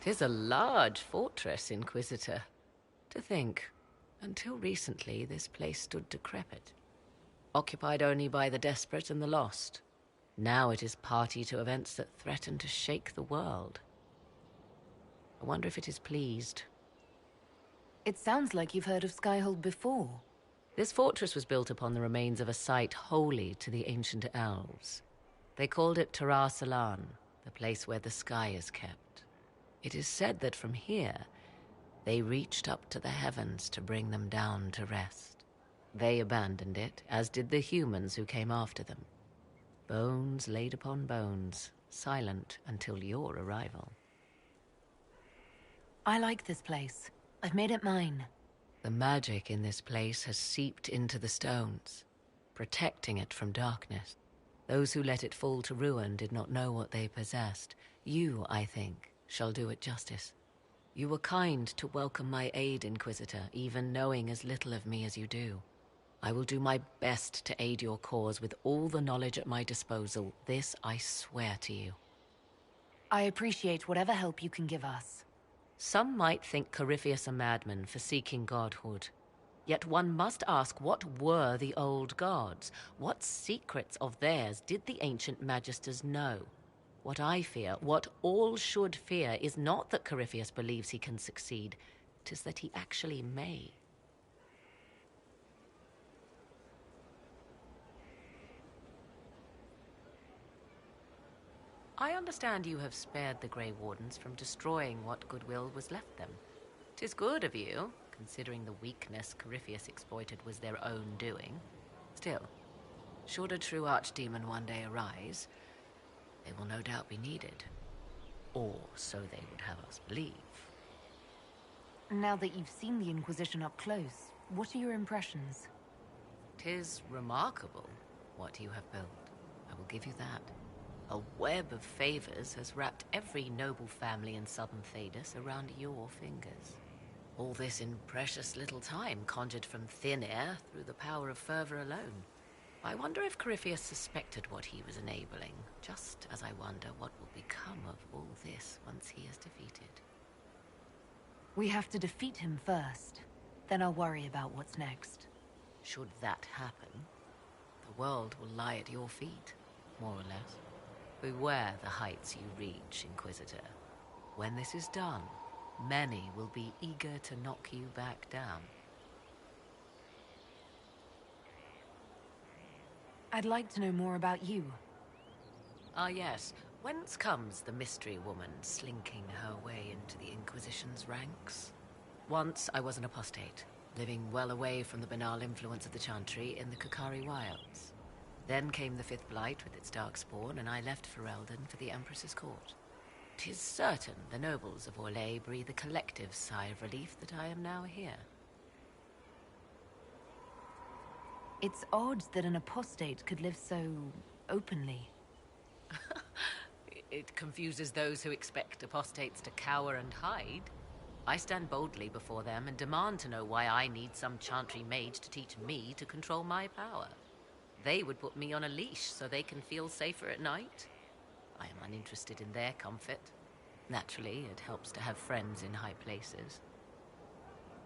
'Tis a large fortress, Inquisitor. To think, until recently this place stood decrepit, occupied only by the desperate and the lost. Now it is party to events that threaten to shake the world. I wonder if it is pleased. It sounds like you've heard of Skyhold before. This fortress was built upon the remains of a site holy to the ancient elves. They called it Tarar Salan, the place where the sky is kept. It is said that from here, they reached up to the heavens to bring them down to rest. They abandoned it, as did the humans who came after them. Bones laid upon bones, silent until your arrival. I like this place. I've made it mine. The magic in this place has seeped into the stones, protecting it from darkness. Those who let it fall to ruin did not know what they possessed. You, I think, shall do it justice. You were kind to welcome my aid, Inquisitor, even knowing as little of me as you do. I will do my best to aid your cause with all the knowledge at my disposal. This I swear to you. I appreciate whatever help you can give us. Some might think Corypheus a madman for seeking godhood. Yet one must ask, what were the old gods? What secrets of theirs did the ancient magisters know? What I fear, what all should fear, is not that Corypheus believes he can succeed. 'Tis that he actually may. I understand you have spared the Grey Wardens from destroying what goodwill was left them. 'Tis good of you, considering the weakness Corypheus exploited was their own doing. Still, should a true archdemon one day arise, they will no doubt be needed. Or so they would have us believe. Now that you've seen the Inquisition up close, what are your impressions? 'Tis remarkable what you have built. I will give you that. A web of favors has wrapped every noble family in southern Thedas around your fingers. All this in precious little time, conjured from thin air through the power of fervor alone. I wonder if Corypheus suspected what he was enabling, just as I wonder what will become of all this once he is defeated. We have to defeat him first. Then I'll worry about what's next. Should that happen, the world will lie at your feet, more or less. Beware the heights you reach, Inquisitor. When this is done, many will be eager to knock you back down. I'd like to know more about you. Ah, yes. Whence comes the mystery woman slinking her way into the Inquisition's ranks? Once I was an apostate, living well away from the banal influence of the Chantry in the Kokari Wilds. Then came the Fifth Blight with its darkspawn, and I left Ferelden for the Empress's court. 'Tis certain the nobles of Orlais breathe a collective sigh of relief that I am now here. It's odd that an apostate could live so openly. It confuses those who expect apostates to cower and hide. I stand boldly before them and demand to know why I need some Chantry mage to teach me to control my power. They would put me on a leash so they can feel safer at night. I am uninterested in their comfort. Naturally, it helps to have friends in high places.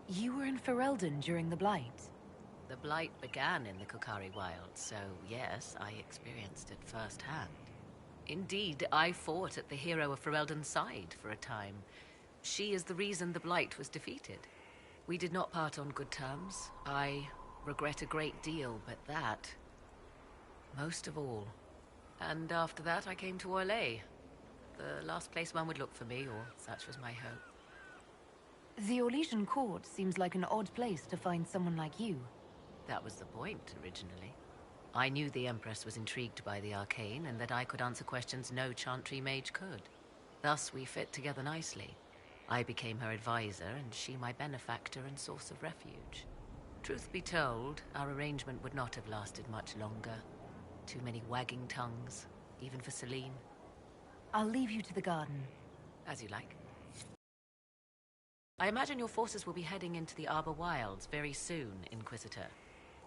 You were in Ferelden during the Blight. The Blight began in the Kokari Wilds, so yes, I experienced it firsthand. Indeed, I fought at the hero of Ferelden's side for a time. She is the reason the Blight was defeated. We did not part on good terms. I regret a great deal, but that, most of all. And after that, I came to Orlais. The last place one would look for me, or such was my hope. The Orlesian court seems like an odd place to find someone like you. That was the point, originally. I knew the Empress was intrigued by the arcane, and that I could answer questions no Chantry mage could. Thus, we fit together nicely. I became her advisor, and she my benefactor and source of refuge. Truth be told, our arrangement would not have lasted much longer. Too many wagging tongues, even for Celine. I'll leave you to the garden. As you like. I imagine your forces will be heading into the Arbor Wilds very soon, Inquisitor.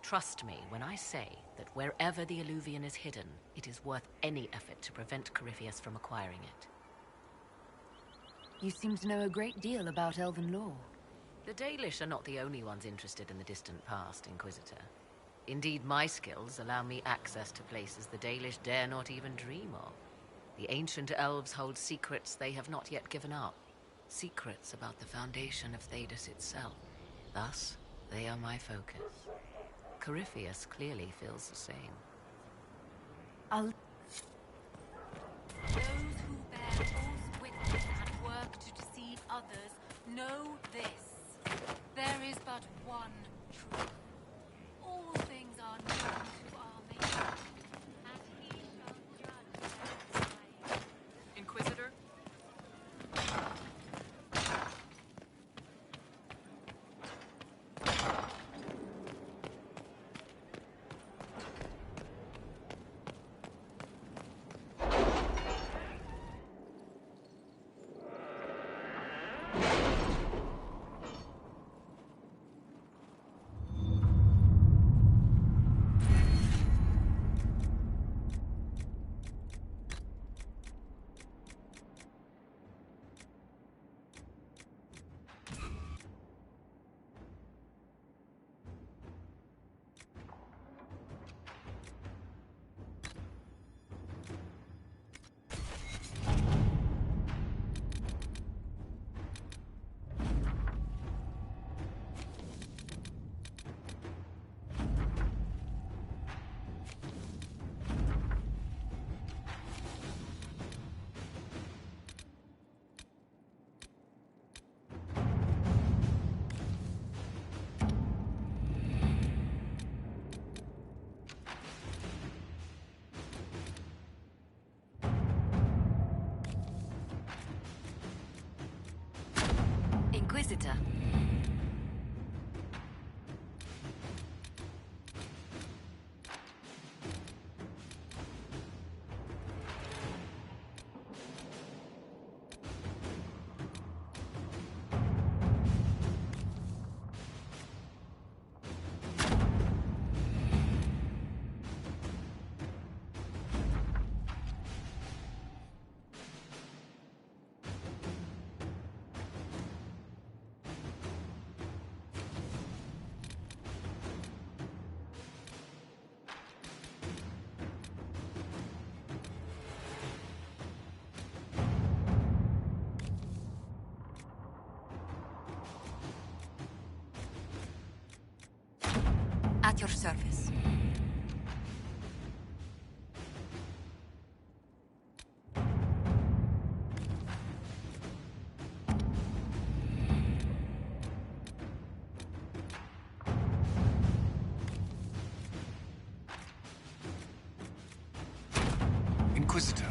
Trust me when I say that wherever the Eluvian is hidden, it is worth any effort to prevent Corypheus from acquiring it. You seem to know a great deal about elven lore. The Dalish are not the only ones interested in the distant past, Inquisitor. Indeed, my skills allow me access to places the Dalish dare not even dream of. The ancient elves hold secrets they have not yet given up. Secrets about the foundation of Thedas itself. Thus, they are my focus. Corypheus clearly feels the same. I'll... Those who bear false witness and work to deceive others know this. There is but one truth. All things are known to our Maker, and he shall judge them. Inquisitor? Inquisitor. At your service. Inquisitor,